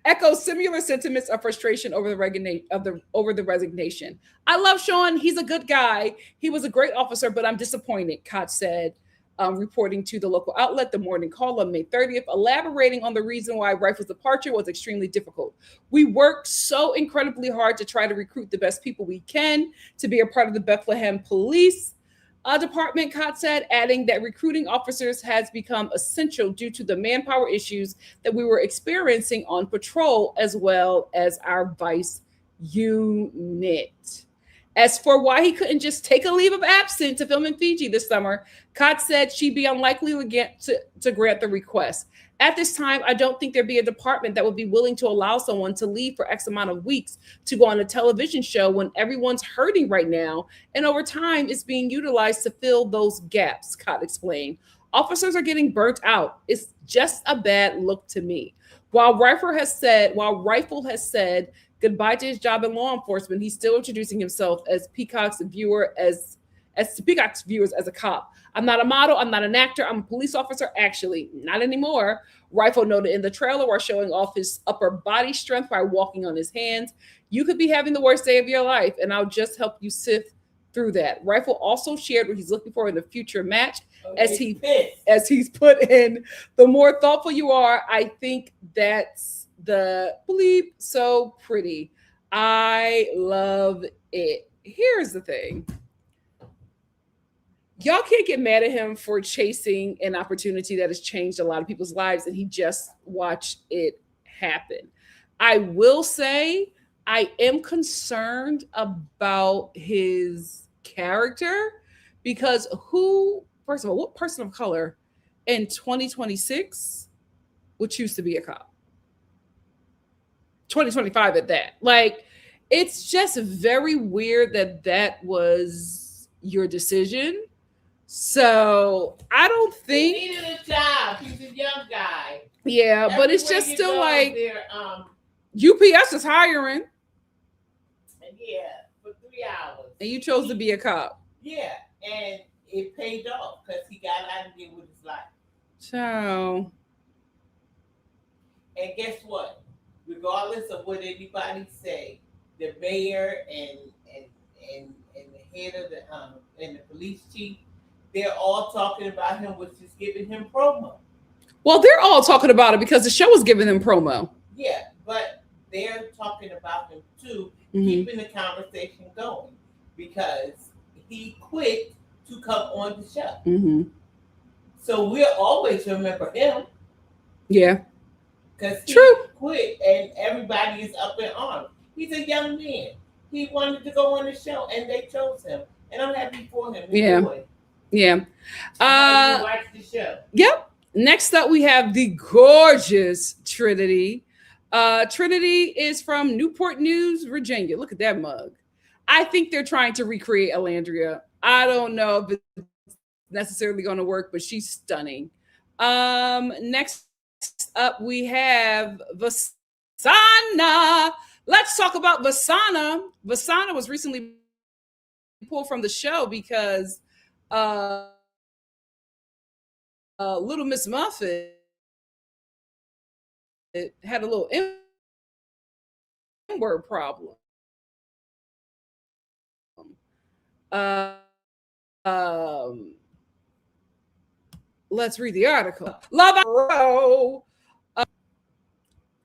echoes similar sentiments of frustration over the resignation. I love Sean. He's a good guy. He was a great officer, but I'm disappointed, Cott said, reporting to the local outlet The Morning Call on May 30th, elaborating on the reason why Rifle's departure was extremely difficult. We worked so incredibly hard to try to recruit the best people we can to be a part of the Bethlehem Police Department, Cott said, adding that recruiting officers has become essential due to the manpower issues that we were experiencing on patrol, as well as our vice unit. As for why he couldn't just take a leave of absence to film in Fiji this summer, Cott said she'd be unlikely to grant the request. At this time, I don't think there'd be a department that would be willing to allow someone to leave for X amount of weeks to go on a television show when everyone's hurting right now, and over time it's being utilized to fill those gaps, Cott explained. Officers are getting burnt out. It's just a bad look to me. While Rifle has said goodbye to his job in law enforcement, he's still introducing himself as Peacock's viewers as a cop. I'm not a model. I'm not an actor. I'm a police officer. Actually, not anymore. Rifle noted in the trailer while showing off his upper body strength by walking on his hands. You could be having the worst day of your life, and I'll just help you sift through that. Rifle also shared what he's looking for in the future match, as he's put in, the more thoughtful you are, I think that's the bleep so pretty. I love it. Here's the thing. Y'all can't get mad at him for chasing an opportunity that has changed a lot of people's lives, and he just watched it happen. I will say I am concerned about his character, because first of all, what person of color in 2026 would choose to be a cop? 2025 at that. Like, it's just very weird that was your decision. So I don't think he needed a job. He's a young guy. Yeah, but it's just still like UPS is hiring. Yeah, for 3 hours. And you chose to be a cop. Yeah, and it paid off because he got out of there with his life. So. And guess what? Regardless of what anybody say, the mayor and the head of the and the police chief, they're all talking about him, which is giving him promo. Well, they're all talking about it because the show is giving them promo. Yeah, but they're talking about him too, keeping the conversation going because he quit to come on the show. Mm-hmm. So we'll always remember him. Yeah. Because he True. quit and everybody is up in arms. He's a young man. He wanted to go on the show and they chose him. And I'm happy for him. Yeah. Yeah. Watch the show. Yep. Next up, we have the gorgeous Trinity. Trinity is from Newport News, Virginia. Look at that mug. I think they're trying to recreate Olandria. I don't know if it's necessarily going to work, but she's stunning. Next up, we have Vasana. Let's talk about Vasana. Vasana was recently pulled from the show because Little Miss Muffet had a little N-word problem. Let's read the article. Love Island.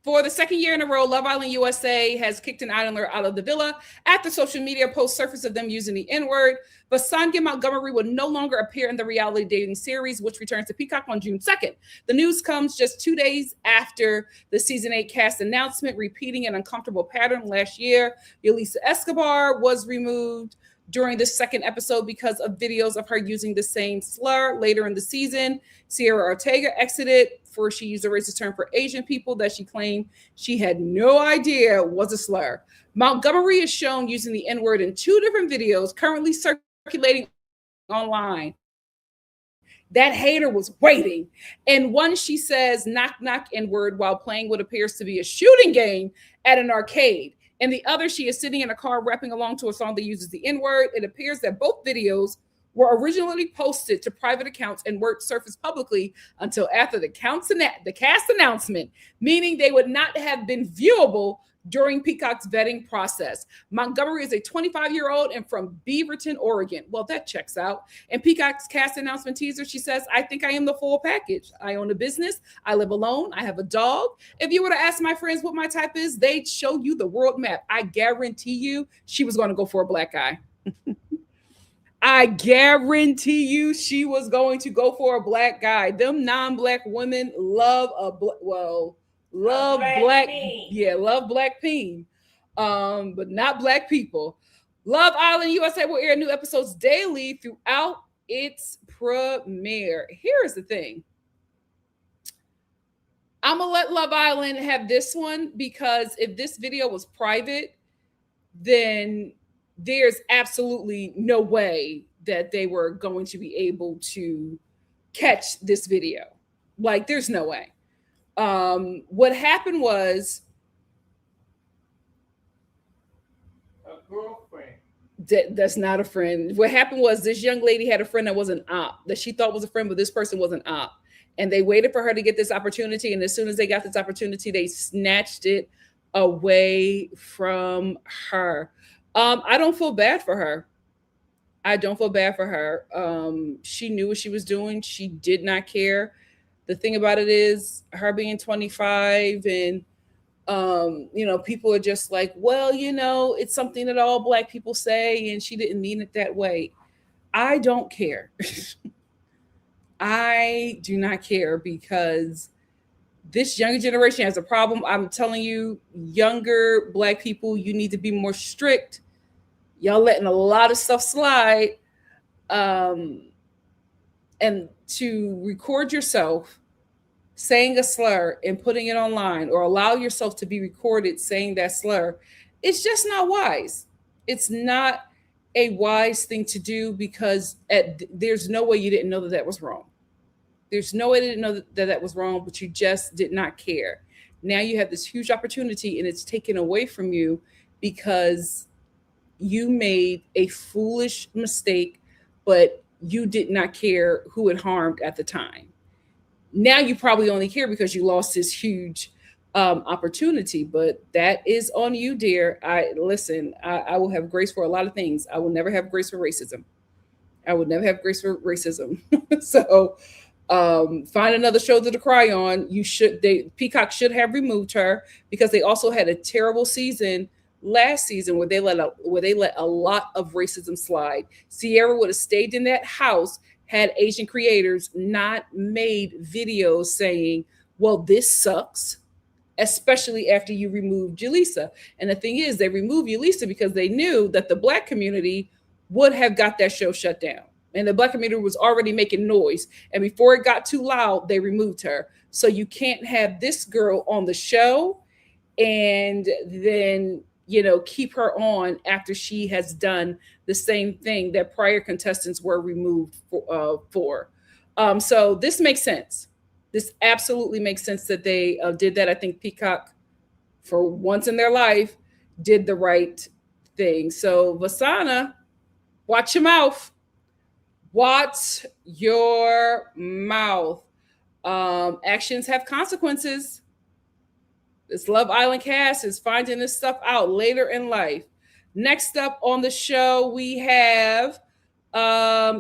For the second year in a row, Love Island USA has kicked an islander out of the villa after social media posts surfaced of them using the N-word. But Sanjay Montgomery will no longer appear in the reality dating series, which returns to Peacock on June 2nd. The news comes just 2 days after the season 8 cast announcement, repeating an uncomfortable pattern last year. Yulisa Escobar was removed during the second episode because of videos of her using the same slur. Later in the season, Sierra Ortega exited for she used a racist term for Asian people that she claimed she had no idea was a slur. Montgomery is shown using the N-word in 2 different videos currently circulating online. That hater was waiting. In one, she says knock, knock, N-word while playing what appears to be a shooting game at an arcade. In the other, she is sitting in a car rapping along to a song that uses the N-word. It appears that both videos were originally posted to private accounts and weren't surfaced publicly until after the cast announcement, meaning they would not have been viewable during Peacock's vetting process. Montgomery is a 25-year-old and from Beaverton, Oregon. Well, that checks out. In Peacock's cast announcement teaser, she says, I think I am the full package. I own a business. I live alone. I have a dog. If you were to ask my friends what my type is, they'd show you the world map. I guarantee you she was going to go for a black guy. I guarantee you she was going to go for a black guy. Them non-black women love love black peen, but not black people. Love Island USA will air new episodes daily throughout its premiere. Here's the thing. I'm gonna let Love Island have this one because if this video was private, then there's absolutely no way that they were going to be able to catch this video. Like, there's no way. What happened was a girlfriend. That's not a friend. What happened was this young lady had a friend that was an op that she thought was a friend, but this person was an op. And they waited for her to get this opportunity. And as soon as they got this opportunity, they snatched it away from her. I don't feel bad for her. I don't feel bad for her. She knew what she was doing. She did not care. The thing about it is her being 25 and, people are just like, well, it's something that all black people say and she didn't mean it that way. I don't care. I do not care because this younger generation has a problem. I'm telling you, younger black people, you need to be more strict. Y'all letting a lot of stuff slide. And to record yourself saying a slur and putting it online or allow yourself to be recorded saying that slur, it's just not wise. It's not a wise thing to do because there's no way you didn't know that was wrong. There's no way you didn't know that was wrong, but you just did not care. Now you have this huge opportunity and it's taken away from you because you made a foolish mistake, but you did not care who it harmed at the time. Now you probably only care because you lost this huge opportunity. But that is on you, dear. I will have grace for a lot of things. I will never have grace for racism. I would never have grace for racism. So find another shoulder to cry on. Peacock should have removed her because they also had a terrible season last season where they let a lot of racism slide. Sierra would have stayed in that house had Asian creators not made videos saying, "Well, this sucks." Especially after you remove Jaleesa. And the thing is, they removed Jaleesa because they knew that the Black community would have got that show shut down. And the Black community was already making noise. And before it got too loud, they removed her. So you can't have this girl on the show and then, keep her on after she has done the same thing that prior contestants were removed for. So this makes sense. This absolutely makes sense that they did that. I think Peacock, for once in their life, did the right thing. So Vasana, watch your mouth. Watch your mouth. Actions have consequences. This Love Island cast is finding this stuff out later in life. Next up on the show, we have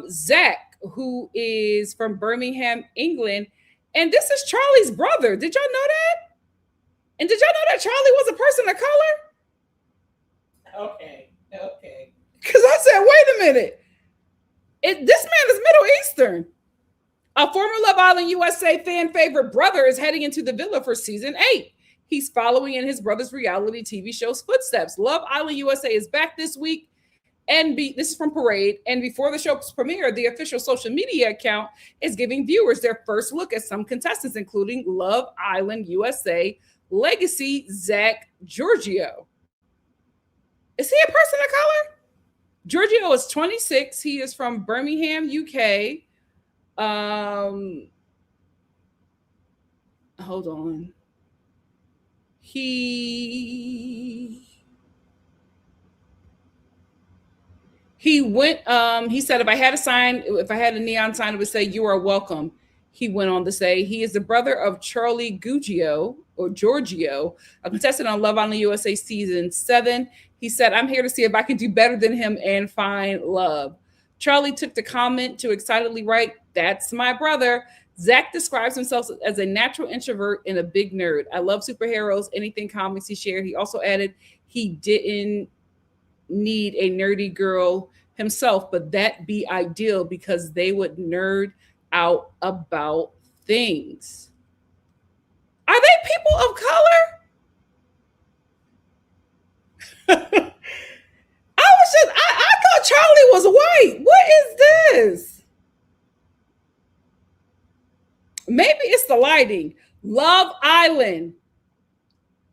Zach, who is from Birmingham, England. And this is Charlie's brother. Did y'all know that? And did y'all know that Charlie was a person of color? Okay. Because I said, wait a minute. This man is Middle Eastern. A former Love Island USA fan favorite brother is heading into the villa for season 8. He's following in his brother's reality TV show's footsteps. Love Island USA is back this week. This is from Parade. And before the show's premiere, the official social media account is giving viewers their first look at some contestants, including Love Island USA legacy Zach Giorgio. Is he a person of color? Giorgio is 26. He is from Birmingham, UK. Hold on. He went, he said, if I had a neon sign, it would say, "You are welcome." He went on to say he is the brother of Charlie Giorgio, a contestant on Love Island USA season 7. He said, "I'm here to see if I can do better than him and find love." Charlie took the comment to excitedly write, "That's my brother." Zach describes himself as a natural introvert and a big nerd. "I love superheroes, anything comics," he shared. He also added he didn't need a nerdy girl himself, but that'd be ideal because they would nerd out about things. Are they people of color? I thought Charlie was white. What is this? Maybe it's the lighting. Love Island.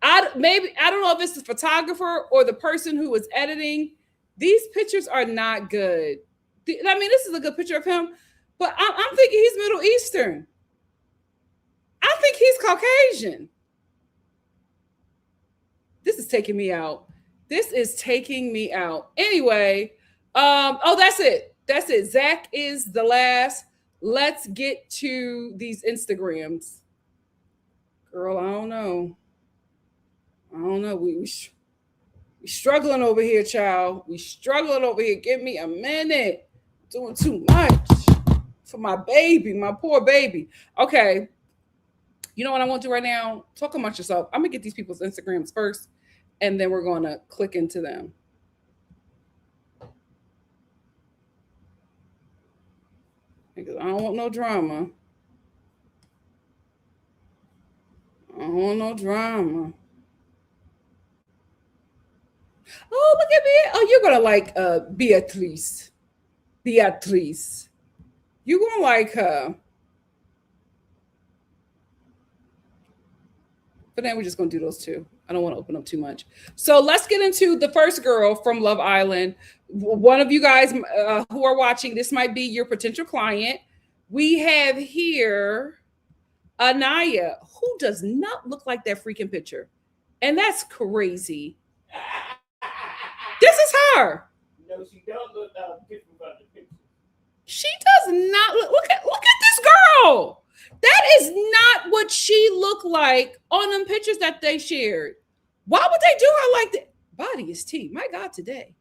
I don't know if it's the photographer or the person who was editing. These pictures are not good. I mean, this is a good picture of him, but I'm thinking he's Middle Eastern. I think he's Caucasian. This is taking me out. Anyway, that's it. Zach is the last. Let's get to these Instagrams. Girl, I don't know. We struggling over here, child. We struggling over here. Give me a minute. Doing too much for my baby, my poor baby. Okay. You know what I want to do right now? Talk amongst yourself. I'm going to get these people's Instagrams first, and then we're going to click into them. Because I don't want no drama. Oh, look at me. Oh, you're going to like Beatrice. You're going to like her. But then we're just going to do those two. I don't want to open up too much. So let's get into the first girl from Love Island. One of you guys who are watching, this might be your potential client. We have here Anaya, who does not look like that freaking picture. And that's crazy. This is her. No, she don't look different from the picture. She does not look at this girl. That is not what she looked like on them pictures that they shared. Why would they do her like that? Body is tea. My God, today.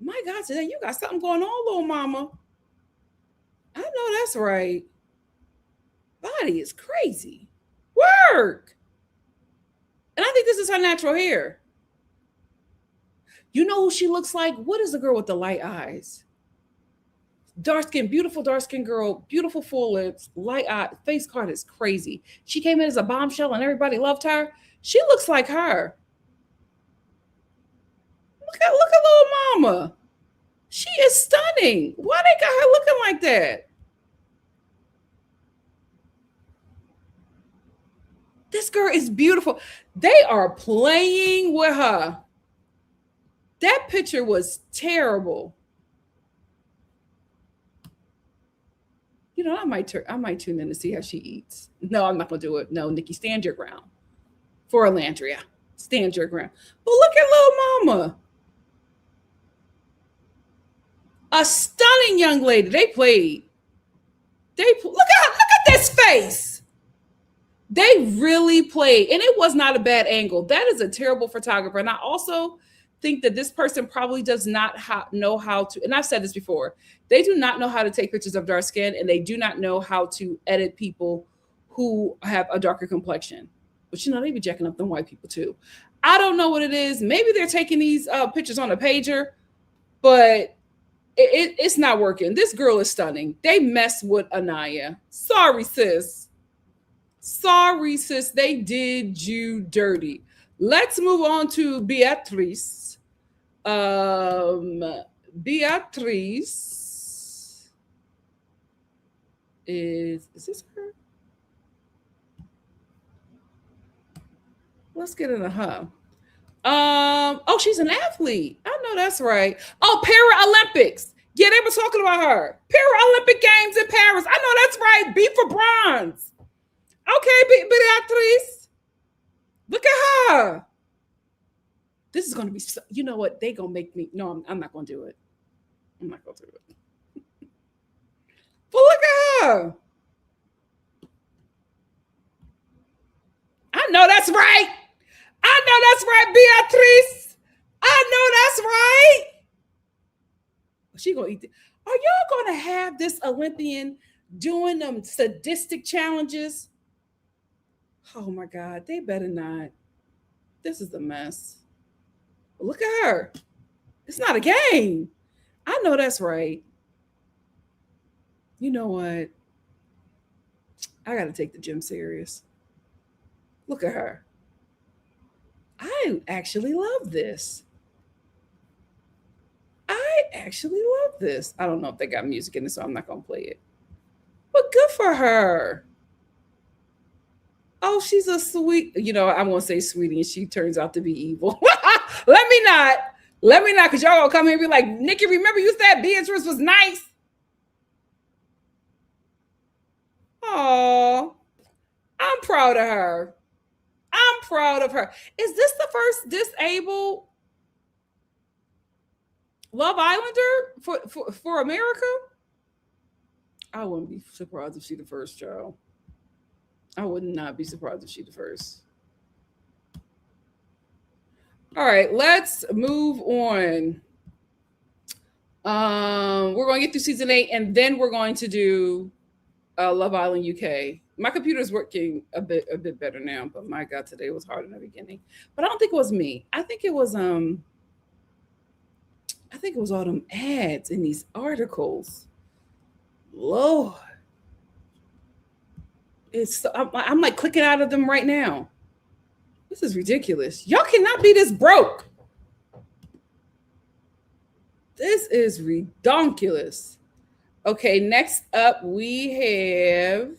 My God, today you got something going on, little mama. I know that's right. Body is crazy. Work. And I think this is her natural hair. You know who she looks like? What is the girl with the light eyes? Dark skin, beautiful dark skin girl, beautiful full lips, light eye, face card is crazy. She came in as a bombshell and everybody loved her. She looks like her. Look at little mama. She is stunning. Why they got her looking like that? This girl is beautiful. They are playing with her. That picture was terrible. You know, I might tune in to see how she eats. No, I'm not gonna do it. No, Nikki, stand your ground. For Olandria, stand your ground. But look at little mama. A stunning young lady. They played. Look at this face. They really played, and it was not a bad angle. That is a terrible photographer. And I also think that this person probably does not know how to, and I've said this before, they do not know how to take pictures of dark skin, and they do not know how to edit people who have a darker complexion. But you know, they be jacking up them white people too. I don't know what it is. Maybe they're taking these pictures on a pager, but it's not working. This girl is stunning. They mess with Anaya. Sorry, sis. Sorry, sis. They did you dirty. Let's move on to Beatrice. Beatrice is this her? Let's get into her. Oh, she's an athlete. I know that's right. Oh, Paralympics. Yeah, they were talking about her. Paralympic Games in Paris. I know that's right. B for bronze. Okay, Beatrice. Look at her. This is going to be, you know what? They going to make me, no, I'm not going to do it. I'm not going to do it. But look at her. I know that's right. I know that's right, Beatrice. I know that's right. She gonna eat. Are y'all gonna have this Olympian doing them sadistic challenges? Oh my God, they better not. This is a mess. Look at her. It's not a game. I know that's right. You know what? I gotta take the gym serious. Look at her. I actually love this. I actually love this. I don't know if they got music in it, so I'm not going to play it. But good for her. Oh, she's a sweet, you know, I won't say sweetie, and she turns out to be evil. Let me not, because y'all going to come here and be like, Nikki, remember you said Beatrice was nice? Oh, I'm proud of her. I'm proud of her. Is this the first disabled Love Islander for America? I wouldn't be surprised if she the first, child. I would not be surprised if she the first. All right, let's move on. We're going to get through season 8, and then we're going to do Love Island UK. My computer's working a bit better now, but my God, today was hard in the beginning. But I don't think it was me. I think it was all them ads in these articles. Lord, I'm like clicking out of them right now. This is ridiculous. Y'all cannot be this broke. This is redonkulous. Okay, next up we have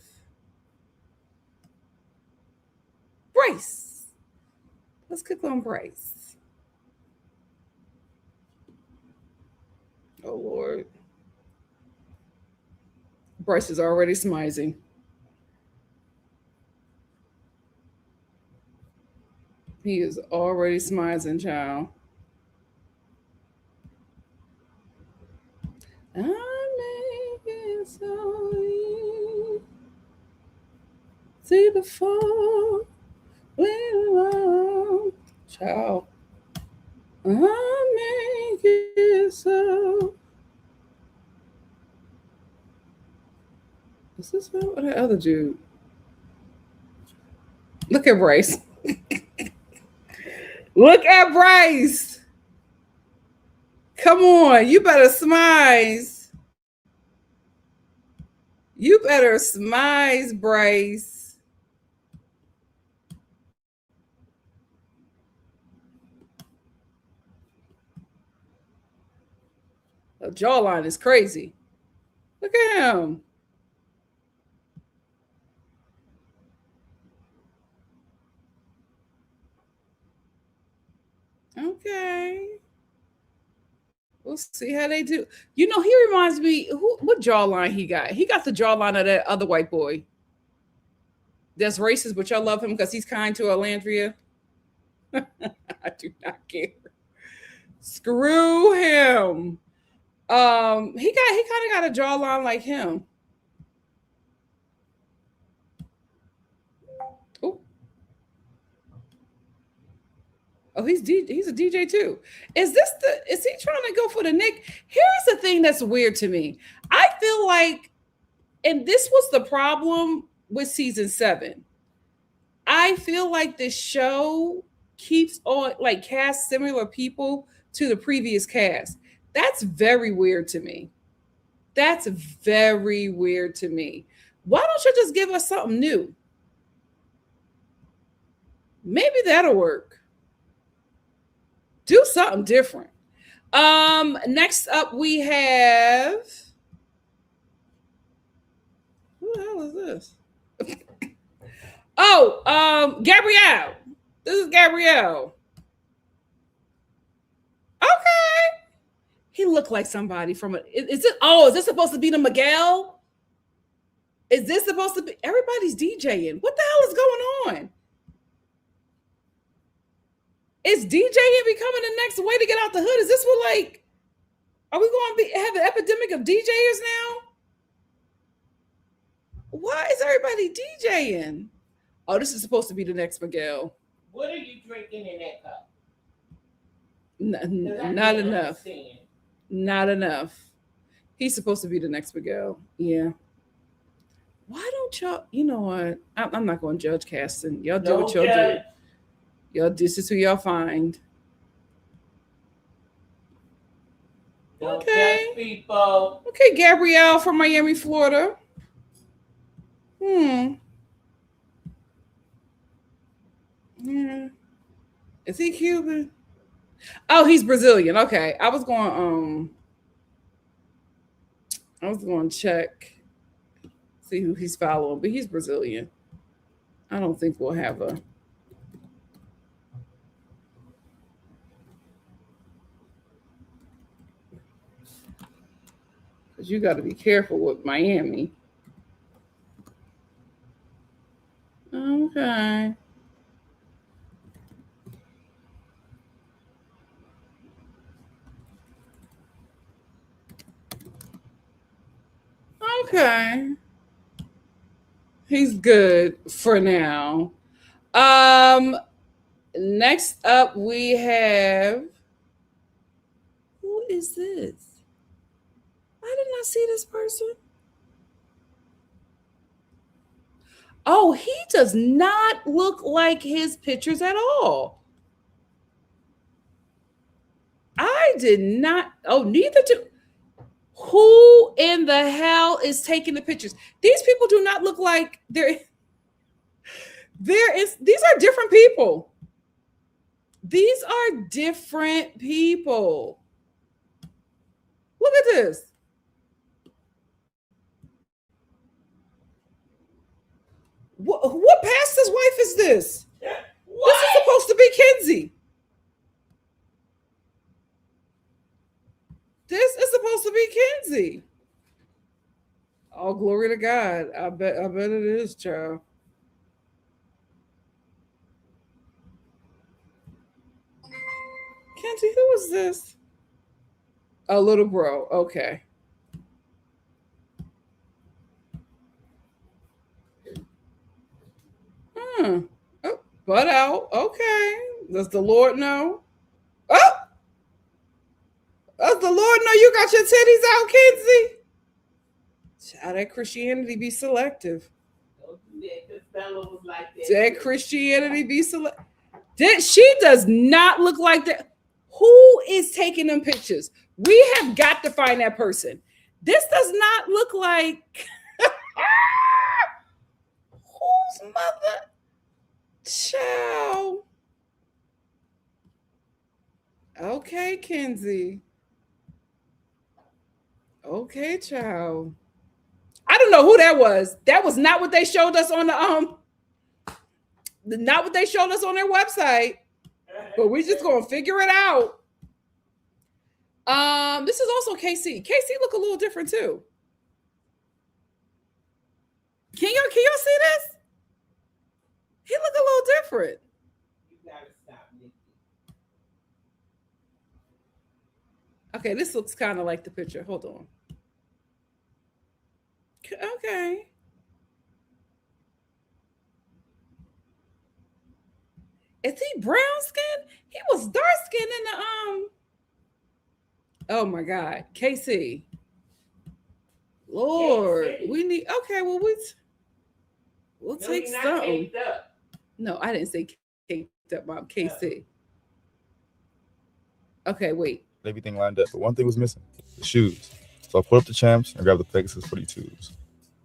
Bryce. Let's click on Bryce. Oh, Lord. Bryce is already smizing. He is already smizing, child. I make it so easy. fall in love. Child. I make it so. Is this what the other dude? Look at Bryce. Look at Bryce. Come on, you better smize. You better smize, Bryce. The jawline is crazy. Look at him. Okay. We'll see how they do. You know, he reminds me, what jawline he got? He got the jawline of that other white boy. That's racist, but y'all love him because he's kind to Olandria. I do not care. Screw him. He kind of got a jawline like him. Oh, he's a DJ too. Is he trying to go for the Nick? Here's the thing that's weird to me. I feel like, and this was the problem with season 7. I feel like this show keeps on like cast similar people to the previous cast. That's very weird to me. That's very weird to me. Why don't you just give us something new? Maybe that'll work. Do something different. Next up we have, who the hell is this? Gabrielle. This is Gabrielle. Okay. He looked like somebody from is this supposed to be the Miguel? Is this supposed to be? Everybody's DJing. What the hell is going on? Is DJing becoming the next way to get out the hood? Is this what, like, are we going to have an epidemic of DJers now? Why is everybody DJing? Oh, this is supposed to be the next Miguel. What are you drinking in that cup? Not enough. Not enough. He's supposed to be the next Miguel. Yeah. Why don't y'all, you know what? I'm not going to judge casting. Y'all do what y'all do. Y'all, this is who y'all find. Okay. People. Okay, Gabrielle from Miami, Florida. Yeah. Is he Cuban? Oh, he's Brazilian. Okay. I was going to check, see who he's following, but he's Brazilian. I don't think we'll have a because you got to be careful with Miami. Okay. Okay. He's good for now. Next up we have, who is this? I did not see this person. Oh, he does not look like his pictures at all. I did not. Oh, neither do. Who in the hell is taking the pictures? These people do not look like they're. These are different people. These are different people. Look at this. What pastor's wife is this? What? This is supposed to be Kenzie. This is supposed to be Kenzie. Oh, glory to God. I bet it is, child. Kenzie, who is this? A little bro. Okay. Butt out. Okay. Does the Lord know? Oh! Does the Lord know you got your titties out, Kenzie? Child, that Christianity be selective. Don't do that because Bella was like that. That Christianity be selective. She does not look like that. Who is taking them pictures? We have got to find that person. This does not look like whose mother? Child. Okay, Kenzie. Okay, child. I don't know who that was. That was not what they showed us on not what they showed us on their website. But we just gonna figure it out. This is also KC. KC look a little different too. Can y'all see this? He look a little different. You gotta stop, Nikki. Okay, this looks kind of like the picture. Hold on. Okay. Is he brown skin? He was dark skin in the Oh my God, KC. Lord, we need. Okay, well we'll take something. No, I didn't say caked up, Mom. KC. Okay, wait. Everything lined up, but one thing was missing: the shoes. So I put up the champs and grabbed the Pegasus 42s. As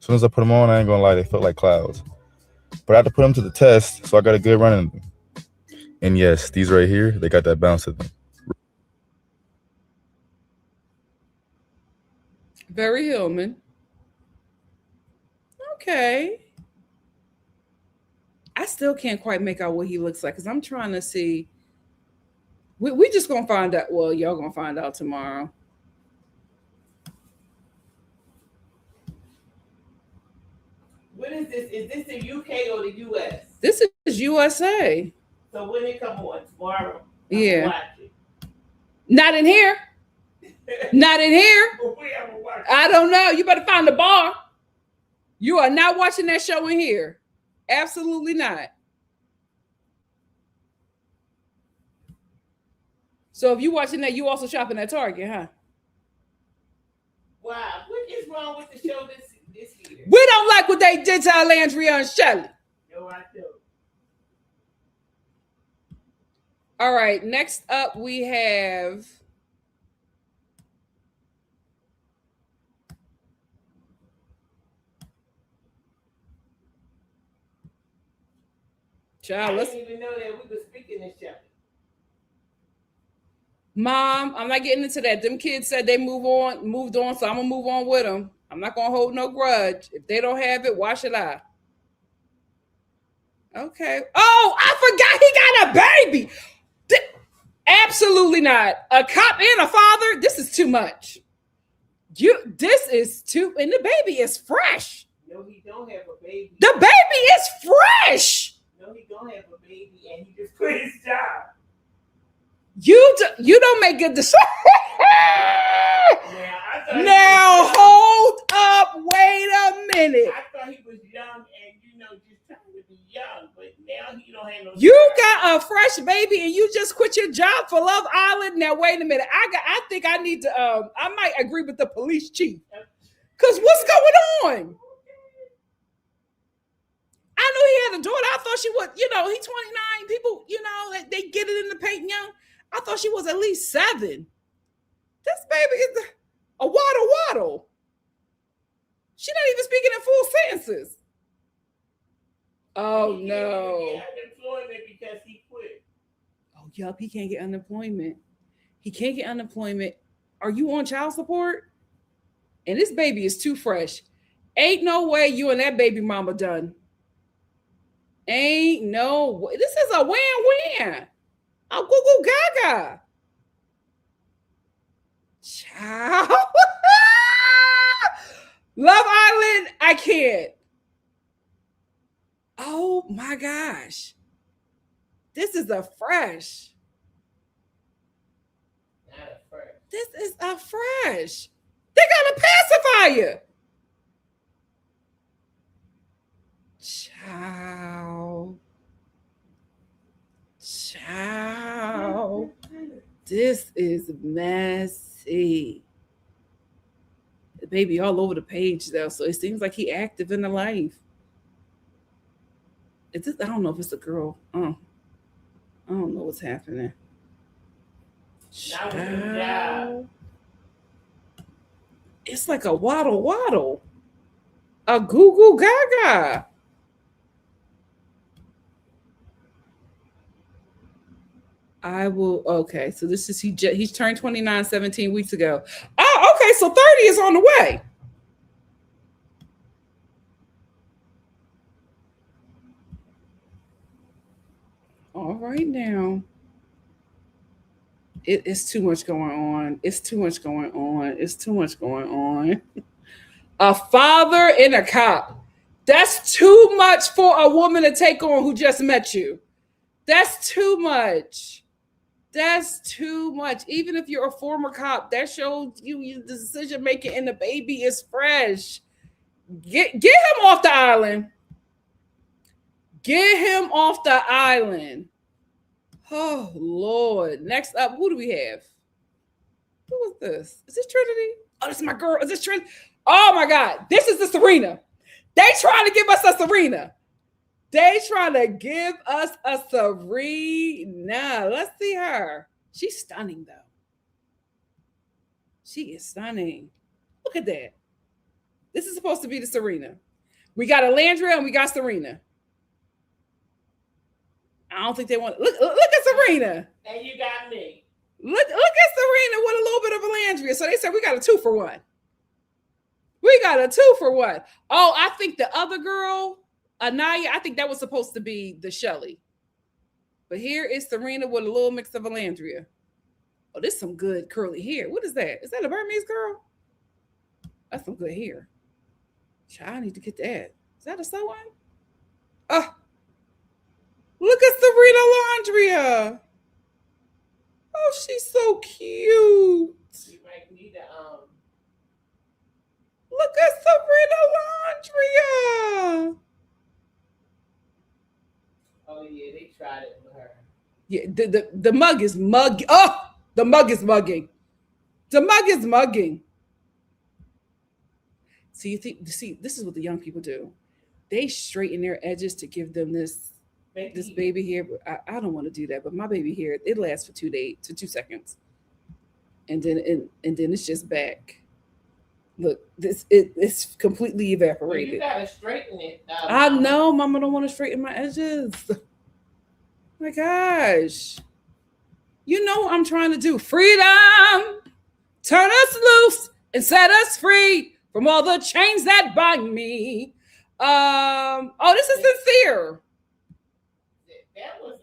soon as I put them on, I ain't gonna lie, they felt like clouds. But I had to put them to the test, so I got a good run in them. And yes, these right here, they got that bounce to them. Very Hillman. Okay. I still can't quite make out what he looks like because I'm trying to see. We just gonna find out. Well, y'all gonna find out tomorrow. What is this? Is this the UK or the US? This is USA. So when it come on tomorrow, Yeah. watch it. Not in here. Not in here. I don't know. You better find the bar. You are not watching that show in here. Absolutely not. So if you watching that, you also shopping at Target, huh? Wow, what is wrong with the show this year? We don't like what they did to Olandria and Shelly. No, I don't. All right, next up we have I didn't even know that we were speaking this show. Mom, I'm not getting into that. Them kids said they moved on, so I'm gonna move on with them. I'm not gonna hold no grudge. If they don't have it, why should I? Okay. Oh, I forgot he got a baby. Absolutely not. A cop and a father. This is too much. This is too, and the baby is fresh. No, he don't have a baby. The baby is fresh. No, he don't have a baby, and he just quit his job. You don't make good decisions. Now hold up. Wait a minute. I thought he was young and just trying to be young, but now he don't have no. You got a fresh baby and you just quit your job for Love Island. Now wait a minute. I think I need to. I might agree with the police chief. Cause what's going on? I knew he had a daughter. I thought she was. He's 29. People, they get it in the paint young. I thought she was at least 7. This baby is a waddle. She's not even speaking in full sentences. Oh no! He can't get unemployment because he quit. Oh yup, he can't get unemployment. He can't get unemployment. Are you on child support? And this baby is too fresh. Ain't no way you and that baby mama done. Ain't no way. This is a win-win. A goo-goo gaga. Child. Love Island, I can't. Oh my gosh. This is a fresh. Not a fresh. This is a fresh. They got a pacifier. Child. Child, this is messy. The baby all over the page though, so it seems like he active in the life. Is this, I don't know if it's a girl. I don't know what's happening. Child. It's like a waddle waddle. A goo goo gaga. I will. Okay, so this is he's turned 29 17 weeks ago. Oh, okay, so 30 is on the way. All right now. It's too much going on. It's too much going on. It's too much going on. A father and a cop. That's too much for a woman to take on who just met you. That's too much. That's too much. Even if you're a former cop, that shows you the decision making and the baby is fresh. Get him off the island. Get him off the island. Oh, Lord. Next up, who do we have? Who is this? Is this Trinity? Oh, this is my girl. Is this Trinity? Oh, my God. This is the Serena. They trying to give us a Serena. They trying to give us a Serena. Let's see her. She's stunning, though. She is stunning. Look at that. This is supposed to be the Serena. We got Olandria and we got Serena. I don't think they want. Look at Serena. And you got me. Look at Serena with a little bit of Olandria. So they said we got a 2-for-1. We got a 2-for-1. Oh, I think the other girl, Anaya, I think that was supposed to be the Shelly. But here is Serena with a little mix of Olandria. Oh, this is some good curly hair. What is that? Is that a Burmese girl? That's some good hair. Child, I need to get that. Is that a sewing? Oh. Look at Serena Olandria. Oh, she's so cute. You might need a Look at Serena Olandria. Oh yeah, they tried it with her. Yeah, the mug is mug. Oh, the mug is mugging. The mug is mugging. See, this is what the young people do. They straighten their edges to give them this baby hair. But I don't want to do that. But my baby hair, it lasts for 2 days to 2 seconds, and then it's just back. Look, it's completely evaporated. Well, you gotta straighten it. I know, Mama don't want to straighten my edges. My gosh, you know what I'm trying to do? Freedom, turn us loose and set us free from all the chains that bind me. Oh, this is sincere. That was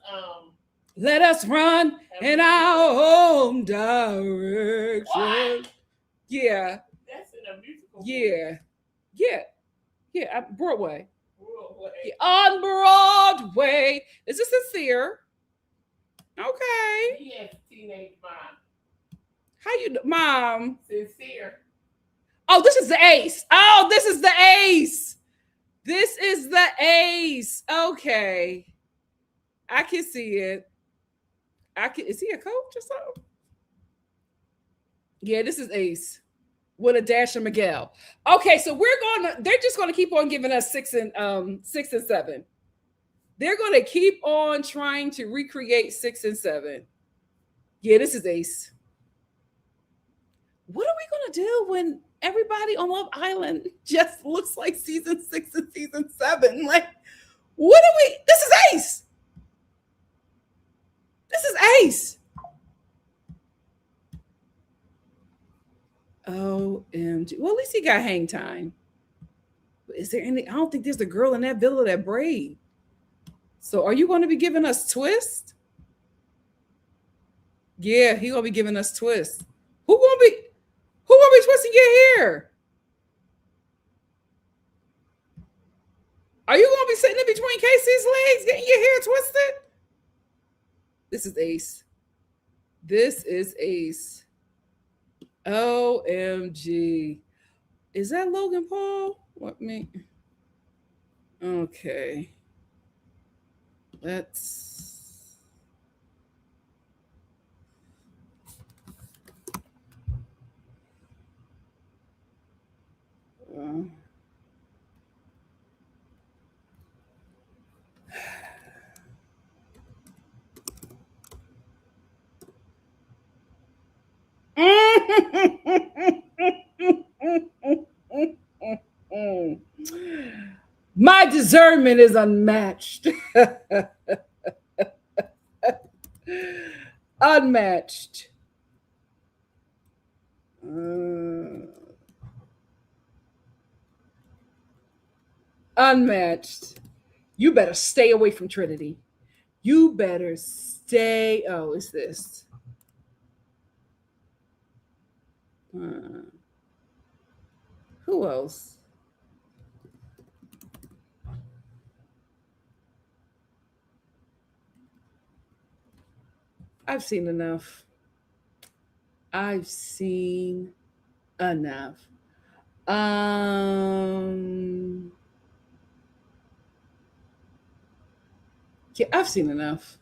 Let us run in our own direction. What? Yeah. That's in a musical. Yeah. Broadway. Broadway. Yeah, on Broadway. This is sincere. Okay. He has teenage mom. How you, Mom? Sincere. Oh, this is the ace. Oh, this is the ace. This is the ace. Okay. I can see it. Is he a coach or something? Yeah, this is ace with a dash of Miguel. Okay, so they're just gonna keep on giving us 6 and 7. They're gonna keep on trying to recreate 6 and 7. Yeah, this is ace. What are we gonna do when everybody on Love Island just looks like season 6 and season 7? Like, this is ace. This is ace. OMG. Well, at least he got hang time. But is there any? I don't think there's a girl in that villa that braid. So are you going to be giving us twist? Yeah, he gonna be giving us twist. Who gonna be twisting your hair? Are you gonna be sitting in between Casey's legs getting your hair twisted? This is ace. This is ace. OMG. Is that Logan Paul? What me? Okay. My discernment is unmatched. Unmatched. Unmatched. You better stay away from Trinity. You better stay. Oh, is this? Who else? I've seen enough. I've seen enough. Yeah, I've seen enough.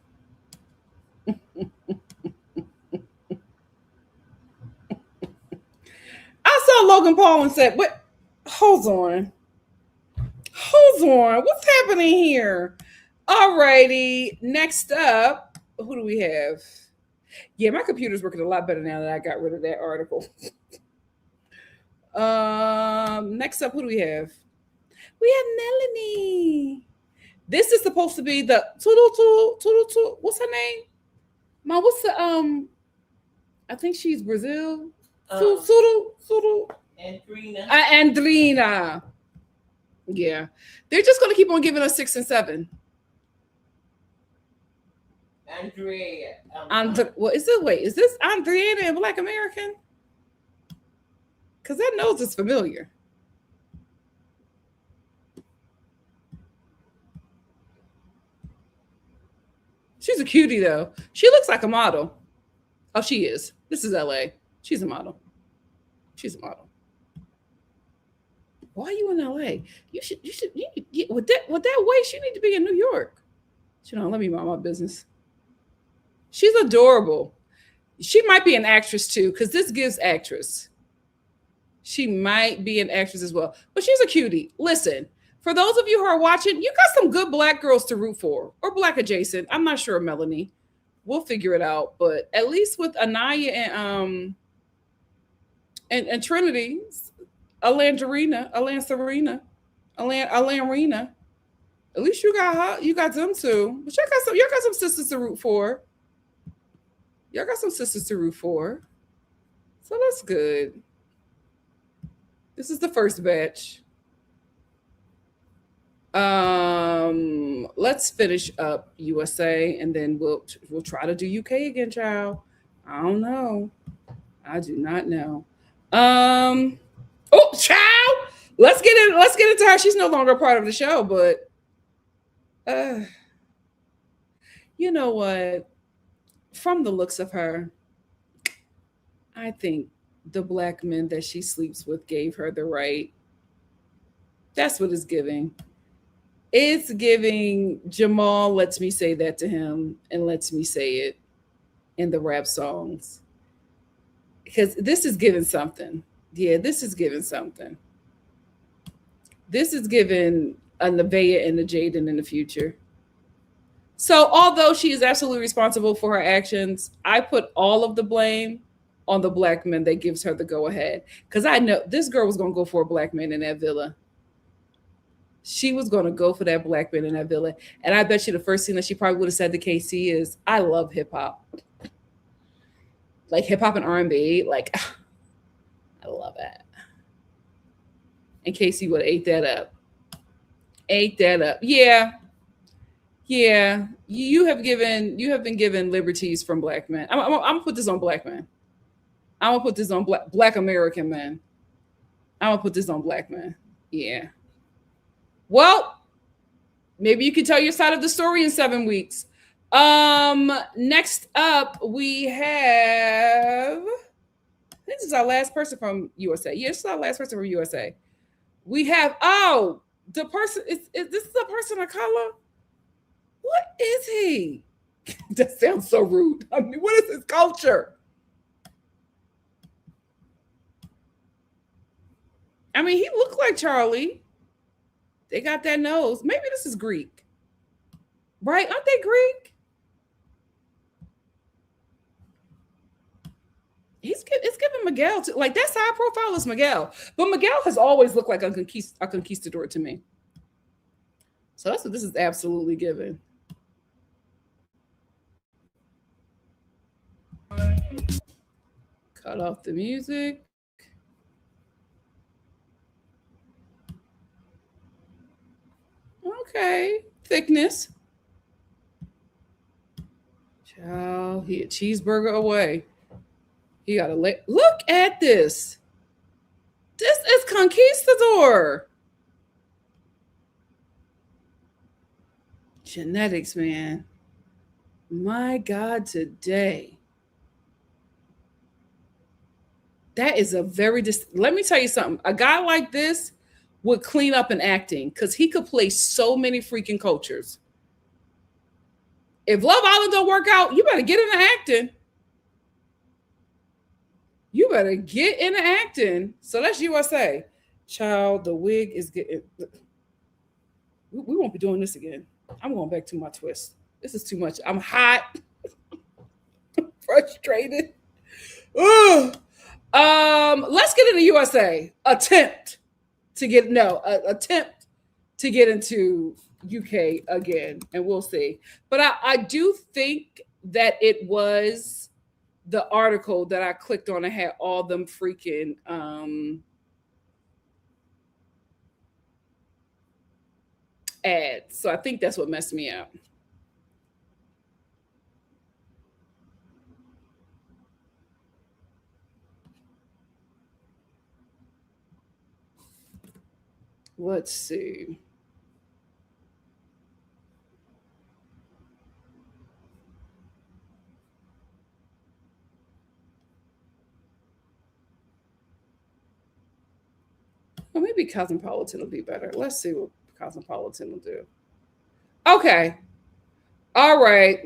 I saw Logan Paul and said, "What? Hold on. What's happening here?" Alrighty. Next up, who do we have? Yeah, my computer's working a lot better now that I got rid of that article. Next up, who do we have? We have Melanie. This is supposed to be the toodle. What's her name? What's the I think she's Brazil. Toodle. Andrina. Yeah. They're just gonna keep on giving us 6 and 7. Andrea. What is this? Wait, is this Andrea in Black American? Because that nose is familiar. She's a cutie though. She looks like a model. Oh, she is. This is LA. She's a model. Why are you in LA? You should with that waist, you need to be in New York. Let me mind my business. She's adorable. She might be an actress too, because this gives actress. She might be an actress as well, but she's a cutie. Listen, for those of you who are watching, you got some good Black girls to root for, or Black adjacent. I'm not sure, Melanie. We'll figure it out, but at least with Anaya and Trinity, Alandrina, at least you got them too. But y'all got some sisters to root for. So that's good. This is the first batch. Let's finish up USA and then we'll try to do UK again, child. I don't know. I do not know. Oh, child. Let's get into her. She's no longer part of the show, but you know what? From the looks of her, I think the Black men that she sleeps with gave her the right. That's what it's giving. It's giving Jamal lets me say that to him and lets me say it in the rap songs. Because this is giving something. Yeah, this is giving something. This is giving a Nevaeh and a Jaden in the future. So although she is absolutely responsible for her actions, I put all of the blame on the Black men that gives her the go ahead. Because I know this girl was going to go for a Black man in that villa. She was going to go for that Black man in that villa. And I bet you the first thing that she probably would have said to KC is, I love hip hop. Like hip hop and R&B. Like, I love it. And KC would have ate that up. Yeah. You have been given liberties from Black men. I'm gonna put this on Black men. I'm gonna put this on Black American men. I'm gonna put this on Black men. Yeah. Well, maybe you can tell your side of the story in 7 weeks. Next up we have. This is our last person from USA. Yeah, this is our last person from USA. We have the person. Is this a person of color? What is he? That sounds so rude. I mean, what is his culture? I mean, he looked like Charlie. They got that nose. Maybe this is Greek. Right? Aren't they Greek? It's giving Miguel too. Like that side profile is Miguel, but Miguel has always looked like a conquistador to me. So that's what this is absolutely giving. Cut off the music. Okay, thickness. Child, he a cheeseburger away. He got to look at this. This is conquistador. Genetics, man. My God, today. That is a very let me tell you something. A guy like this would clean up in acting because he could play so many freaking cultures. If Love Island don't work out, you better get into acting. You better get into acting. So that's USA. Child, the wig is getting... We won't be doing this again. I'm going back to my twist. This is too much. I'm hot. Frustrated. Ugh. Let's get into USA. Attempt to get into UK again, and we'll see. But I do think that it was the article that I clicked on and had all them freaking ads. So I think that's what messed me up. Let's see. Well, maybe Cosmopolitan will be better. Let's see what Cosmopolitan will do. Okay. All right.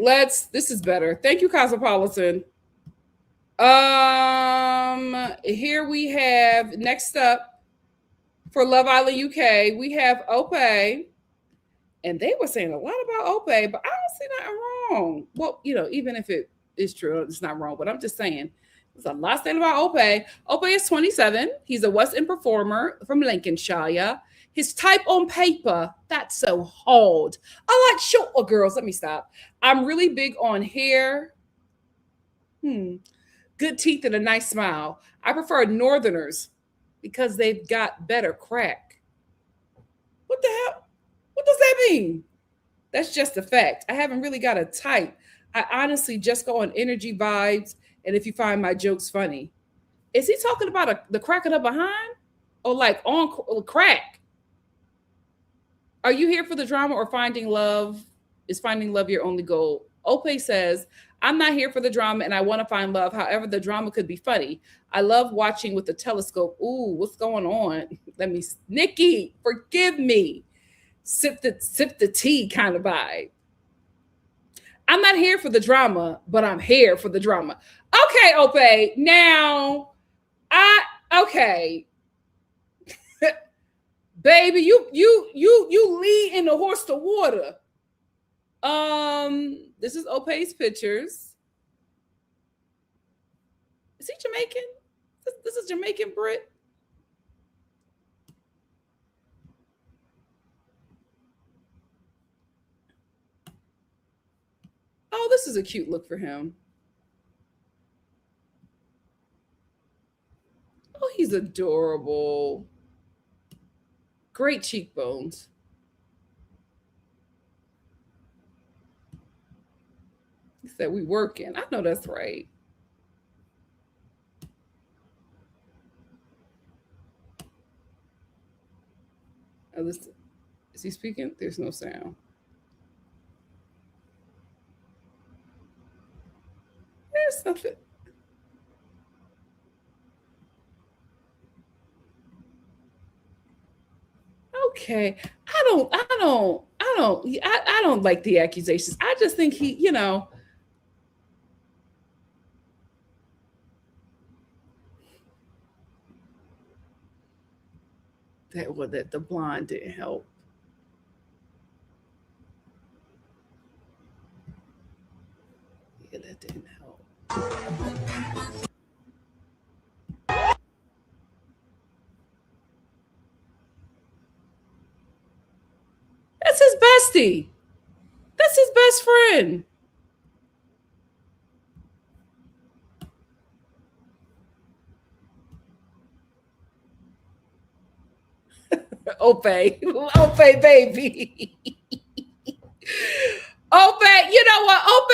This is better. Thank you, Cosmopolitan. Here we have next up for Love Island UK, we have Ope. And they were saying a lot about Ope, but I don't see nothing wrong. Well, even if it is true, it's not wrong. But I'm just saying, there's a lot saying about Ope. Ope is 27. He's a West End performer from Lincolnshire. His type on paper, that's so hard. I like shorter girls. Let me stop. I'm really big on hair. Good teeth and a nice smile. I prefer Northerners because they've got better crack. What the hell? What does that mean? That's just a fact. I haven't really got a type. I honestly just go on energy vibes and if you find my jokes funny. Is he talking about the crack of the behind? Or like on crack? Are you here for the drama or finding love? Is finding love your only goal? Ope says, I'm not here for the drama and I want to find love. However, the drama could be funny. I love watching with the telescope. Ooh, what's going on? Nikki, forgive me. Sip the tea kind of vibe. I'm not here for the drama, but I'm here for the drama. Okay, Ope. Now, okay. Baby, you lead in the horse to water. This is Ope's pictures. Is he Jamaican? This is Jamaican Brit. Oh, this is a cute look for him. Oh, he's adorable. Great cheekbones. He said we working. I know that's right. Oh, is he speaking? There's no sound. There's nothing. Okay. I don't like the accusations. I just think he, that the blonde didn't help. Yeah, that didn't help. bestie. That's his best friend. Ope, baby. Ope, you know what? Ope,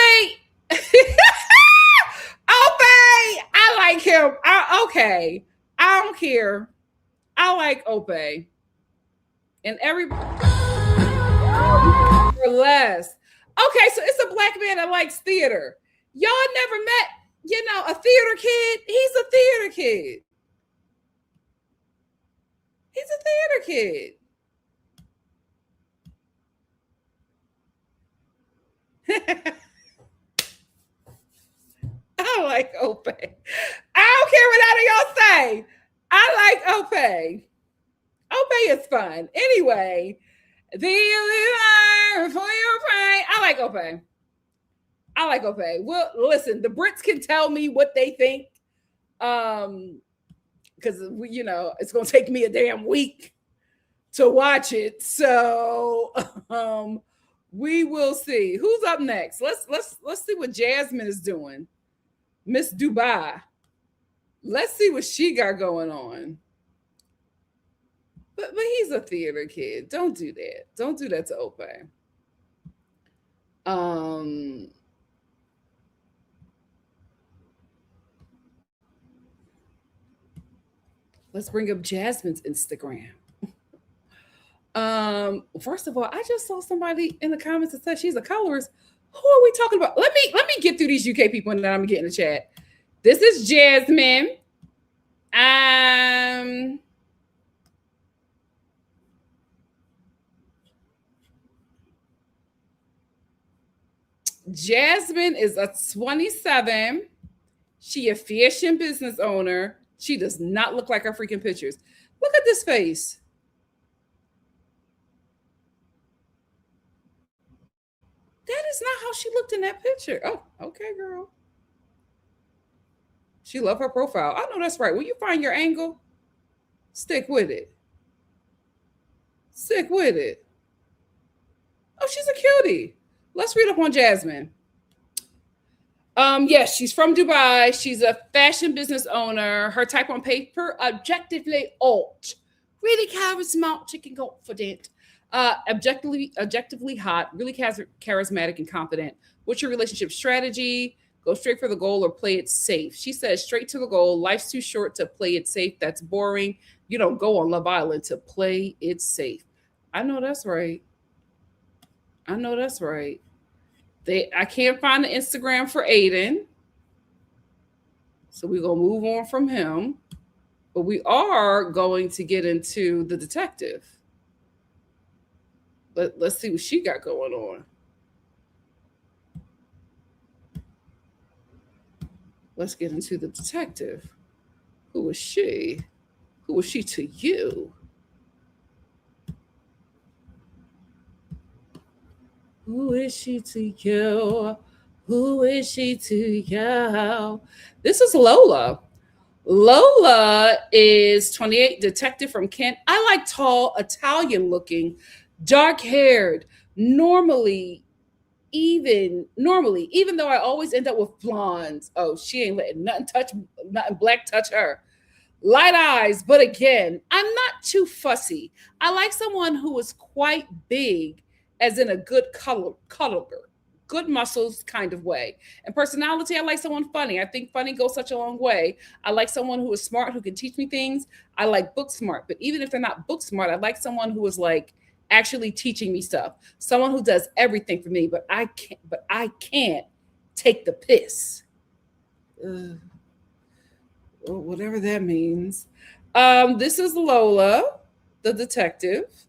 I like him. Okay, I don't care. I like Ope, and everybody for less. Okay, so it's a black man that likes theater. Y'all never met, a theater kid. He's a theater kid. He's a theater kid. I like Ope. I don't care what none of y'all say. I like Ope. Ope is fun. Anyway, for your pride. I like Ope. I like Ope. Well, listen, the Brits can tell me what they think. Because it's gonna take me a damn week to watch it. So we will see. Who's up next? Let's see what Jasmine is doing. Miss Dubai. Let's see what she got going on. But he's a theater kid. Don't do that. Don't do that to Ope. Let's bring up Jasmine's Instagram. First of all, I just saw somebody in the comments that said she's a colorist. Who are we talking about? Let me get through these UK people and then I'm gonna get in the chat. This is Jasmine. Jasmine is a 27. She a fashion business owner. She does not look like her freaking pictures. Look at this face. That is not how she looked in that picture. Oh, okay, girl. She love her profile. I know that's right. When you find your angle, stick with it. Stick with it. Oh, she's a cutie. Let's read up on Jasmine. Yes, she's from Dubai. She's a fashion business owner. Her type on paper, objectively alt. Really charismatic and confident. Objectively hot, really charismatic and confident. What's your relationship strategy? Go straight for the goal or play it safe. She says straight to the goal. Life's too short to play it safe. That's boring. You don't go on Love Island to play it safe. I know that's right. I know that's right. I can't find the Instagram for Aiden. So we're going to move on from him. But we are going to get into the detective. Let's see what she got going on. Let's get into the detective. Who is she? Who is she to you? Who is she to you? Who is she to you? This is Lola. Lola is 28, detective from Kent. I like tall, Italian looking, dark haired. Normally, even though I always end up with blondes. Oh, she ain't letting nothing black touch her. Light eyes, but again, I'm not too fussy. I like someone who is quite big, as in a good cuddler, good muscles kind of way. And personality, I like someone funny. I think funny goes such a long way. I like someone who is smart, who can teach me things. I like book smart, but even if they're not book smart, I like someone who is like actually teaching me stuff. Someone who does everything for me, but I can't take the piss. Whatever that means. This is Lola, the detective.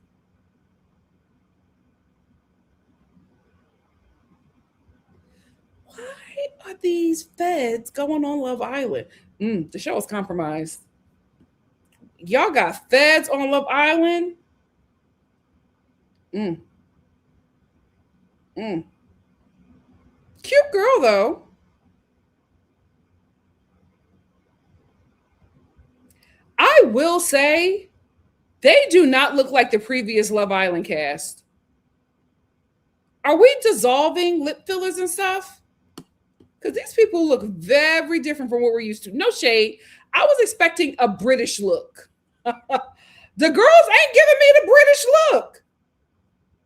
Why are these feds going on Love Island? The show is compromised. Y'all got feds on Love Island? Cute girl, though. I will say, they do not look like the previous Love Island cast. Are we dissolving lip fillers and stuff? Because these people look very different from what we're used to. No shade. I was expecting a British look. The girls ain't giving me the British look.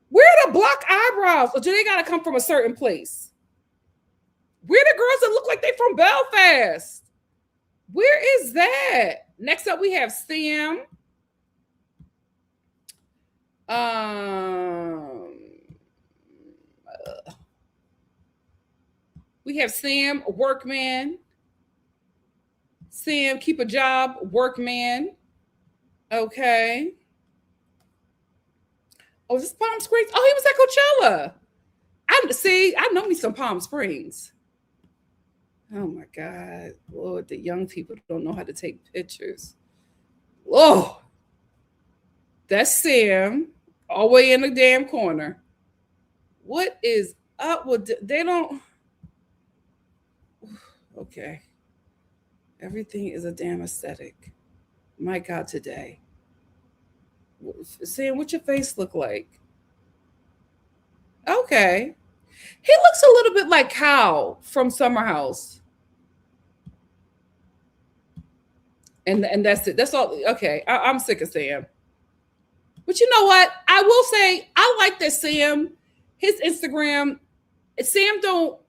Where are the block eyebrows? Or do they got to come from a certain place? Where are the girls that look like they from Belfast? Where is that? Next up, we have Sam. We have Sam, a workman. Sam, keep a job, workman. Okay. Oh, is this Palm Springs? Oh, he was at Coachella. I know me some Palm Springs. Oh my God. Lord, the young people don't know how to take pictures. Oh, that's Sam, all the way in the damn corner. What is up with they don't? Okay. Everything is a damn aesthetic. My God, today. Sam, what your face look like? Okay. He looks a little bit like Kyle from Summer House. And that's it. That's all. Okay. I'm sick of Sam. But you know what? I will say I like that Sam, his Instagram, Sam don't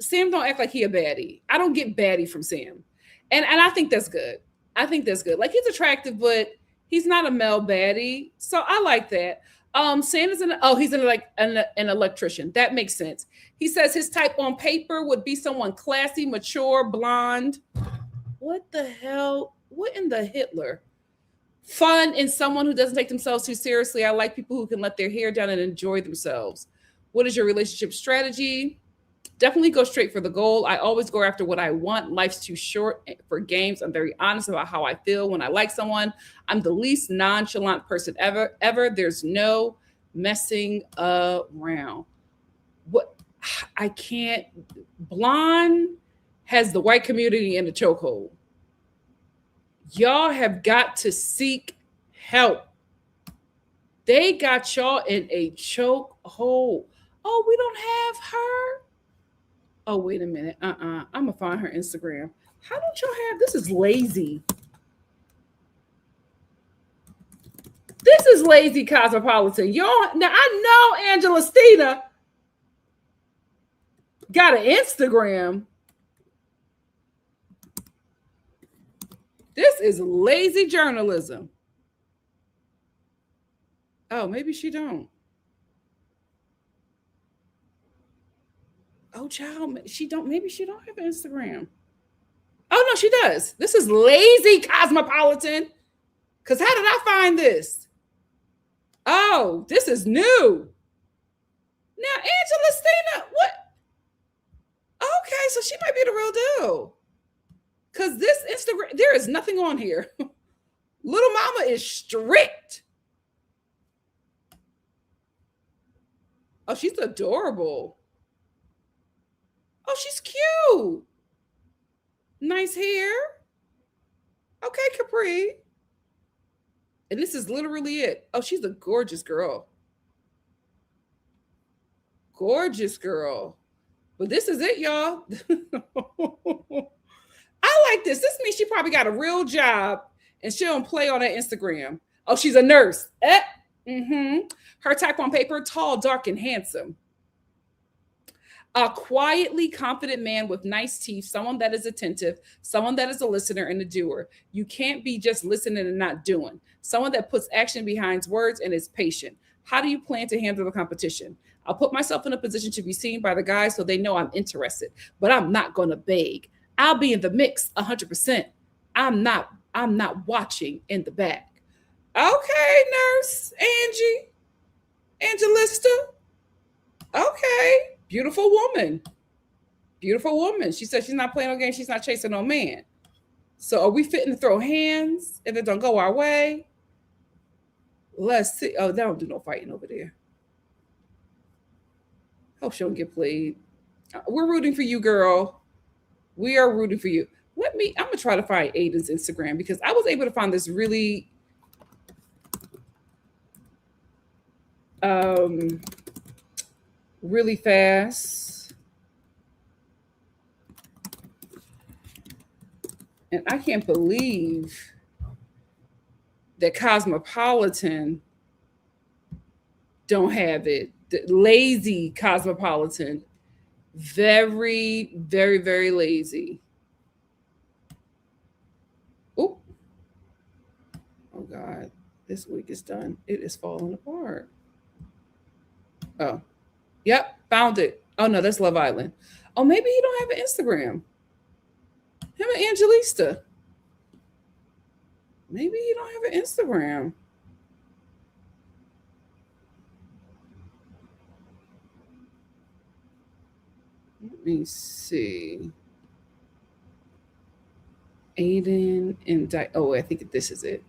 act like he a baddie. I don't get baddie from Sam. And I think that's good. I think that's good. Like, he's attractive, but he's not a male baddie. So I like that. Sam is he's an electrician. That makes sense. He says his type on paper would be someone classy, mature, blonde. What the hell? What in the Hitler? Fun and someone who doesn't take themselves too seriously. I like people who can let their hair down and enjoy themselves. What is your relationship strategy? Definitely go straight for the goal. I always go after what I want. Life's too short for games. I'm very honest about how I feel when I like someone. I'm the least nonchalant person ever. There's no messing around. What I can't. Blonde has the white community in the chokehold. Y'all have got to seek help. They got y'all in a chokehold. Oh, we don't have her. Oh, wait a minute. I'm going to find her Instagram. How don't y'all have, this is lazy. This is lazy cosmopolitan. Y'all, now I know Angela Stina got an Instagram. This is lazy journalism. Oh, maybe she don't. Oh, child, she don't. Maybe she don't have an Instagram. Oh, no, she does. This is lazy cosmopolitan. Because how did I find this? Oh, this is new. Now, Angela Stina, what? Okay, so she might be the real deal. Because this Instagram, there is nothing on here. Little mama is strict. Oh, she's adorable. Oh, she's cute. Nice hair. Okay, Capri. And this is literally it. Oh, she's a gorgeous girl. Gorgeous girl. But this is it, y'all. I like this. This means she probably got a real job and she don't play on her Instagram. Oh, she's a nurse. Her type on paper, tall, dark, and handsome. A quietly confident man with nice teeth, someone that is attentive, someone that is a listener and a doer. You can't be just listening and not doing. Someone that puts action behind words and is patient. How do you plan to handle the competition? I'll put myself in a position to be seen by the guys so they know I'm interested, but I'm not going to beg. I'll be in the mix 100%. I'm not watching in the back. Okay, nurse Angie. Angelista. Okay. Beautiful woman. Beautiful woman. She said she's not playing no games. She's not chasing no man. So are we fitting to throw hands if it don't go our way? Let's see. Oh, they don't do no fighting over there. Hope she don't get played. We're rooting for you, girl. We are rooting for you. I'm going to try to find Aiden's Instagram because I was able to find this really really fast. And I can't believe that Cosmopolitan don't have it. The lazy Cosmopolitan. Very, very, very lazy. Oh, oh God. This week is done. It is falling apart. Oh, yep, found it. Oh no, that's Love Island. Oh, maybe he don't have an Instagram. Him and Angelista. Maybe he don't have an Instagram. Let me see. Aiden and oh, I think this is it.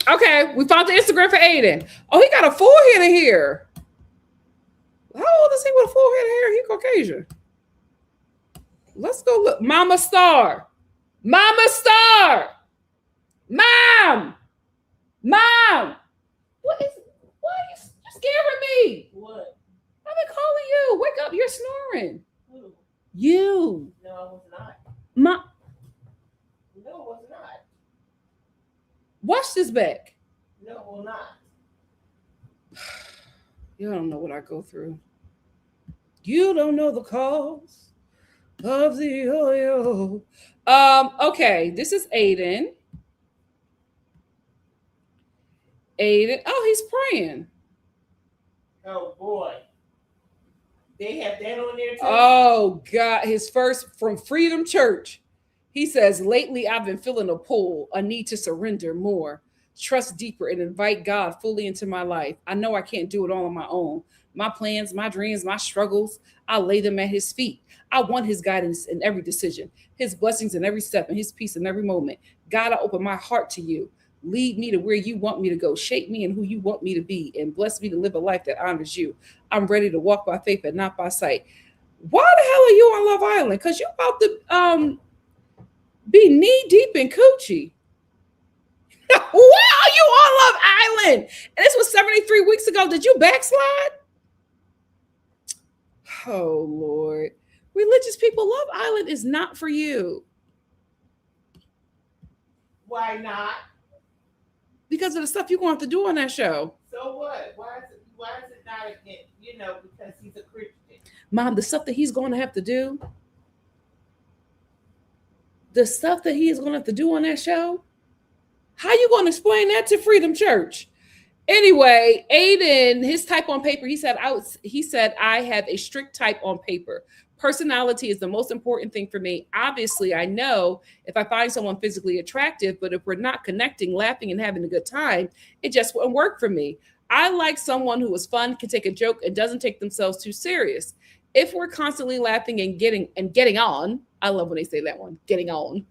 Okay, we found the Instagram for Aiden. Oh, he got a forehead in here. How old is he with a forehead in here? He Caucasian. Let's go look. Mama Star. Mama Star. Mom. Mom. What is? Why are you scaring me? What? I've been calling you. Wake up! You're snoring. Who? You. No, I was not. Mom. No, I was not. Watch this back. No, I will not. You don't know what I go through. You don't know the cause of the oil. Okay, this is Aiden. Aiden. Oh, he's praying. Oh boy. They have that on there too. Oh God, his first from Freedom Church. He says, lately I've been feeling a pull, a need to surrender more, trust deeper, and invite God fully into my life. I know I can't do it all on my own. My plans, my dreams, my struggles, I lay them at his feet. I want his guidance in every decision, his blessings in every step, and his peace in every moment. God, I open my heart to you. Lead me to where you want me to go. Shape me in who you want me to be, and bless me to live a life that honors you. I'm ready to walk by faith and not by sight. Why the hell are you on Love Island? Because you're about to be knee deep in coochie. Why are you on Love Island? And this was 73 weeks ago. Did you backslide? Oh, Lord. Religious people, Love Island is not for you. Why not? Because of the stuff you're going to have to do on that show. So what? Why is it not again? You know, because he's a Christian. Mom, the stuff that he's going to have to do. The stuff that he is going to have to do on that show. How you going to explain that to Freedom Church? Anyway, Aiden, his type on paper, he said, I have a strict type on paper. Personality is the most important thing for me. Obviously, I know if I find someone physically attractive, but if we're not connecting, laughing, and having a good time, it just wouldn't work for me. I like someone who is fun, can take a joke, and doesn't take themselves too serious. If we're constantly laughing and getting on, I love when they say that one, getting on.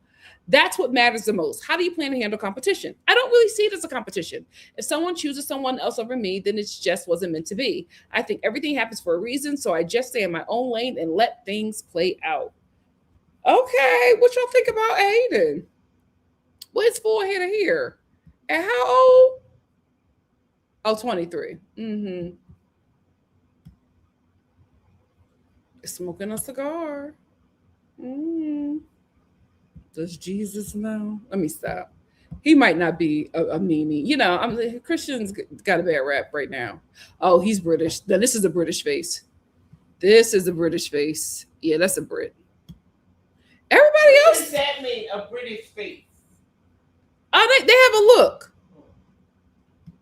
That's what matters the most. How do you plan to handle competition? I don't really see it as a competition. If someone chooses someone else over me, then it just wasn't meant to be. I think everything happens for a reason, so I just stay in my own lane and let things play out. Okay, what y'all think about Aiden? What's his forehead here? And how old? Oh, 23. Mm-hmm. Smoking a cigar. Mm-hmm. Does Jesus know? Let me stop. He might not be a meanie. You know, Christians got a bad rap right now. Oh, he's British. Now, this is a British face. This is a British face. Yeah, that's a Brit. Everybody else. What does that mean, a British face? Oh, they have a look.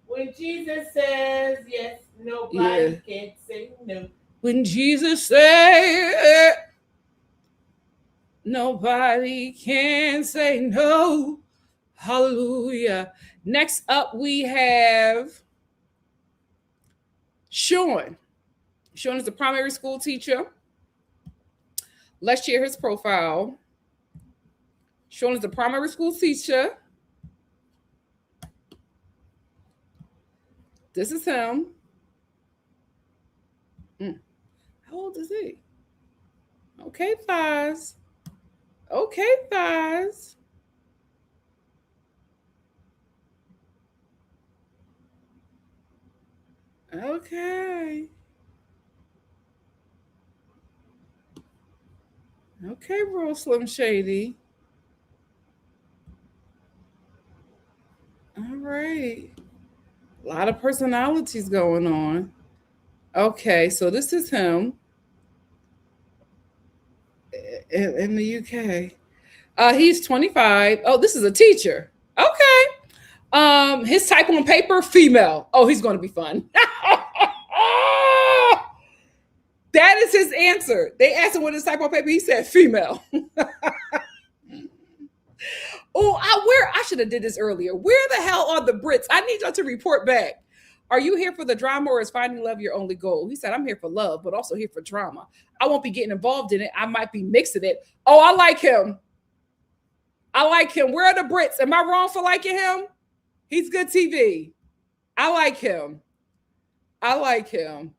When Jesus says yes, nobody can say no. When Jesus says nobody can say no. Hallelujah. Next up, we have Sean. Sean is a primary school teacher. Let's share his profile. Sean is a primary school teacher. This is him. How old is he? Okay, thighs. Okay, thighs. Okay. Okay, real Slim Shady. All right. A lot of personalities going on. Okay, so this is him in the UK. He's 25. Oh, this is a teacher. Okay. His type on paper, female. Oh, he's going to be fun. That is his answer. They asked him what his type on paper. He said female. Oh, I should have did this earlier. Where the hell are the Brits? I need y'all to report back. Are you here for the drama or is finding love your only goal? He said, I'm here for love, but also here for drama. I won't be getting involved in it. I might be mixing it. Oh, I like him. I like him. Where are the Brits? Am I wrong for liking him? He's good TV. I like him. I like him.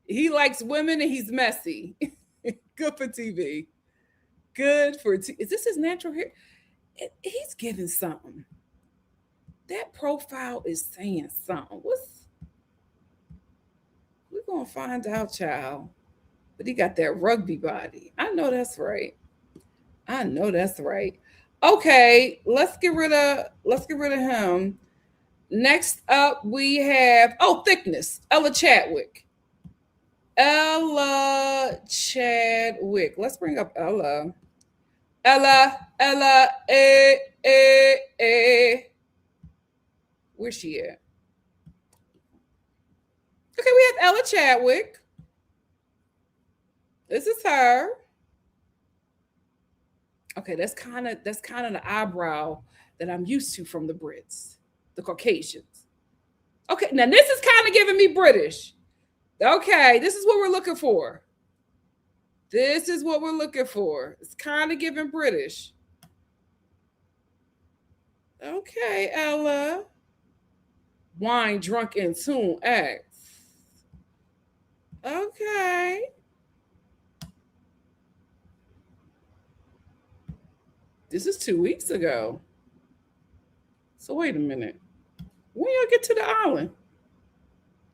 He likes women and he's messy. Good for TV. Good for TV. Is this his natural hair? He's giving something. That profile is saying something. We're going to find out, child. But he got that rugby body. I know that's right. I know that's right. Okay, let's get rid of him. Next up, we have thickness. Ella Chadwick. Ella Chadwick. Let's bring up Ella. Ella, Where's she at? Okay, we have Ella Chadwick. This is her. Okay, that's kind of the eyebrow that I'm used to from the Brits, the Caucasians. Okay, now this is kind of giving me British. Okay, this is what we're looking for. This is what we're looking for. It's kind of giving British. Okay, Ella. Wine, drunk, and tune acts. Okay. This is 2 weeks ago. So wait a minute. When y'all get to the island?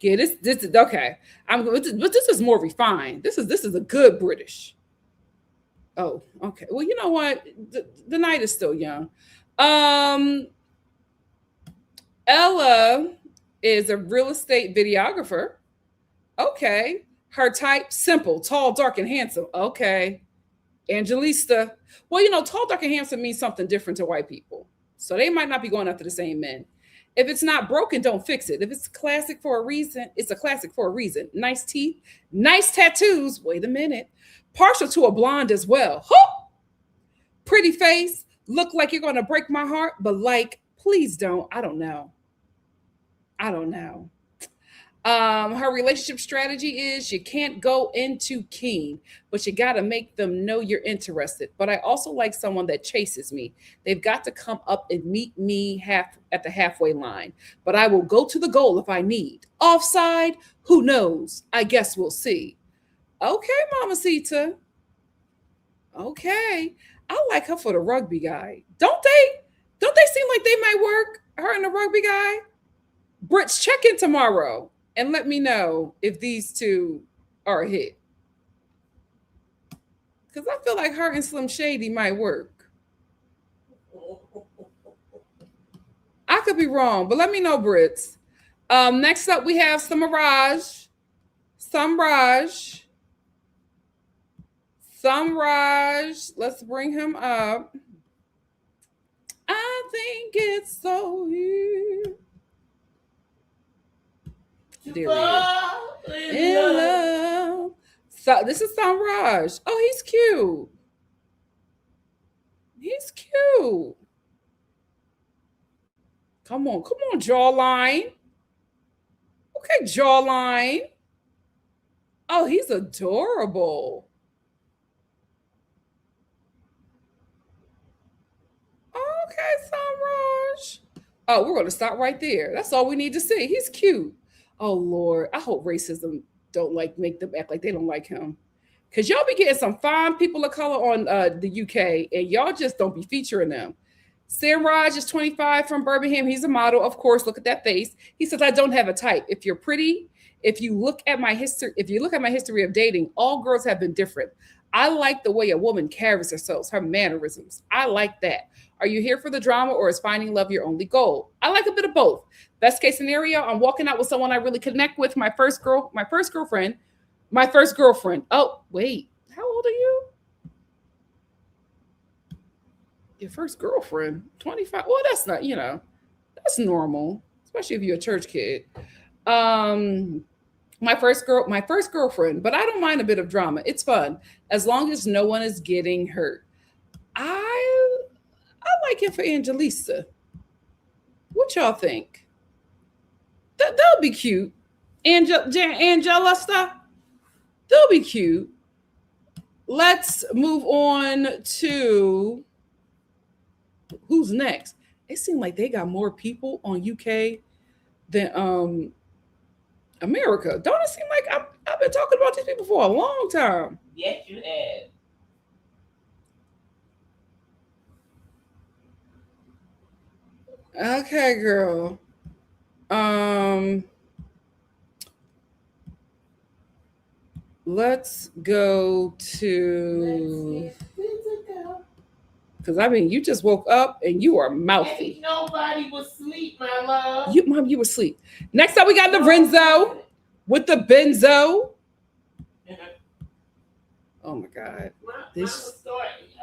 Yeah, this is okay. But this is more refined. This is a good British. Oh, okay. Well, you know what? The night is still young. Ella is a real estate videographer. Okay. Her type, simple, tall, dark, and handsome. Okay. Angelista. Well, tall, dark, and handsome means something different to white people. So they might not be going after the same men. If it's not broken, don't fix it. If it's classic for a reason, it's a classic for a reason. Nice teeth, nice tattoos. Wait a minute. Partial to a blonde as well. Pretty face. Look like you're going to break my heart, but please don't. I don't know. Her relationship strategy is you can't go in too keen, but you got to make them know you're interested. But I also like someone that chases me. They've got to come up and meet me at the halfway line. But I will go to the goal if I need. Offside, who knows? I guess we'll see. Okay, Mamacita. Okay. I like her for the rugby guy. Don't they seem like they might work, her and the rugby guy? Brits, check in tomorrow and let me know if these two are a hit. Because I feel like her and Slim Shady might work. I could be wrong, but let me know, Brits. Next up, we have Samraj. Let's bring him up. I think it's so weird. There he is. In love. So this is Samraj. Oh, he's cute. Come on, jawline. Okay, jawline. Oh, he's adorable. Okay, Samraj. Oh, we're going to stop right there. That's all we need to see. He's cute. Oh, Lord. I hope racism don't like make them act like they don't like him. Cause y'all be getting some fine people of color on the UK, and y'all just don't be featuring them. Sam Raj is 25 from Birmingham. He's a model, of course. Look at that face. He says, "I don't have a type. If you're pretty, if you look at my history of dating, all girls have been different. I like the way a woman carries herself, her mannerisms. I like that. Are you here for the drama, or is finding love your only goal? I like a bit of both. Best case scenario, I'm walking out with someone I really connect with. My first girlfriend. Oh, wait. How old are you? Your first girlfriend, 25. Well, that's not, that's normal, especially if you're a church kid. My first girlfriend, but I don't mind a bit of drama. It's fun as long as no one is getting hurt. I like it for Angelisa. What y'all think? They'll be cute. Angela, they'll be cute. Let's move on to who's next. It seems like they got more people on UK than America. Don't it seem like I've been talking about these people for a long time? Yes, you have. Okay, girl. Let's go to, because you just woke up and you are mouthy. Ain't nobody was asleep, my love. You were asleep. Next up, we got Lorenzo with the benzo. Oh my God.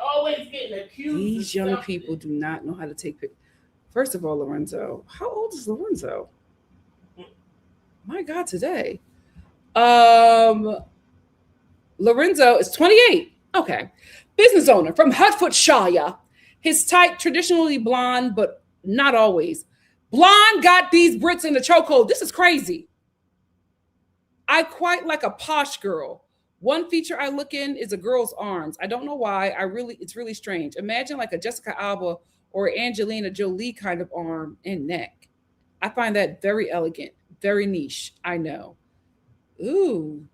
Always getting accused. These young people do not know how to take pictures. First of all, Lorenzo, how old is Lorenzo? My God, today. Lorenzo is 28. Okay. Business owner from Hertfordshire. His type, traditionally blonde, but not always. Blonde got these Brits in the chokehold. This is crazy. I quite like a posh girl. One feature I look in is a girl's arms. I don't know why. It's really strange. Imagine like a Jessica Alba or Angelina Jolie kind of arm and neck. I find that very elegant, very niche. I know. Ooh.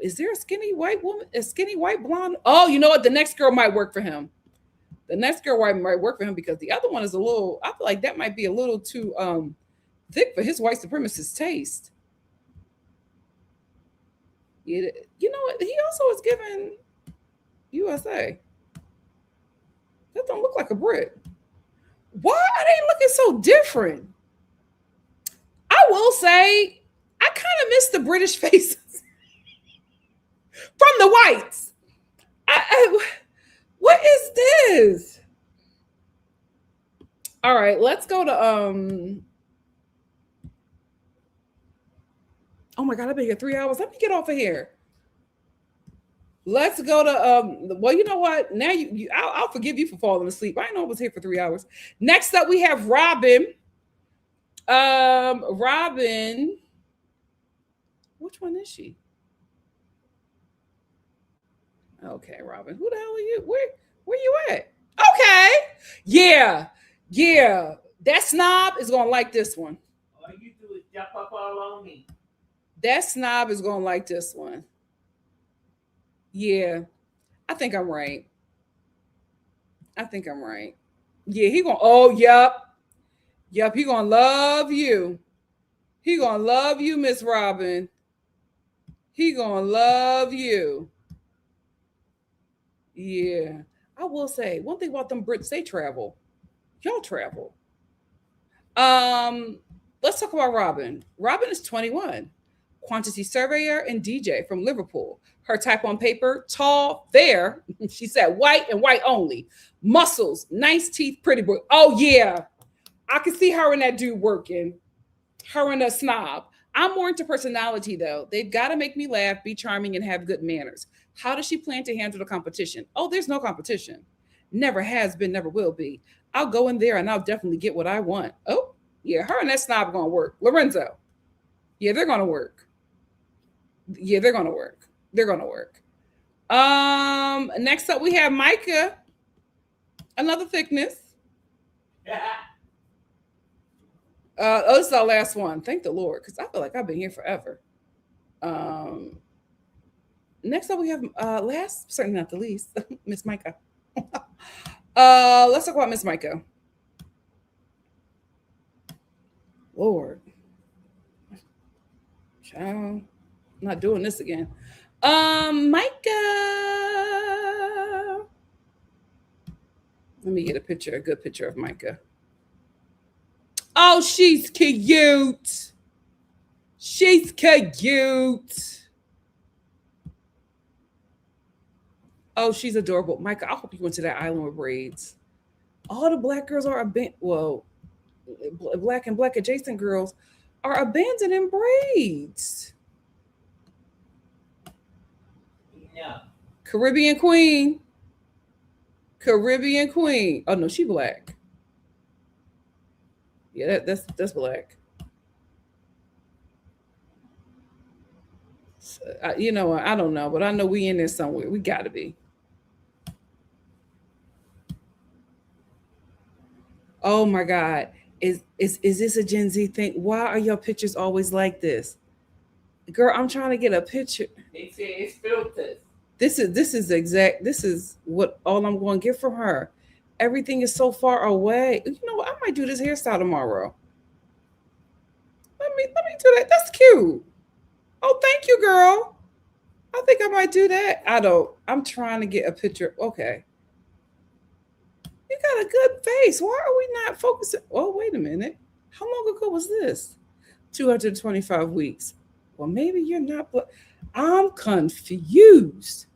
Is there a skinny white woman, a skinny white blonde? Oh, you know what? The next girl might work for him. The next girl might work for him because the other one is I feel like that might be a little too thick for his white supremacist taste. You know what? He also is given USA. That don't look like a Brit. Why are they looking so different? I will say, I kind of miss the British faces from the whites. What is this? All right, let's go to oh my God, I've been here 3 hours. Let me get off of here. Let's go to well, you know what? Now I'll forgive you for falling asleep. I know I was here for 3 hours. Next up, we have Robin. Robin, which one is she? Okay, Robin. Who the hell are you? Where you at? Okay. Yeah. That snob is gonna like this one. All you do is jump up all on me. That snob is gonna like this one. Yeah, I think I'm right. Yeah, he gonna. Oh, yep. He gonna love you. He gonna love you, Miss Robin. He gonna love you. Yeah, I will say one thing about them Brits. They travel. Y'all travel. Let's talk about Robin. Robin is 21. Quantity surveyor and DJ from Liverpool. Her type on paper, tall, fair. She said white and white only. Muscles, nice teeth, pretty boy. Oh, yeah. I can see her and that dude working. Her and a snob. I'm more into personality, though. They've got to make me laugh, be charming, and have good manners. How does she plan to handle the competition? Oh, there's no competition. Never has been, never will be. I'll go in there and I'll definitely get what I want. Oh, yeah, her and that snob are going to work. Lorenzo. Yeah, they're going to work. Next up we have Micah. Another thickness. This is our last one. Thank the Lord, because I feel like I've been here forever. Next up, we have last, certainly not the least, Miss Micah. Let's talk about Miss Micah. Lord, child, not doing this again. Micah. Let me get a good picture of Micah. Oh, she's cute. She's cute. Oh, she's adorable. Micah, I hope you went to that island with braids. All the black girls are black and black adjacent girls are abandoning braids. No. Caribbean queen. Oh no, she black. Yeah, that's black. So, you know, I don't know, but I know we in there somewhere. We gotta be. Oh my God. Is this a Gen Z thing? Why are your pictures always like this? Girl, I'm trying to get a picture. They say it's filters. This is what all I'm going to get from her. Everything is so far away. You know what? I might do this hairstyle tomorrow. Let me do that. That's cute. Oh, thank you, girl. I think I might do that. I'm trying to get a picture. Okay. You got a good face. Why are we not focusing? Oh, wait a minute. How long ago was this? 225 weeks. Well, maybe you're not. I'm confused.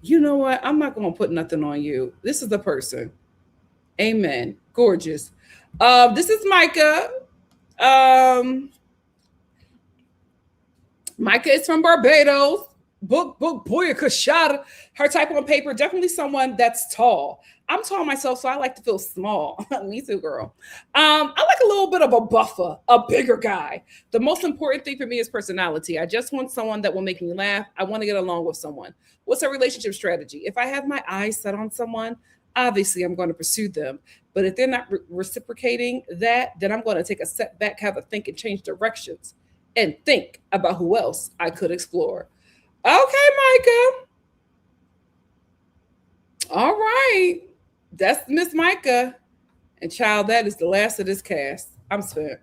You know what? I'm not going to put nothing on you. This is the person. Amen. Gorgeous. This is Micah. Micah is from Barbados. Book, boy, Kashada. Her type on paper, definitely someone that's tall. I'm tall myself, so I like to feel small. Me too, girl. I like a little bit of a buffer, a bigger guy. The most important thing for me is personality. I just want someone that will make me laugh. I want to get along with someone. What's a relationship strategy? If I have my eyes set on someone, obviously I'm going to pursue them. But if they're not reciprocating that, then I'm going to take a step back, have a think, and change directions, and think about who else I could explore. Okay, Micah. All right. That's Miss Micah. And child, that is the last of this cast. I'm spent.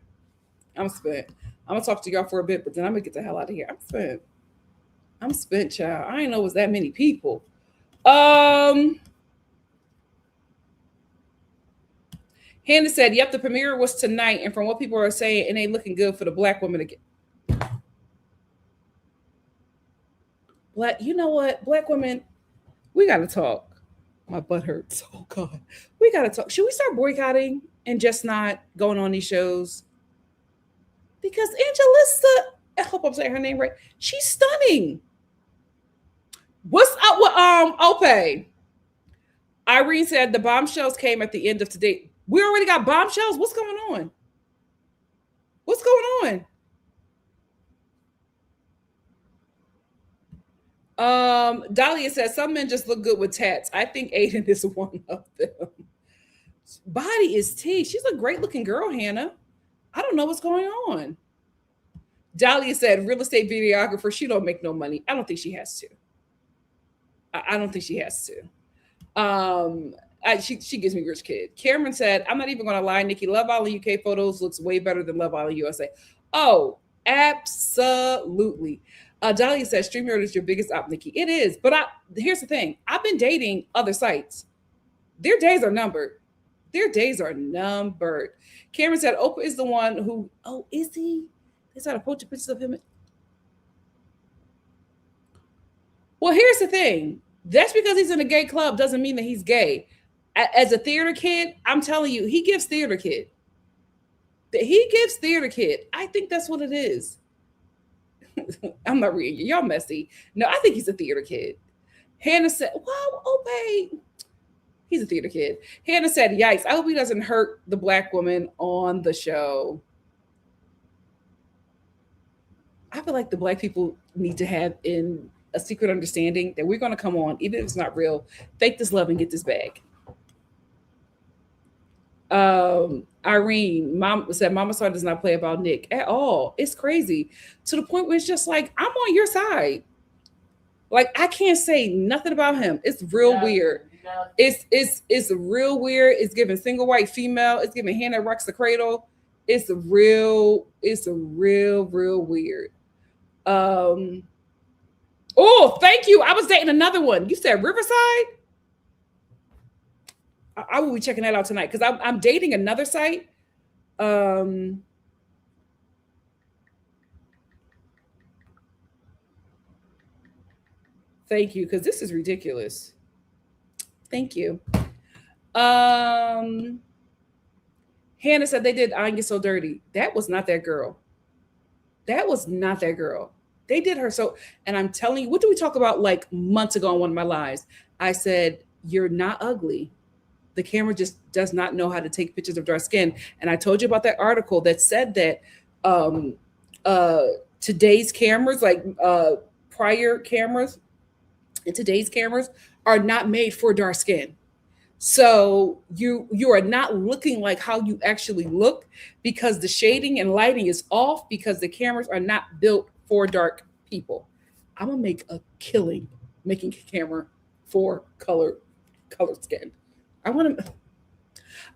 I'm going to talk to y'all for a bit, but then I'm going to get the hell out of here. I'm spent, child. I didn't know it was that many people. Hannah said, yep, the premiere was tonight. And from what people are saying, it ain't looking good for the black woman again. You know what? Black women, we got to talk. My butt hurts. Oh, God. We got to talk. Should we start boycotting and just not going on these shows? Because Angelista, I hope I'm saying her name right, she's stunning. What's up with Ope? Irene said the bombshells came at the end of today. We already got bombshells? What's going on? What's going on? Dahlia says some men just look good with tats. I think Aiden is one of them. Body is T. She's a great looking girl, Hannah. I don't know what's going on. Dahlia said real estate videographer. She don't make no money. I don't think she has to. I don't think she has to. She gives me rich kid. Cameron said, I'm not even going to lie, Nikki, Love Island UK photos looks way better than Love Island USA. Oh, absolutely. Dahlia says, StreamYard is your biggest op, Nikki. It is. But here's the thing. I've been dating other sites. Their days are numbered. Cameron said, Oprah is the one who, is he? They started posting pictures of him. Well, here's the thing. That's because he's in a gay club doesn't mean that he's gay. As a theater kid, I'm telling you, he gives theater kid. I think that's what it is. I'm not reading you. Y'all messy. No, I think he's a theater kid. Hannah said, wow, Ope. He's a theater kid. Hannah said, yikes. I hope he doesn't hurt the black woman on the show. I feel like the black people need to have in a secret understanding that we're going to come on, even if it's not real, fake this love and get this bag. Irene, mom said, Mama Star does not play about Nick at all. It's crazy to the point where it's just like, I'm on your side. Like, I can't say nothing about him. It's real weird. It's real weird. It's giving single white female. It's giving hand that rocks the cradle. It's real weird. Oh, thank you. I was dating another one. You said Riverside? I will be checking that out tonight because I'm dating another site. Thank you, because this is ridiculous. Thank you. Hannah said they did I Get So Dirty. That was not that girl. That was not that girl. They did her so, and I'm telling you, what did we talk about like months ago on one of my lives? I said, you're not ugly. The camera just does not know how to take pictures of dark skin. And I told you about that article that said that today's cameras, like prior cameras, and today's cameras are not made for dark skin. So you are not looking like how you actually look because the shading and lighting is off because the cameras are not built for dark people. I'm gonna make a killing making a camera for colored skin. I want to.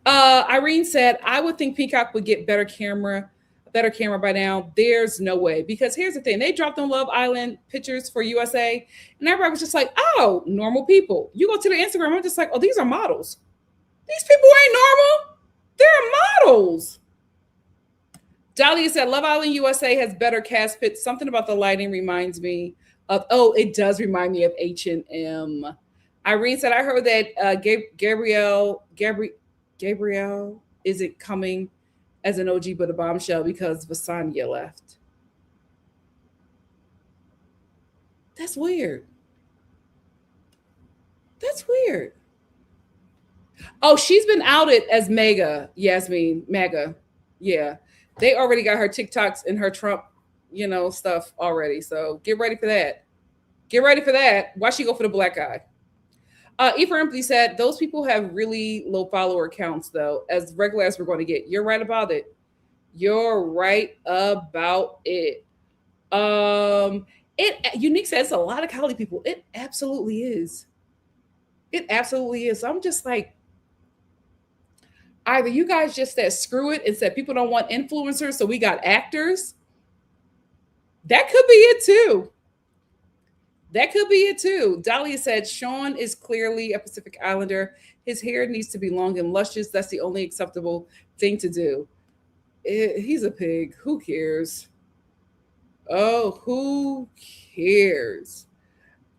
Irene said, I would think Peacock would get better camera by now. There's no way. Because here's the thing. They dropped on Love Island pictures for USA. And everybody was just like, oh, normal people. You go to the Instagram, I'm just like, oh, these are models. These people ain't normal. They're models. Dahlia said, Love Island USA has better cast pits. Something about the lighting reminds me of, it does remind me of H&M. Irene said, I heard that Gabrielle isn't coming as an OG but a bombshell because Vasanya left. That's weird. That's weird. Oh, she's been outed as Mega, Yasmin, Mega. Yeah. They already got her TikToks and her Trump, stuff already. So get ready for that. Get ready for that. Why she go for the black guy? Eva Empty said, those people have really low follower counts, though, as regular as we're going to get. You're right about it. You're right about it. Unique says a lot of Cali people. It absolutely is. It absolutely is. So I'm just like, either you guys just said screw it and said people don't want influencers, so we got actors. That could be it too. That could be it too. Dahlia said, Sean is clearly a Pacific Islander. His hair needs to be long and luscious. That's the only acceptable thing to do. He's a pig. Who cares? Oh, who cares?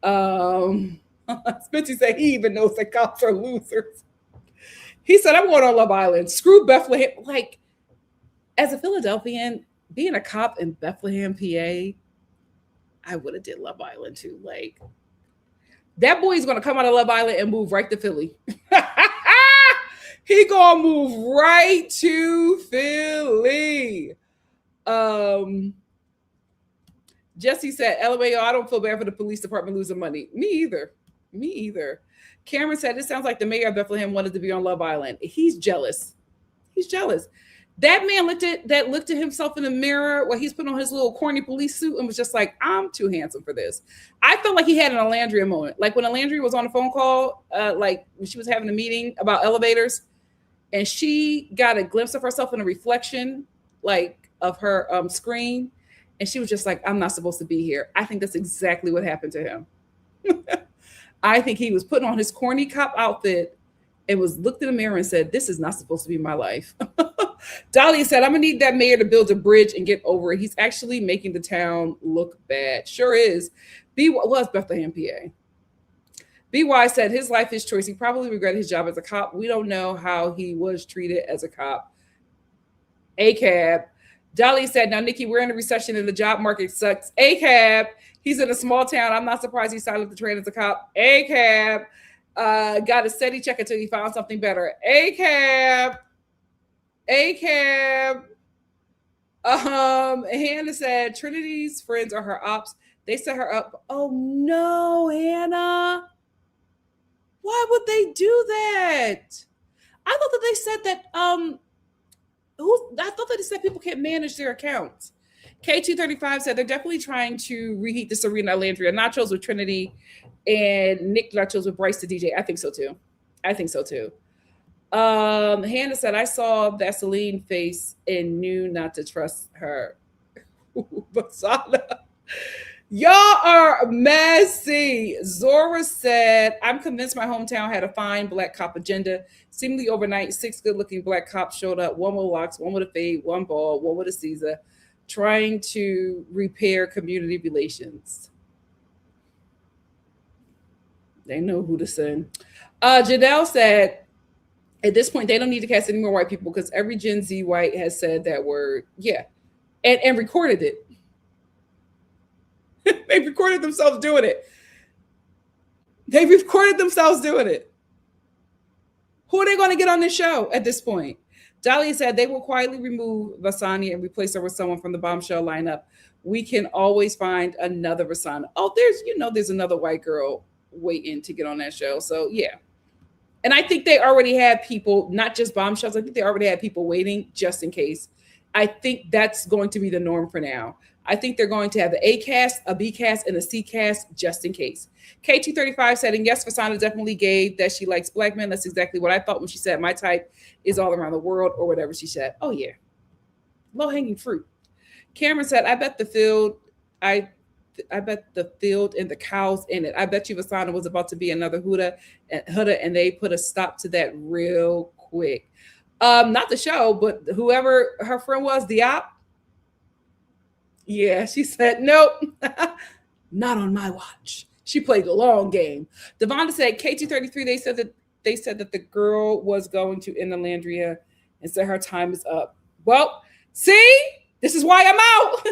Spencer said he even knows that cops are losers. He said, I'm going on Love Island. Screw Bethlehem. Like, as a Philadelphian, being a cop in Bethlehem, PA, I would have did Love Island too. Like, that boy's gonna come out of Love Island and move right to Philly. He gonna move right to Philly. Jesse said, LMAO, I don't feel bad for the police department losing money. Me either. Cameron said, it sounds like the mayor of Bethlehem wanted to be on Love Island. He's jealous. That man looked at himself in the mirror while he's put on his little corny police suit and was just like, I'm too handsome for this. I felt like he had an Olandria moment. Like when Olandria was on a phone call, like when she was having a meeting about elevators, and she got a glimpse of herself in a reflection, like of her screen, and she was just like, I'm not supposed to be here. I think that's exactly what happened to him. I think he was putting on his corny cop outfit and was looked in the mirror and said, this is not supposed to be my life. Dahlia said, I'm going to need that mayor to build a bridge and get over it. He's actually making the town look bad. Sure is. Was Bethlehem, PA. BY said his life, his choice. He probably regretted his job as a cop. We don't know how he was treated as a cop. ACAB. Dahlia said, now, Nikki, we're in a recession and the job market sucks. ACAB. He's in a small town. I'm not surprised he signed up to train as a cop. ACAB. Got a steady check until he found something better. ACAB. Hannah said Trinity's friends are her ops. They set her up. Oh no, Hannah. Why would they do that? I thought that they said that I thought that they said people can't manage their accounts. K235 said they're definitely trying to reheat the Serena Olandria nachos with Trinity and Nick nachos with Bryce the DJ. I think so too. Hannah said I saw Vaseline face and knew not to trust her. Basana. Y'all are messy. Zora said, I'm convinced my hometown had a fine black cop agenda. Seemingly overnight, 6 good-looking black cops showed up, one with locks, one with a fade, one bald, one with a Caesar, trying to repair community relations. They know who to send. Janelle said, at this point, they don't need to cast any more white people because every Gen Z white has said that word. Yeah. And recorded it. They recorded themselves doing it. Who are they going to get on this show at this point? Dahlia said they will quietly remove Vasani and replace her with someone from the Bombshell lineup. We can always find another Vasani. Oh, there's another white girl waiting to get on that show. So yeah. And I think they already had people, not just Bombshells. I think they already had people waiting just in case. I think that's going to be the norm for now. I think they're going to have an A cast, a B cast, and a C cast just in case. K235 said, and yes, Fasana definitely gave that she likes black men. That's exactly what I thought when she said my type is all around the world or whatever she said. Oh, yeah. Low-hanging fruit. Cameron said, I bet the field and the cows in it. I bet you Vasana was about to be another Huda, and they put a stop to that real quick. Not the show, but whoever her friend was, the op. Yeah, she said, nope, not on my watch. She played the long game. Devonta said, K233, they said that the girl was going to Olandria and said her time is up. Well, see, this is why I'm out.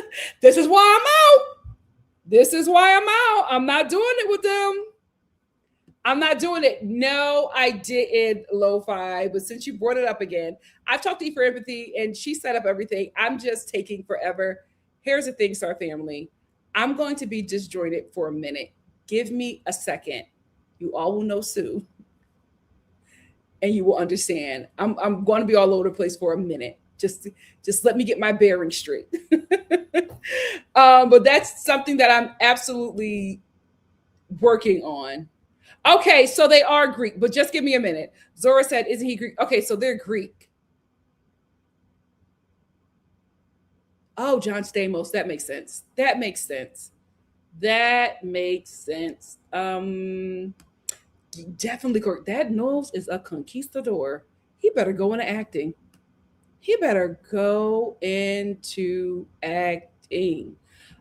I'm not doing it with them. I'm not doing it. No, I didn't, Lo-Fi. But since you brought it up again, I've talked to you for empathy, and she set up everything. I'm just taking forever. Here's the thing, Star Family. I'm going to be disjointed for a minute. Give me a second. You all will know Sue, and you will understand. I'm going to be all over the place for a minute. Just let me get my bearings straight. But that's something that I'm absolutely working on. Okay, so they are Greek, but just give me a minute. Zora said, isn't he Greek? Okay, so they're Greek. Oh, John Stamos. That makes sense. Definitely correct. That nose is a conquistador. He better go into acting.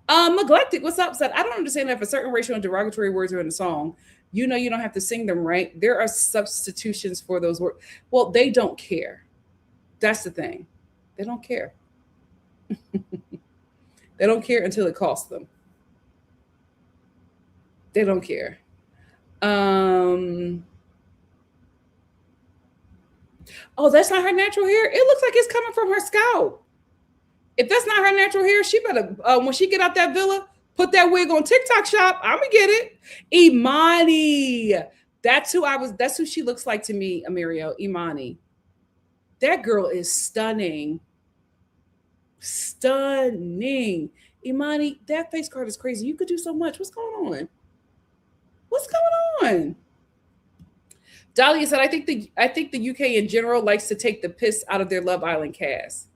Neglected, what's up? Said, I don't understand that if a certain racial and derogatory words are in the song, you don't have to sing them, right? There are substitutions for those words. Well, they don't care. That's the thing. They don't care. They don't care until it costs them. They don't care. Oh, that's not her natural hair. It looks like it's coming from her scalp. If that's not her natural hair, she better, when she get out that villa, put that wig on TikTok shop. I'm gonna get it. Imani. That's who she looks like to me, Amirio. Imani. That girl is stunning. Imani, that face card is crazy. You could do so much. What's going on? Dahlia said, I think the UK in general likes to take the piss out of their Love Island cast.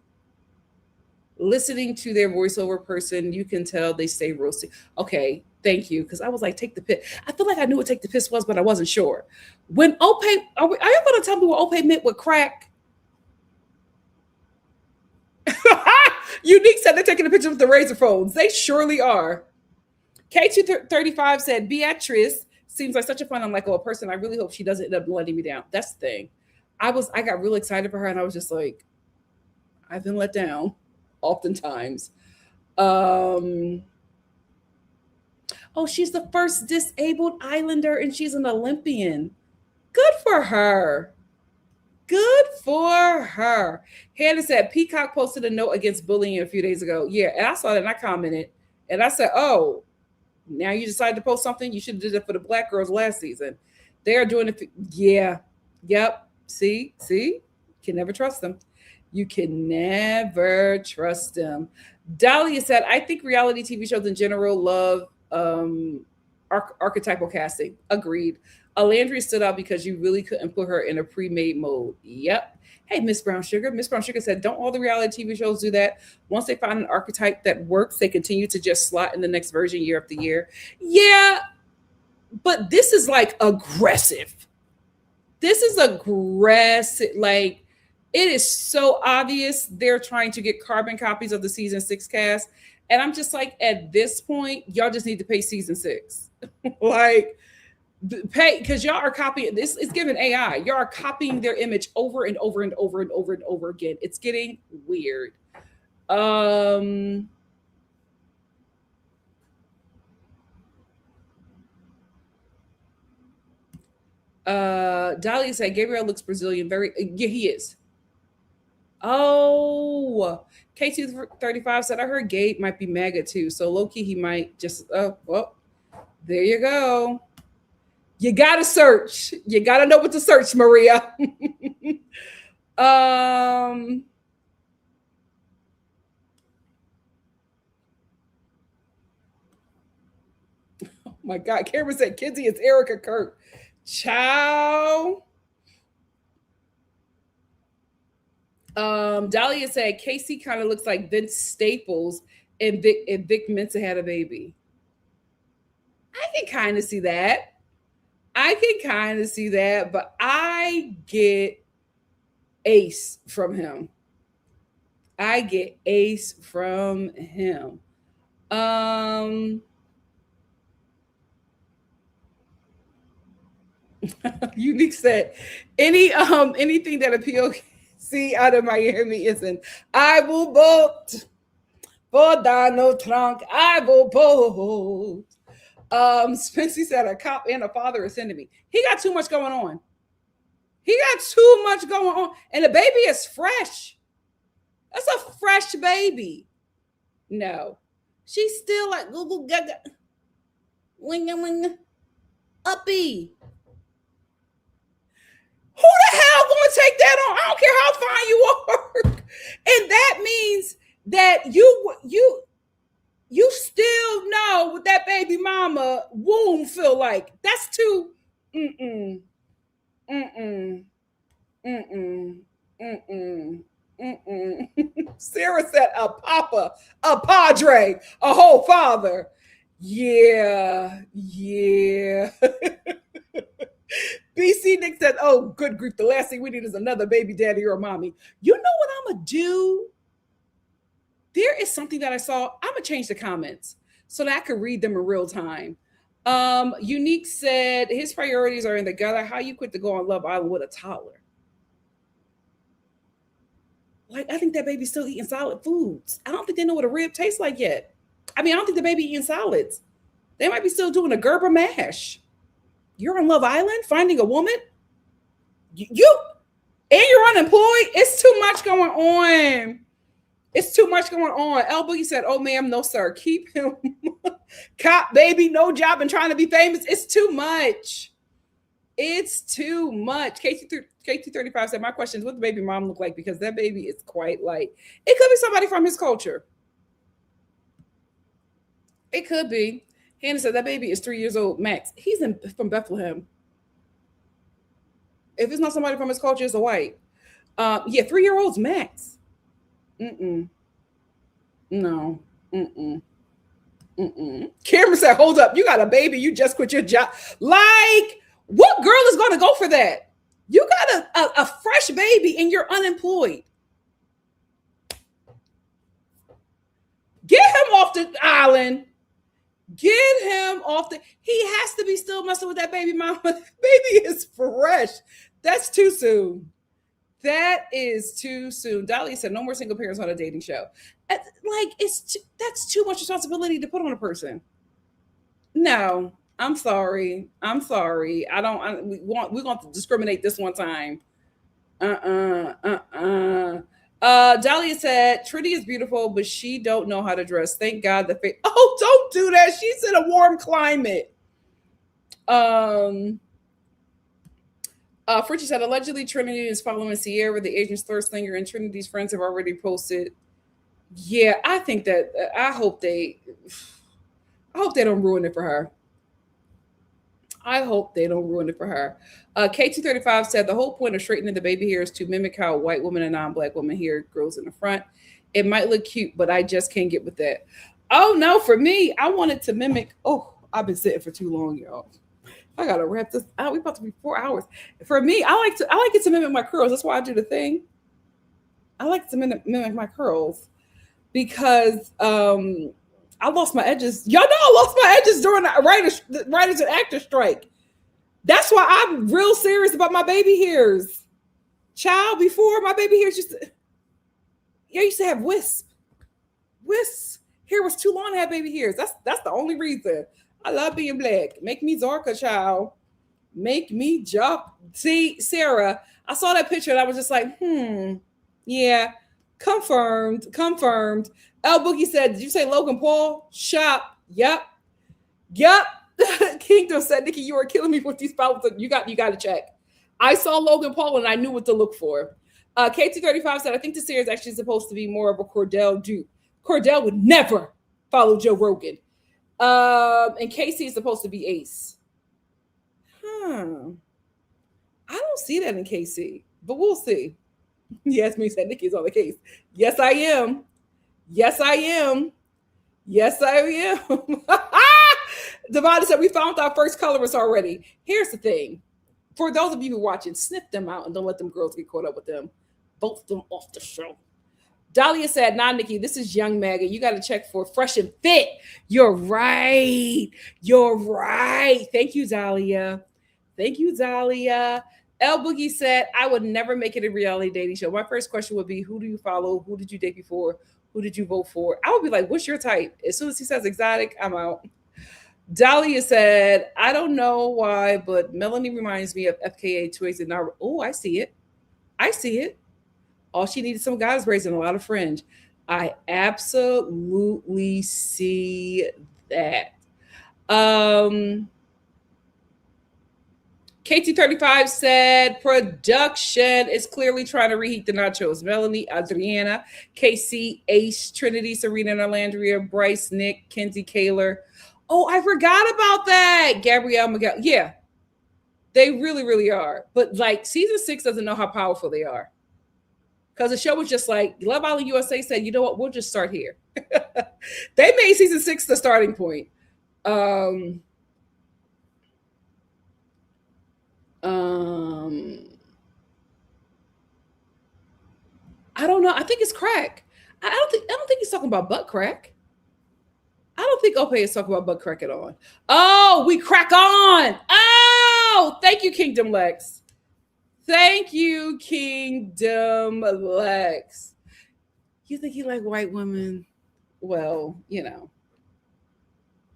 Listening to their voiceover person, you can tell they stay roasted. Okay, thank you. Because I was like, take the piss. I feel like I knew what take the piss was, but I wasn't sure. When Ope, are you going to tell me what Ope meant with crack? Unique said they're taking a picture with the razor phones. They surely are. K235 said, Beatrice seems like such a fun, unlikable person. I really hope she doesn't end up letting me down. That's the thing. I got really excited for her, and I was just like, I've been let down oftentimes. Oh, she's the first disabled islander, and she's an Olympian. Good for her. Hannah said, Peacock posted a note against bullying a few days ago. Yeah, and I saw that and I commented. And I said, oh, now you decided to post something? You should have did it for the black girls last season. They are doing it. Yeah. Yep. See, can never trust them. You can never trust them. Dahlia said, I think reality TV shows in general love archetypal casting. Agreed. Alandria stood out because you really couldn't put her in a pre-made mode. Yep. Hey, Miss Brown Sugar. Miss Brown Sugar said, don't all the reality TV shows do that? Once they find an archetype that works, they continue to just slot in the next version year after year. Yeah, but this is like aggressive. This is aggressive. Like, it is so obvious they're trying to get carbon copies of the season 6 cast. And I'm just like, at this point, y'all just need to pay season 6. Like, pay, because y'all are copying this. It's given AI. Y'all are copying their image over and over and over and over and over again. It's getting weird. Dahlia said Gabriel looks Brazilian. Very, yeah, he is. Oh, K235 said I heard Gabe might be MAGA too. So low-key he might just well, there you go. You gotta search. You gotta know what to search, Maria. Oh my God. Cameron said Kinsey is Erica Kirk. Ciao. Dahlia said Casey kind of looks like Vince Staples and Vic Mensa had a baby. I can kind of see that. But I get Ace from him. Unique said anything that appeal see out of Miami isn't. I will vote for Donald Trump. I will vote. Spencer said a cop and a father are sending me. He got too much going on. And the baby is fresh. That's a fresh baby. No. She's still like Google Gaga. Wing uppy. Who the hell gonna take that on? I don't care how fine you are. And that means that you still know what that baby mama womb feel like. That's too Sarah said a papa, a padre, a whole father. Yeah. BC Nick said, oh, good grief. The last thing we need is another baby daddy or a mommy. You know what I'm going to do? There is something that I saw. I'm going to change the comments so that I can read them in real time. Unique said his priorities are in the gutter. How you quit to go on Love Island with a toddler? Like, I think that baby's still eating solid foods. I don't think they know what a rib tastes like yet. I mean, I don't think the baby eating solids. They might be still doing a Gerber mash. You're on Love Island finding a woman? You and you're unemployed? It's too much going on. El Boogie said, oh, ma'am, no, sir. Keep him. Cop, baby, no job and trying to be famous. It's too much. K235 said, my question is, what the baby mom look like? Because that baby is quite light. It could be somebody from his culture. It could be. Hannah said, that baby is 3 years old, max. He's from Bethlehem. If it's not somebody from his culture, it's a white. 3-year-olds max. No. Cameron said, hold up. You got a baby. You just quit your job. Like, what girl is going to go for that? You got a fresh baby and you're unemployed. Get him off the island. He has to be still messing with that baby mama. Baby is fresh. That's too soon. That is too soon. Dahlia said, no more single parents on a dating show. That's too much responsibility to put on a person. No, I'm sorry. We're going to discriminate this one time. Dahlia said, Trinity is beautiful, but she don't know how to dress. Thank God oh, don't do that. She's in a warm climate. Fritchie said, allegedly Trinity is following Sierra, the Asian slur slinger, and Trinity's friends have already posted. Yeah, I think that I hope they don't ruin it for her. I hope they don't ruin it for her. K235 said the whole point of straightening the baby hair is to mimic how a white woman and non-black woman hair grows in the front. It might look cute, but I just can't get with that. Oh no, for me, I wanted to mimic. Oh, I've been sitting for too long, y'all. I gotta wrap this out. We're about to be 4 hours. For me, I like it to mimic my curls. That's why I do the thing. I like to mimic my curls because I lost my edges. Y'all know I lost my edges during the writers and actors strike. That's why I'm real serious about my baby hairs. Child, before my baby hairs used to have wisp. Hair was too long to have baby hairs. That's the only reason. I love being black. Make me Zarka, child. Make me jump. See, Sarah, I saw that picture and I was just like, yeah, confirmed. L Boogie said, did you say Logan Paul? Shop. Yep. Kingdom said, Nikki, you are killing me with these problems. You got to check. I saw Logan Paul and I knew what to look for. K235 said, I think this series is actually supposed to be more of a Cordell dupe. Cordell would never follow Joe Rogan. And Casey is supposed to be Ace. I don't see that in Casey, but we'll see. Yes, me said Nikki's on the case. Yes, I am. Devonta said we found our first colorist already. Here's the thing. For those of you who are watching, sniff them out and don't let them girls get caught up with them. Both them off the show. Dahlia said, nah, Nikki, this is young Maggie. You got to check for fresh and fit. You're right. Thank you, Dahlia. L Boogie said, I would never make it a reality dating show. My first question would be, who do you follow? Who did you date before? Who did you vote for? I would be like, what's your type? As soon as he says exotic, I'm out. Dahlia said, I don't know why, but Melanie reminds me of FKA Twigs and Naruto. Oh, I see it. All she needed some guys raising a lot of fringe. I absolutely see that. KT35 said production is clearly trying to reheat the nachos. Melanie, Adriana, KC, Ace, Trinity, Serena, and Olandria, Bryce, Nick, Kenzie, Kaler. Oh, I forgot about that. Gabrielle, Miguel. Yeah, they really, really are. But like season 6 doesn't know how powerful they are. Because the show was just like, Love Island USA said, you know what, we'll just start here. They made season 6 the starting point. I don't know. I think it's crack. I don't think he's talking about butt crack. I don't think Ope is talking about butt crack at all. Oh, we crack on. Oh, thank you, Kingdom Lex. Thank you, Kingdom Lex. You think he like white women? Well, you know.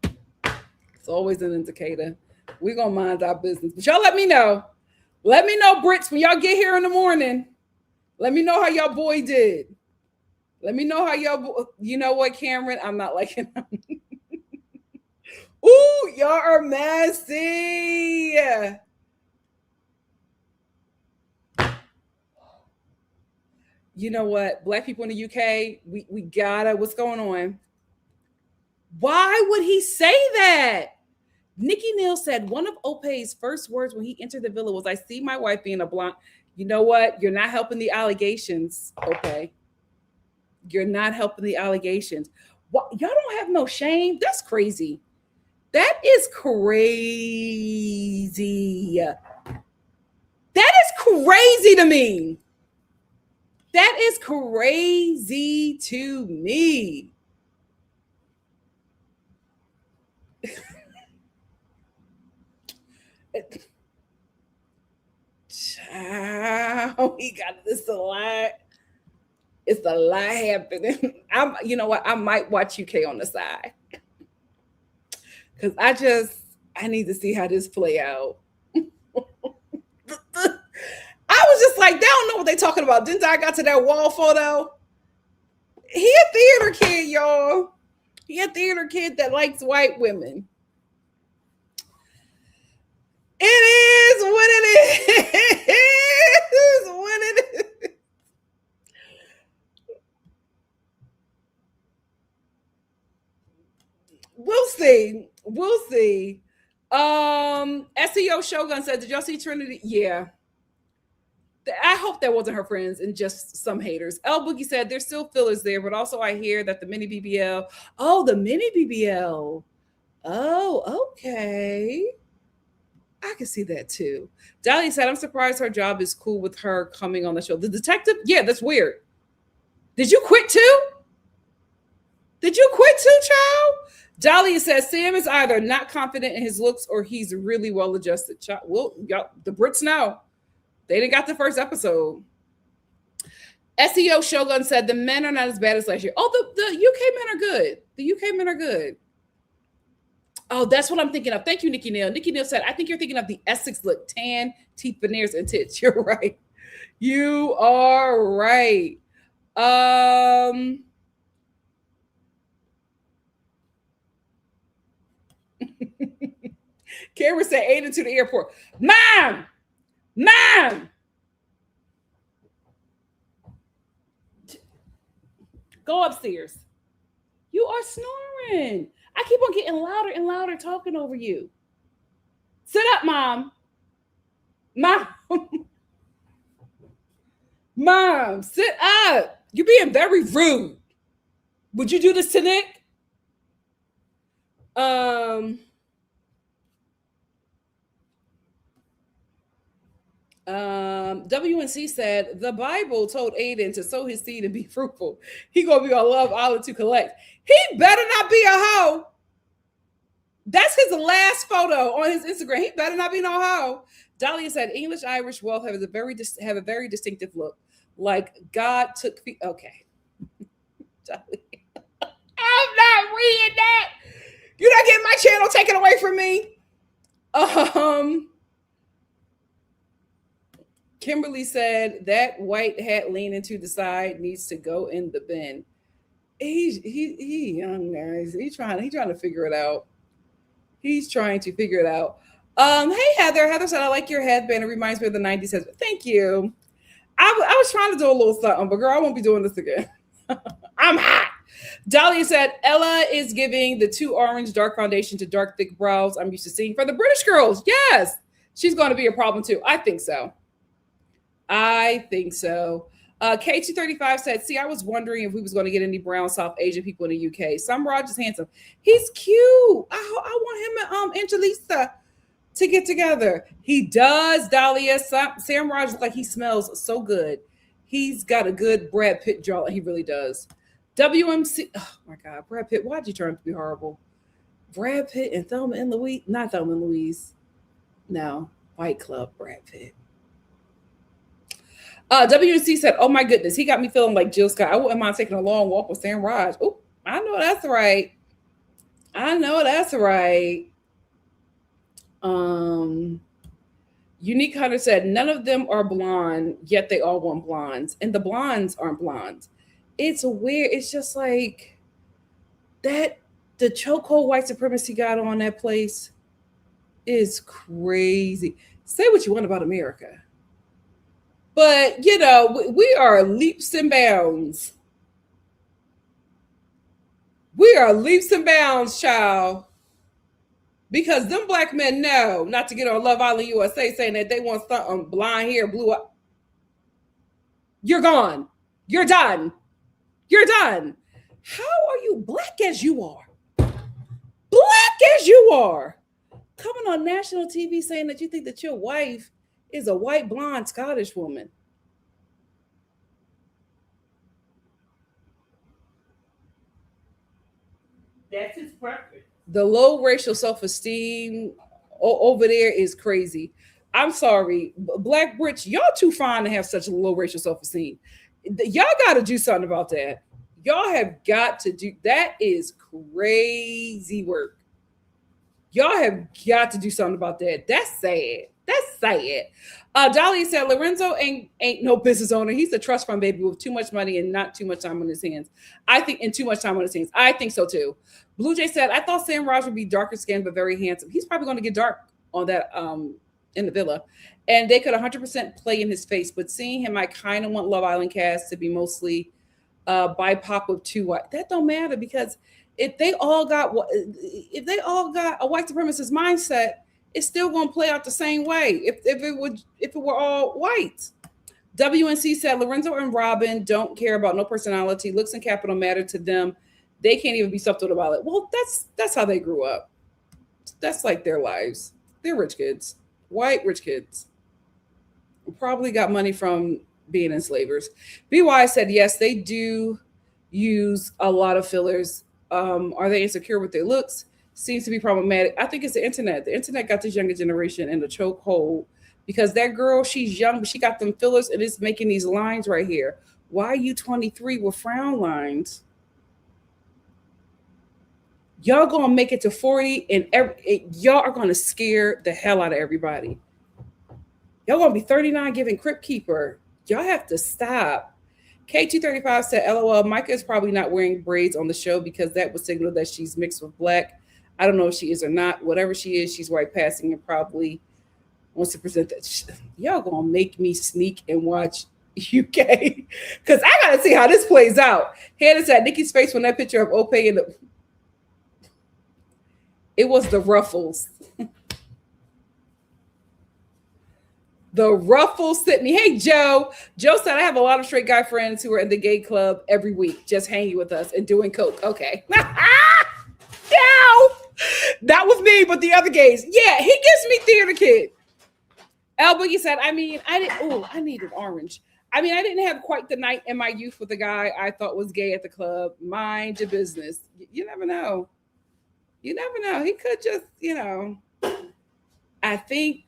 It's always an indicator. We're going to mind our business. But y'all let me know. Let me know, Brits, when y'all get here in the morning. Let me know how y'all boy did. Let me know how y'all, you know what, Cameron? I'm not liking him. Ooh, y'all are messy. You know what? Black people in the UK, we gotta, what's going on? Why would he say that? Nikki Neal said one of Ope's first words when he entered the villa was, I see my wife being a blonde. You know what? You're not helping the allegations, Ope. You're not helping the allegations. What? Y'all don't have no shame? That's crazy. That is crazy. That is crazy to me. That is crazy to me. He got this a lot. It's a lot happening. You know what? I might watch UK on the side because I need to see how this play out. I was just like, they don't know what they're talking about. Didn't I got to that wall photo? He a theater kid, y'all. He a theater kid that likes white women. It is what it We'll see. SEO Shogun said, did y'all see Trinity? Yeah. I hope that wasn't her friends and just some haters. L Boogie said there's still fillers there, but also I hear that the mini BBL. Oh, the mini BBL. Oh, okay. I can see that too. Dahlia said, I'm surprised her job is cool with her coming on the show. The detective? Yeah, that's weird. Did you quit too? Did you quit too, child? Dahlia says Sam is either not confident in his looks or he's really well adjusted. Child, well, the Brits know. They didn't got the first episode. SEO Shogun said the men are not as bad as last year. Oh, the UK men are good. The UK men are good. Oh, that's what I'm thinking of. Thank you, Nikki Neal. Nikki Neal said, I think you're thinking of the Essex look, tan, teeth, veneers, and tits. You're right. You are right. Cameron said Aiden to the airport. Mom! Go upstairs. You are snoring. I keep on getting louder and louder talking over you. Sit up, Mom. Mom, sit up. You're being very rude. Would you do this to Nick? WNC said the Bible told Aiden to sow his seed and be fruitful. He gonna be on Love Island to collect. He better not be a hoe. That's his last photo on his Instagram. He better not be no hoe. Dahlia said English Irish wealth have a very distinctive look. Like God took okay. I'm not reading that. You're not getting my channel taken away from me. Kimberly said that white hat leaning to the side needs to go in the bin. He young, guys. He's trying to figure it out. He's trying to figure it out. Hey Heather. Heather said, I like your headband. It reminds me of the 90s. Thank you. I was trying to do a little something, but girl, I won't be doing this again. I'm hot. Dahlia said, Ella is giving the too orange dark foundation to dark thick brows I'm used to seeing for the British girls. Yes. She's going to be a problem too. I think so. K235 said, see, I was wondering if we was going to get any brown South Asian people in the UK. Sam Raj is handsome. He's cute. I want him and Angelisa to get together. He does, Dahlia. Sam Raj looks like he smells so good. He's got a good Brad Pitt jaw. He really does. WMC. Oh my God, Brad Pitt. Why'd you turn to be horrible? Brad Pitt and Thelma and Louise. Not Thelma and Louise. No, Fight Club. Brad Pitt. WNC said, oh my goodness, he got me feeling like Jill Scott. I wouldn't mind taking a long walk with Sam Raj. Oh, I know that's right. Unique Hunter said, none of them are blonde, yet they all want blondes. And the blondes aren't blondes. It's weird. It's just like that. The chokehold white supremacy got on that place is crazy. Say what you want about America. But, you know, we are leaps and bounds. We are leaps and bounds, child. Because them black men know not to get on Love Island USA saying that they want something blonde hair, blue eyes. You're gone. You're done. You're done. How are you black as you are? Black as you are. Coming on national TV saying that you think that your wife is a white, blonde Scottish woman. That's his preference. The low racial self-esteem over there is crazy. I'm sorry. Black Brits, y'all too fine to have such a low racial self-esteem. Y'all got to do something about that. Y'all have got to do that. Is crazy work. Y'all have got to do something about that. That's sad. That's sad. Dahlia said Lorenzo ain't no business owner. He's a trust fund baby with too much money and not too much time on his hands. I think so too. Blue Jay said, I thought Sam Raj would be darker skinned but very handsome. He's probably going to get dark on that in the villa. And they could 100% play in his face. But seeing him, I kind of want Love Island cast to be mostly BIPOC with two white. That don't matter because if they all got a white supremacist mindset, it's still going to play out the same way. If it were all white. WNC said Lorenzo and Robin don't care about no personality, looks and capital matter to them. They can't even be subtle about it. Well, that's how they grew up. That's like their lives. They're rich kids, white rich kids. Probably got money from being enslavers. BY said yes, they do use a lot of fillers. Are they insecure with their looks? Seems to be problematic. I think it's the internet. The internet got this younger generation in the chokehold because that girl, she's young, but she got them fillers and it's making these lines right here. Why are you 23 with frown lines? Y'all gonna make it to 40 and y'all are gonna scare the hell out of everybody. Y'all gonna be 39 giving Crypt Keeper. Y'all have to stop. K235 said, LOL, Micah is probably not wearing braids on the show because that would signal that she's mixed with black. I don't know if she is or not. Whatever she is, she's white passing and probably wants to present that. Y'all gonna make me sneak and watch UK because I gotta see how this plays out. Hannah said Nikki's face when that picture of Ope and it was the ruffles. The ruffles sent me. Hey, Joe. Joe said, I have a lot of straight guy friends who are in the gay club every week, just hanging with us and doing coke. Okay. No, that was me, but the other gays. Yeah, he gives me theater kid. El Boogie said, I needed orange. I didn't have quite the night in my youth with a guy I thought was gay at the club. Mind your business. You never know. You never know. He could just, I think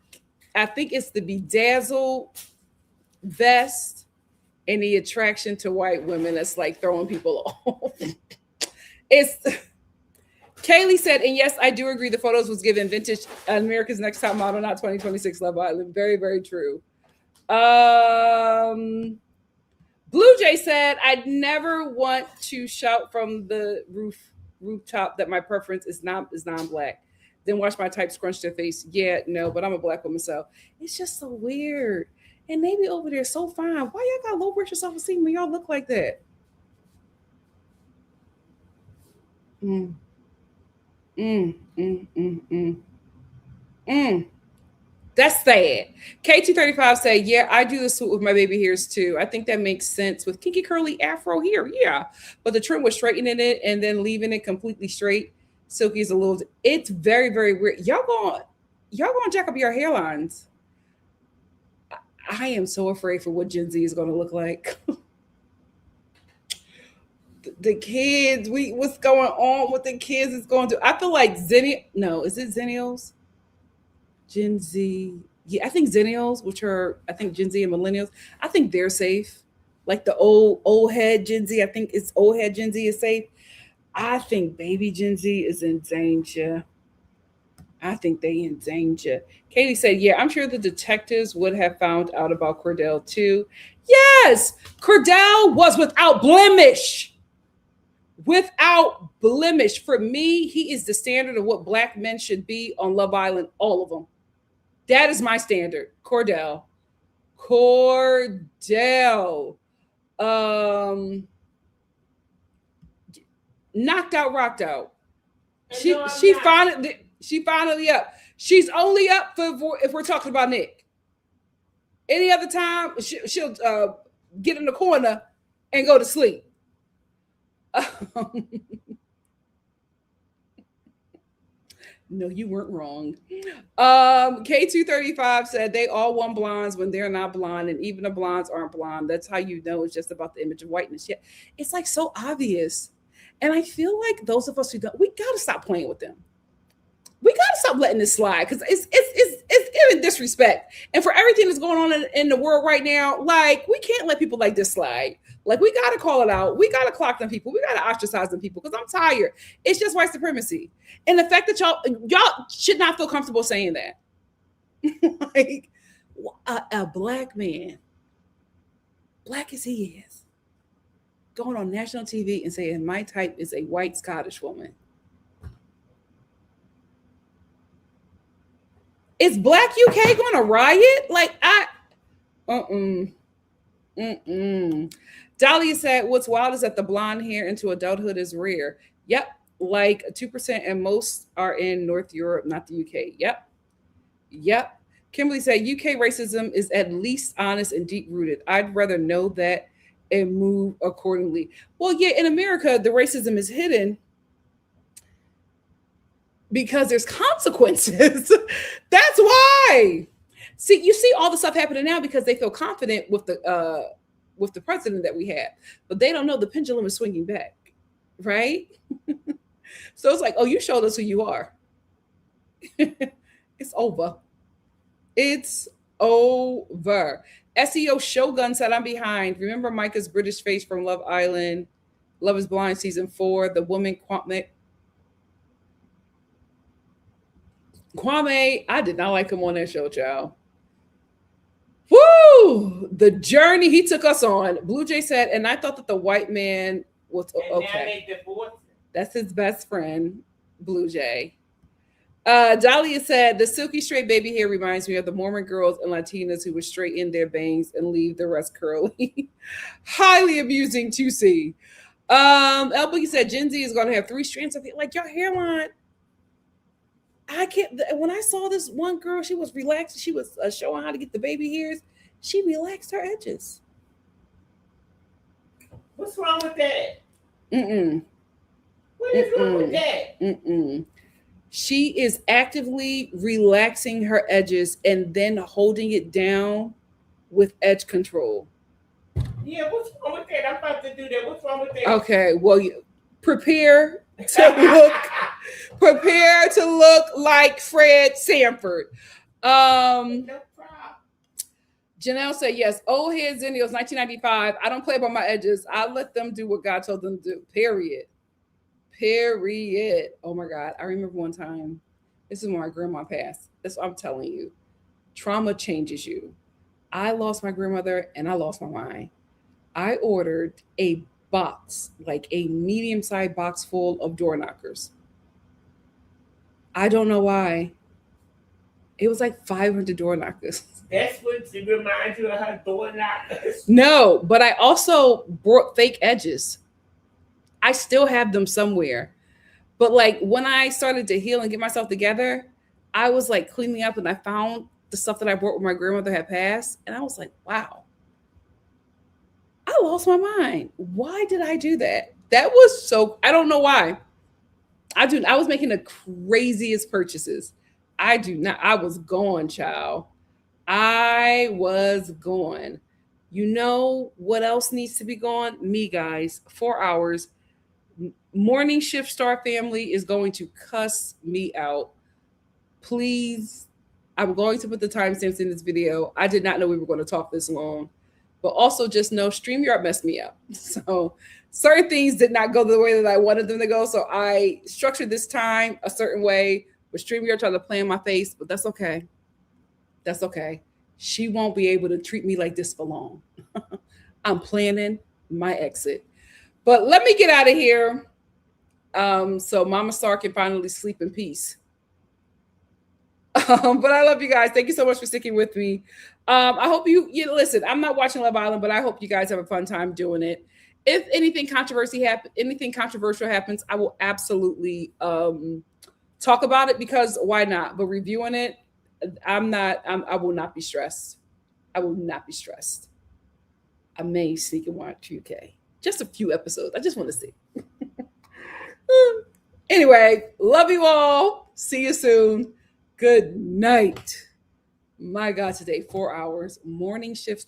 it's the bedazzled vest and the attraction to white women that's like throwing people off. Kaylee said, and yes, I do agree the photos was given vintage America's Next Top Model, not 2026 Love Island. Very, very true. Blue Jay said, I'd never want to shout from the rooftop that my preference is non-black. Then watch my type scrunch their face. Yeah, no, but I'm a black woman, so it's just so weird. And they be over there so fine. Why y'all got low racial self-esteem when y'all look like that? That's sad. K235 said, yeah, I do the suit with my baby hairs too. I think that makes sense with kinky curly afro here. Yeah. But the trim was straightening it and then leaving it completely straight. Silky is a little, it's very, very weird. Y'all gonna jack up your hairlines. I am so afraid for what Gen Z is going to look like. The kids, what's going on with the kids is going to, I feel like is it Zennials? Gen Z. Yeah, I think Zennials, which are, I think Gen Z and Millennials, I think they're safe. Like the old head Gen Z, I think it's old head Gen Z is safe. I think baby Gen Z is in danger. I think they in danger. Katie said, yeah, I'm sure the detectives would have found out about Cordell too. Yes, Cordell was without blemish. Without blemish. For me, he is the standard of what black men should be on Love Island, all of them. That is my standard. Cordell. Knocked out, rocked out. She finally up. She's only up for if we're talking about Nick. Any other time, she'll get in the corner and go to sleep. No, you weren't wrong. K235 said they all want blondes when they're not blonde, and even the blondes aren't blonde. That's how you know it's just about the image of whiteness. Yeah, it's like so obvious. And I feel like those of us who don't, we gotta stop playing with them. We gotta stop letting this slide because it's giving disrespect. And for everything that's going on in the world right now, like we can't let people like this slide. Like we gotta call it out. We gotta clock them people. We gotta ostracize them people because I'm tired. It's just white supremacy, and the fact that y'all should not feel comfortable saying that. Like a black man, black as he is, going on national TV and saying my type is a white Scottish woman. Is Black UK going to riot? Like Dahlia said, what's wild is that the blonde hair into adulthood is rare. Yep. like 2%, and most are in North Europe, not the UK. Yep. Kimberly said UK racism is at least honest and deep rooted. I'd rather know that and move accordingly. Well, yeah, in America, the racism is hidden because there's consequences. That's why. See, you see all the stuff happening now because they feel confident with the president that we have, but they don't know the pendulum is swinging back, right? So it's like, oh, you showed us who you are. It's over. It's over. SEO Shogun said, I'm behind. Remember Micah's British face from Love Island, Love is Blind season 4, the woman Kwame, I did not like him on that show, child. Woo! The journey he took us on. Blue Jay said, and I thought that the white man was okay. That's his best friend, Blue Jay. Dahlia said, the silky straight baby hair reminds me of the Mormon girls and Latinas who would straighten their bangs and leave the rest curly. Highly amusing to see. El Boogie said, Gen Z is going to have 3 strands of hair. Like, your hairline. I can't. When I saw this one girl, she was relaxed. She was showing how to get the baby hairs. She relaxed her edges. What's wrong with that? What is wrong with that? She is actively relaxing her edges and then holding it down with edge control. Yeah, what's wrong with that? I'm about to do that. What's wrong with that? Okay, well, prepare to look like Fred Sanford. No problem. Janelle said, yes, old head Zennials, 1995. I don't play about my edges. I let them do what God told them to do. Period. Oh my God. I remember one time, this is when my grandma passed. That's what I'm telling you. Trauma changes you. I lost my grandmother and I lost my mind. I ordered a box, like a medium-sized box full of door knockers. I don't know why. It was like 500 door knockers. That's what reminds you of her door knockers. No, but I also brought fake edges. I still have them somewhere. But like when I started to heal and get myself together, I was like cleaning up and I found the stuff that I brought when my grandmother had passed. And I was like, wow, I lost my mind. Why did I do that? That was so, I don't know why. I was making the craziest purchases. I was gone, child. I was gone. You know what else needs to be gone? Me, guys. 4 hours. Morning shift star family is going to cuss me out. Please, I'm going to put the timestamps in this video. I did not know we were going to talk this long. But also just know StreamYard messed me up. So certain things did not go the way that I wanted them to go. So I structured this time a certain way. But StreamYard tried to play in my face. But that's okay. That's okay. She won't be able to treat me like this for long. I'm planning my exit. But let me get out of here so Mama Star can finally sleep in peace. But I love you guys. Thank you so much for sticking with me. I hope you listen. I'm not watching Love Island, but I hope you guys have a fun time doing it. If anything controversial happens, I will absolutely talk about it because why not? But reviewing it, I will not be stressed. I will not be stressed. I may sneak and watch UK. Just a few episodes. I just want to see. Anyway, love you all. See you soon. Good night. My God, today, 4 hours, morning shift.